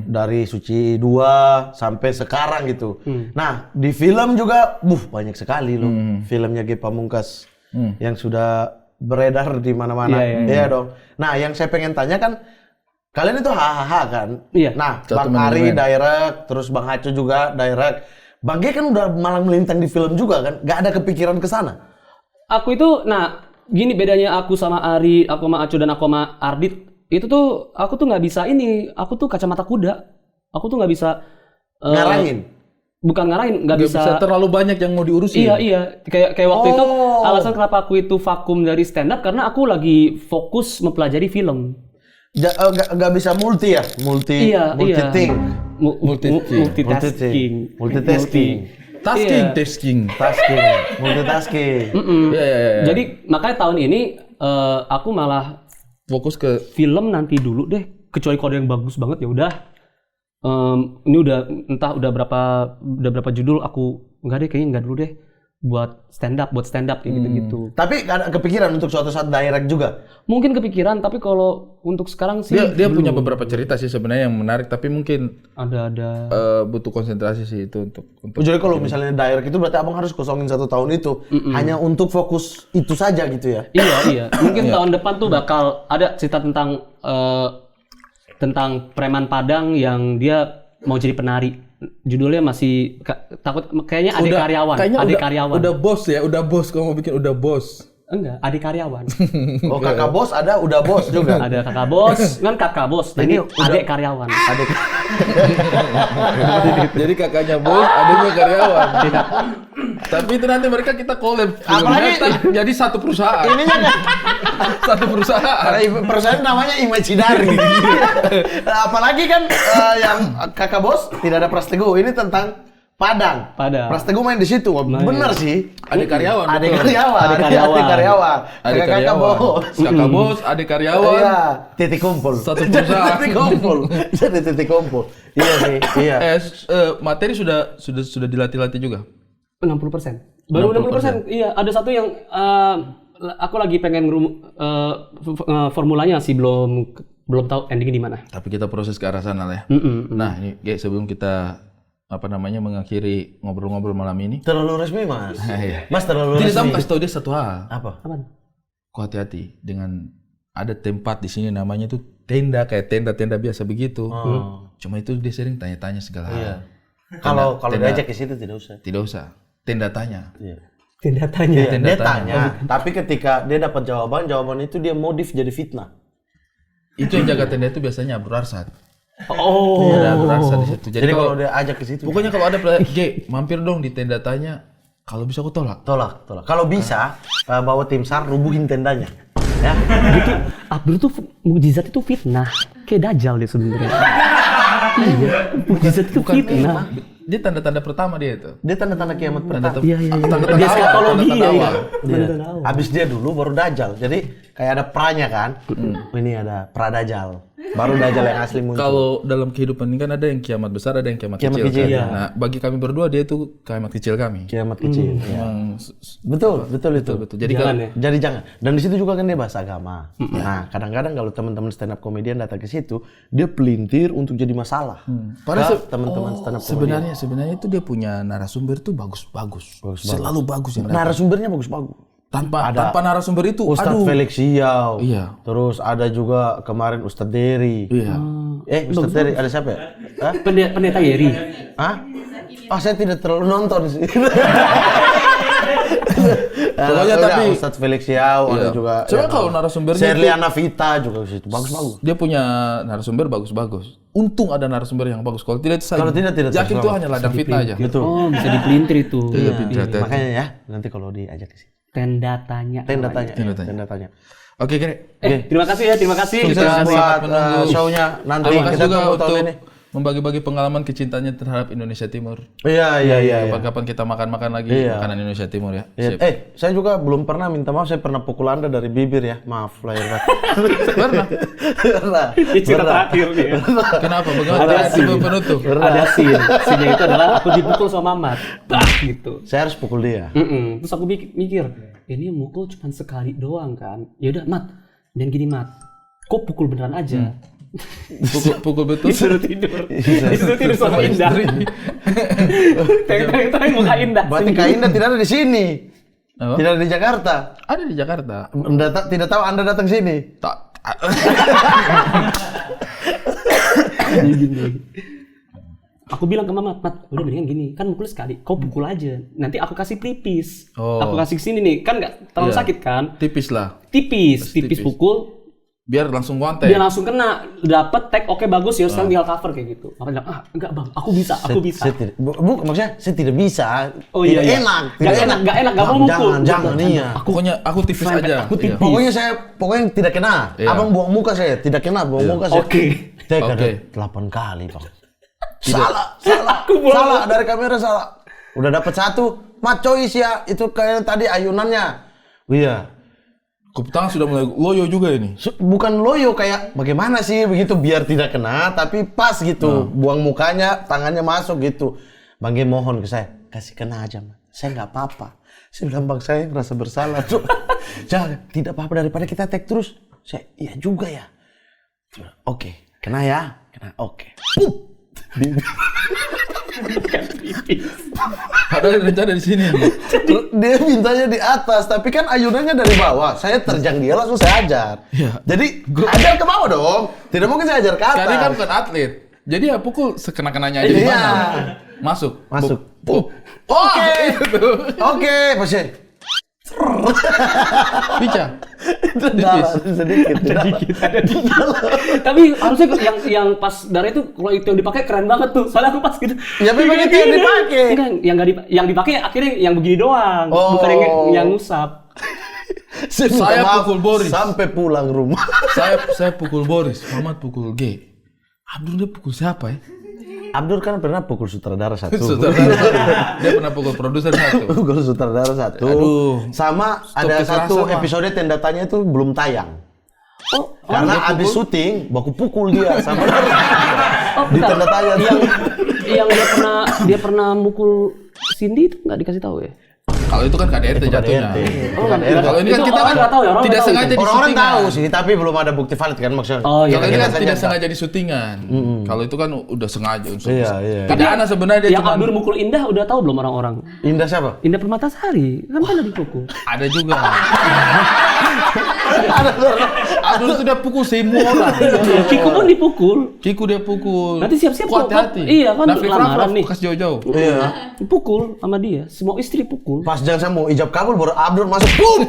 [SPEAKER 1] Dari Suci 2 sampai sekarang gitu. Nah, di film juga banyak sekali loh filmnya Ge Pamungkas yang sudah beredar di mana-mana. Iya dong. Nah, yang saya pengen tanya kan kalian itu hahaha kan?
[SPEAKER 4] Iya.
[SPEAKER 1] Nah,
[SPEAKER 3] Satu
[SPEAKER 1] Bang Ari
[SPEAKER 3] manajemen.
[SPEAKER 1] direct, terus Bang Haco juga direct. Bang Ge kan udah malang melintang di film juga kan? Gak ada kepikiran ke sana?
[SPEAKER 4] Aku itu, gini bedanya aku sama Ari, aku sama Aco dan aku sama Ardit, itu tuh aku tuh nggak bisa ini, aku tuh kacamata kuda, aku tuh nggak bisa
[SPEAKER 1] Ngarangin?
[SPEAKER 4] bukan ngarahin, nggak
[SPEAKER 3] Nggak bisa terlalu banyak yang mau diurusin.
[SPEAKER 4] Iya, kayak waktu itu alasan kenapa aku itu vakum dari stand up karena aku lagi fokus mempelajari film.
[SPEAKER 1] Gak bisa multi ya? Multi thing.
[SPEAKER 4] Multitasking.
[SPEAKER 3] Tasking.
[SPEAKER 1] Multitasking.
[SPEAKER 3] Iya.
[SPEAKER 4] Jadi makanya tahun ini aku malah
[SPEAKER 3] Fokus ke
[SPEAKER 4] film nanti dulu deh, kecuali kalau ada yang bagus banget ya udah. Ini udah entah udah berapa judul aku kayaknya enggak dulu deh buat stand up kayak gitu-gitu.
[SPEAKER 1] Tapi ada kepikiran untuk suatu saat direct juga?
[SPEAKER 4] Mungkin kepikiran tapi kalau untuk sekarang sih
[SPEAKER 3] dia punya beberapa cerita sih sebenarnya yang menarik tapi mungkin
[SPEAKER 4] ada
[SPEAKER 3] butuh konsentrasi sih itu untuk
[SPEAKER 1] Jadi kalau misalnya direct itu berarti abang harus kosongin 1 tahun itu hanya untuk fokus itu saja gitu ya?
[SPEAKER 4] Iya. Mungkin tahun depan tuh bakal ada cerita tentang preman Padang yang dia mau jadi penari. Judulnya masih takut kayaknya adik karyawan.
[SPEAKER 3] Udah bos ya, udah bos kamu mau bikin udah bos.
[SPEAKER 4] Enggak, adik karyawan.
[SPEAKER 1] Oh kakak bos ada, udah bos juga?
[SPEAKER 4] Ada kakak bos, kan kakak bos. Jadi adik karyawan.
[SPEAKER 3] Jadi kakaknya bos, adiknya karyawan. Tapi itu nanti mereka kita collab.
[SPEAKER 1] Apalagi-
[SPEAKER 3] Filmnya jadi satu perusahaan.
[SPEAKER 1] Ininya kan,
[SPEAKER 3] Satu perusahaan.
[SPEAKER 1] karena perusahaan namanya Imaginary. Apalagi kan yang kakak bos tidak ada Prasteguh, ini tentang Padang. Prasteguh main di situ. Bener sih.
[SPEAKER 3] Adik karyawan.
[SPEAKER 1] Adik
[SPEAKER 3] betul.
[SPEAKER 1] karyawan.
[SPEAKER 4] Adik karyawan.
[SPEAKER 1] Adik karyawan.
[SPEAKER 3] Adik
[SPEAKER 1] Kakak
[SPEAKER 3] karyawan.
[SPEAKER 1] bos.
[SPEAKER 3] Kakak bos, adik karyawan.
[SPEAKER 1] Iya, titik kumpul.
[SPEAKER 3] Satu perusahaan.
[SPEAKER 1] Titik kumpul. Jadi titik kumpul. Iya sih, iya.
[SPEAKER 3] Materi sudah dilatih-latih juga.
[SPEAKER 4] 60%. Baru 60%. Iya, ada satu yang aku lagi pengen formulanya sih belum tahu endingnya di mana.
[SPEAKER 3] Tapi kita proses ke arah sana lah ya. Nah, ini guys, sebelum kita mengakhiri ngobrol-ngobrol malam ini.
[SPEAKER 1] Terlalu resmi, Mas.
[SPEAKER 3] Iya.
[SPEAKER 1] Mas terlalu
[SPEAKER 3] Tidak,
[SPEAKER 1] resmi.
[SPEAKER 3] kamu kasih tahu dia satu hal.
[SPEAKER 1] Apa?
[SPEAKER 4] Apaan?
[SPEAKER 3] Kau hati-hati dengan ada tempat di sini namanya tuh tenda, kayak tenda-tenda biasa begitu. Cuma itu dia sering tanya-tanya segala hal.
[SPEAKER 1] Kalau
[SPEAKER 3] Tenda-
[SPEAKER 1] diajak ke situ tidak usah.
[SPEAKER 3] Tidak usah. Tenda tanya.
[SPEAKER 4] Tenda tanya.
[SPEAKER 1] Dia tanya, tapi ketika dia dapat jawaban itu dia modif jadi fitnah.
[SPEAKER 3] Itu yang jaga tenda itu biasanya Abdur Arsad.
[SPEAKER 4] Oh.
[SPEAKER 3] Ada Abdur Arsad di situ.
[SPEAKER 1] Jadi kalau dia ajak ke situ,
[SPEAKER 3] pokoknya kalau ada G, mampir dong di tenda tanya. Kalau bisa aku tolak.
[SPEAKER 1] tolak. Kalau bisa bawa tim SAR rubuhin tendanya. Ya.
[SPEAKER 4] Itu Abdur tuh mukjizat itu fitnah. Kayak dajjal dia sebenarnya. Iya. Mukjizat itu fitnah.
[SPEAKER 3] Dia tanda-tanda pertama dia itu.
[SPEAKER 1] Dia tanda-tanda kiamat pertama.
[SPEAKER 3] Tanda-tanda
[SPEAKER 4] Dia
[SPEAKER 3] awal,
[SPEAKER 4] eskatologi
[SPEAKER 3] tanda-tanda
[SPEAKER 4] ya.
[SPEAKER 3] awal.
[SPEAKER 1] Iya. Abis dia dulu baru Dajjal. Jadi kayak ada pranya kan. Ini ada pra-Dajjal. Baru Dajjal yang asli muncul.
[SPEAKER 3] Kalau dalam kehidupan ini kan ada yang kiamat besar, ada yang kiamat
[SPEAKER 1] Kiamat
[SPEAKER 3] kecil.
[SPEAKER 1] kecil,
[SPEAKER 3] kan?
[SPEAKER 1] iya.
[SPEAKER 3] Nah, bagi kami berdua dia itu kiamat kecil kami.
[SPEAKER 1] Kiamat kecil. Iya.
[SPEAKER 3] Memang
[SPEAKER 1] Betul itu.
[SPEAKER 3] betul. Jadi
[SPEAKER 4] Jangan
[SPEAKER 3] kalau
[SPEAKER 4] ya.
[SPEAKER 1] Jadi jangan. Dan di situ juga kan dia bahas agama. Nah, kadang-kadang kalau teman-teman stand up comedian datang ke situ, dia pelintir untuk jadi masalah.
[SPEAKER 3] Padahal
[SPEAKER 1] teman-teman stand up comedian.
[SPEAKER 3] sebenarnya itu dia punya narasumber itu bagus-bagus. Selalu bagus yang datang.
[SPEAKER 1] Narasumbernya bagus-bagus.
[SPEAKER 3] Tanpa narasumber itu,
[SPEAKER 1] Ustadz Felix Siau.
[SPEAKER 3] Iya.
[SPEAKER 1] Terus ada juga kemarin Ustadz Dery.
[SPEAKER 3] Iya.
[SPEAKER 1] Ustadz Dery ada siapa ya? Hah?
[SPEAKER 4] Pendeta Yeri.
[SPEAKER 1] Hah? Saya tidak terlalu nonton sih.
[SPEAKER 3] Pokoknya
[SPEAKER 1] Udah,
[SPEAKER 3] tapi
[SPEAKER 1] Ustadz Felix Siau ada
[SPEAKER 3] Iya.
[SPEAKER 1] juga.
[SPEAKER 3] Coba kalau narasumbernya
[SPEAKER 1] Serliana Vita juga di situ. Bagus-bagus.
[SPEAKER 3] dia punya narasumber bagus-bagus. Untung ada narasumber yang bagus. Kalau tidak itu saya
[SPEAKER 1] Kalau tidak
[SPEAKER 3] yakin itu
[SPEAKER 1] terserah.
[SPEAKER 3] hanya ladang fitnah aja.
[SPEAKER 1] Gitu.
[SPEAKER 4] Oh, bisa dipelintir itu.
[SPEAKER 3] Iya, pintar.
[SPEAKER 1] Makanya ya, nanti kalau diajak ke sini.
[SPEAKER 4] Tenda tanya.
[SPEAKER 1] Tenda tanya.
[SPEAKER 3] Tenda tanya.
[SPEAKER 1] Tenda tanya.
[SPEAKER 3] Oke, Gre.
[SPEAKER 4] Terima kasih ya, terima kasih.
[SPEAKER 1] Sukses
[SPEAKER 3] Kita
[SPEAKER 1] buat
[SPEAKER 3] sangat menunggu.
[SPEAKER 1] show-nya nanti.
[SPEAKER 3] Terima kasih
[SPEAKER 1] Kita
[SPEAKER 3] juga
[SPEAKER 1] tunggu tahun
[SPEAKER 3] untuk
[SPEAKER 1] ini.
[SPEAKER 3] membagi-bagi pengalaman kecintaannya terhadap Indonesia Timur.
[SPEAKER 1] Iya.
[SPEAKER 3] Kapan-kapan kita makan-makan lagi
[SPEAKER 1] Iya.
[SPEAKER 3] makanan Indonesia Timur ya.
[SPEAKER 1] Iya.
[SPEAKER 3] Sip.
[SPEAKER 1] Saya juga belum pernah minta maaf. Saya pernah pukul Anda dari bibir ya. Maaf lahir batin.
[SPEAKER 3] Pernah.
[SPEAKER 1] Pernah.
[SPEAKER 4] Cerita terakhir nih.
[SPEAKER 3] Kenapa? Bagaimana?
[SPEAKER 4] Ada
[SPEAKER 3] Ada
[SPEAKER 4] scene.
[SPEAKER 3] penutup.
[SPEAKER 4] Ada scene. Scene itu adalah aku dipukul sama Mamat. Bah, gitu.
[SPEAKER 1] Saya harus pukul dia.
[SPEAKER 4] Terus aku mikir, ini mukul cuma sekali doang kan. Ya udah, Mat. Dan gini, Mat. Kok pukul beneran aja?
[SPEAKER 3] Pukul betul.
[SPEAKER 4] Disuruh tidur. Disuruh tidur sama Indah. Teng-teng muka Indah.
[SPEAKER 1] Berarti Kak Indah tidak ada di sini.
[SPEAKER 3] Apa?
[SPEAKER 1] Tidak ada di Jakarta.
[SPEAKER 3] Ada di Jakarta.
[SPEAKER 1] Tidak tahu Anda datang sini.
[SPEAKER 3] Tak.
[SPEAKER 4] Gini. Aku bilang ke Mama, Mat, udah mendingan gini, kan mukul sekali, kau pukul aja. Nanti aku kasih pelipis.
[SPEAKER 3] Oh.
[SPEAKER 4] Aku kasih sini nih, kan nggak terlalu
[SPEAKER 3] Iya.
[SPEAKER 4] sakit kan?
[SPEAKER 3] Tipis lah.
[SPEAKER 4] Tipis
[SPEAKER 3] tipis.
[SPEAKER 4] pukul,
[SPEAKER 3] Biar langsung one take.
[SPEAKER 4] dia langsung kena, dapet tag, oke bagus ya, sekarang tinggal cover kayak gitu. Mama bilang, enggak bang, aku bisa.
[SPEAKER 1] Saya tidak, maksudnya saya tidak bisa.
[SPEAKER 4] Oh iya,
[SPEAKER 1] Tidak
[SPEAKER 4] iya.
[SPEAKER 1] enak.
[SPEAKER 4] Nggak enak, nggak mau mukul.
[SPEAKER 1] Jangan, iya.
[SPEAKER 3] Pokoknya aku tipis aja.
[SPEAKER 4] Aku tipis.
[SPEAKER 3] Iya.
[SPEAKER 1] Pokoknya tidak kena.
[SPEAKER 3] Iya.
[SPEAKER 1] Abang buang muka saya, tidak kena buang muka saya.
[SPEAKER 4] Oke.
[SPEAKER 1] Tag ada
[SPEAKER 3] Oke.
[SPEAKER 1] 8 kali, Bang.
[SPEAKER 3] Tidak.
[SPEAKER 1] Salah dari kamera salah. Udah dapat 1, Mat coy ya, itu kayak tadi ayunannya. Iya.
[SPEAKER 3] Tangan sudah mulai loyo juga ini.
[SPEAKER 1] Bukan loyo kayak bagaimana sih begitu biar tidak kena tapi pas gitu. Buang mukanya, tangannya masuk gitu. Bang Ge mohon ke saya, kasih kena aja, Mat. Saya nggak apa-apa. Saya bilang, Bang, saya merasa bersalah. Jangan, tidak apa-apa daripada kita tag terus. Saya, iya juga ya. Oke, kena ya. Kena, oke. Pup.
[SPEAKER 3] Padahal rencana di sini.
[SPEAKER 1] Dia mintanya di atas, tapi kan ayunannya dari bawah. Saya terjang dia langsung saya ajar.
[SPEAKER 3] Iya.
[SPEAKER 1] Jadi ajar ke bawah dong. Tidak mungkin saya ajar ke atas.
[SPEAKER 3] Karena kan bukan atlet. Jadi ya pukul sekena-kenanya aja di
[SPEAKER 1] Iya.
[SPEAKER 3] mana. Masuk.
[SPEAKER 1] Masuk.
[SPEAKER 3] Pup.
[SPEAKER 1] Oke. Oke, pasien.
[SPEAKER 3] Bica.
[SPEAKER 1] Dalam sedikit.
[SPEAKER 4] Ada dikit. Tapi harusnya yang pas darah itu kalau itu yang dipakai keren banget tuh. Soalnya aku pas gitu.
[SPEAKER 1] Ya memang itu yang dipakai.
[SPEAKER 4] Enggak, yang dipakai akhirnya yang begini doang,
[SPEAKER 1] Oh.
[SPEAKER 4] bukan yang ngusap.
[SPEAKER 3] Saya pukul Boris.
[SPEAKER 1] Sampai pulang rumah.
[SPEAKER 3] Saya pukul Boris, Mamat pukul G. Abdul dia pukul siapa ya?
[SPEAKER 1] Abdur kan pernah pukul sutradara 1.
[SPEAKER 3] Sutradara. Dia pernah pukul produser 1.
[SPEAKER 1] Pukul sutradara 1.
[SPEAKER 3] Aduh.
[SPEAKER 1] Sama
[SPEAKER 3] Stop
[SPEAKER 1] ada
[SPEAKER 3] kekerasan,
[SPEAKER 1] satu
[SPEAKER 3] Pak.
[SPEAKER 1] episode tenda tanya itu belum tayang.
[SPEAKER 4] Oh,
[SPEAKER 1] Karena abis syuting, baku pukul dia sama di
[SPEAKER 4] bentar.
[SPEAKER 1] tenda tanya.
[SPEAKER 4] yang dia pernah mukul Cindy itu nggak dikasih tahu ya?
[SPEAKER 3] Kalau itu kan KDRT jatuhnya. Kalau ini kan
[SPEAKER 4] Itu
[SPEAKER 3] kita
[SPEAKER 4] orang
[SPEAKER 3] kan
[SPEAKER 4] nggak tahu ya, orang
[SPEAKER 3] tidak
[SPEAKER 4] nggak tahu
[SPEAKER 3] sengaja
[SPEAKER 4] itu.
[SPEAKER 3] di
[SPEAKER 1] Orang-orang
[SPEAKER 3] syutingan.
[SPEAKER 1] tahu sih, tapi belum ada bukti valid kan maksudnya.
[SPEAKER 4] Oh, iya.
[SPEAKER 3] Kalau ini
[SPEAKER 1] Kita
[SPEAKER 3] kan
[SPEAKER 1] saja
[SPEAKER 3] tidak
[SPEAKER 1] tak.
[SPEAKER 3] sengaja di syutingan. Kalau itu kan udah sengaja unsur.
[SPEAKER 1] Iya, iya.
[SPEAKER 3] Tidak Ana sebenarnya dia
[SPEAKER 4] Yang
[SPEAKER 3] cuma
[SPEAKER 4] Abdur mukul Indah udah tahu belum orang-orang?
[SPEAKER 1] Indah siapa?
[SPEAKER 4] Indah Permatasari kan pernah dipukul.
[SPEAKER 3] ada juga. Abdul sudah pukul semua orang.
[SPEAKER 4] Kiku pun dipukul.
[SPEAKER 3] Kiku dia pukul.
[SPEAKER 4] Nanti siap-siap
[SPEAKER 3] Kok
[SPEAKER 4] kok.
[SPEAKER 3] hati-hati.
[SPEAKER 4] Iya kan
[SPEAKER 3] Nafri
[SPEAKER 4] lamaran
[SPEAKER 3] Frafraf,
[SPEAKER 4] nih.
[SPEAKER 3] Kas jauh-jauh.
[SPEAKER 1] Iya.
[SPEAKER 4] Pukul sama dia. Semua istri pukul.
[SPEAKER 1] Pas jangan saya mau ijab kabul baru Abdur masuk. Boom!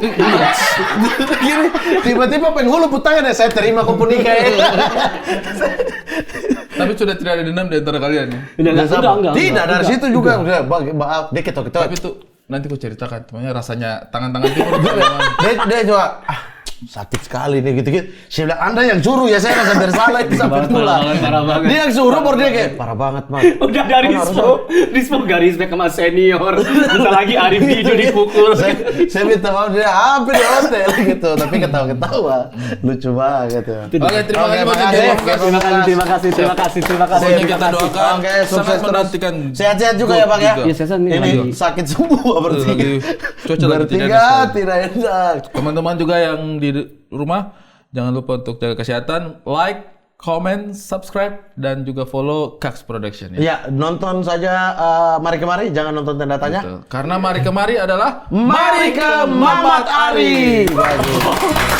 [SPEAKER 1] Gini, tiba-tiba penghulu putangan ya saya terima kupon nikah ya.
[SPEAKER 3] Tapi sudah tidak ada dendam di antara kalian ya.
[SPEAKER 4] Enggak.
[SPEAKER 1] Tidak, dari situ juga dia ketok-ketok.
[SPEAKER 3] Tapi itu nanti ku ceritakan temannya rasanya tangan-tangan timur itu memang.
[SPEAKER 1] Dia coba sakit sekali nih gitu-gitu. Saya bilang, Anda yang suruh ya, saya rasa bersalah itu sampai tulang.
[SPEAKER 4] parah banget.
[SPEAKER 1] Dia yang suruh, baru dia kayak, parah banget, Mas.
[SPEAKER 4] Udah dari Rispo gak respect sama senior. Bentar lagi Arif Dijo dipukul.
[SPEAKER 1] Saya minta maaf, dia hampir di hotel gitu. Tapi ketawa-ketawa. Lucu banget ya.
[SPEAKER 3] Oke, terima kasih banyak.
[SPEAKER 1] Jeff.
[SPEAKER 4] Terima kasih.
[SPEAKER 3] Pokoknya kita doakan
[SPEAKER 1] Oke, sukses
[SPEAKER 3] sangat
[SPEAKER 1] terus.
[SPEAKER 3] menantikan.
[SPEAKER 1] Sehat-sehat juga ya, Bang ya.
[SPEAKER 4] Iya, sehat nih.
[SPEAKER 1] Ini sakit semua berarti.
[SPEAKER 3] Lagi cuaca lagi tidak
[SPEAKER 1] Bertiga
[SPEAKER 3] enak.
[SPEAKER 1] tidak enak.
[SPEAKER 3] Teman-teman juga yang di rumah, jangan lupa untuk jaga kesehatan, like, comment, subscribe, dan juga follow Kaks Production ya.
[SPEAKER 1] Ya, nonton saja Mari Kemari, jangan nonton tanda tanya.
[SPEAKER 3] Betul. Karena Mari Kemari adalah
[SPEAKER 1] Mari ke Mamat Ari. Bagus.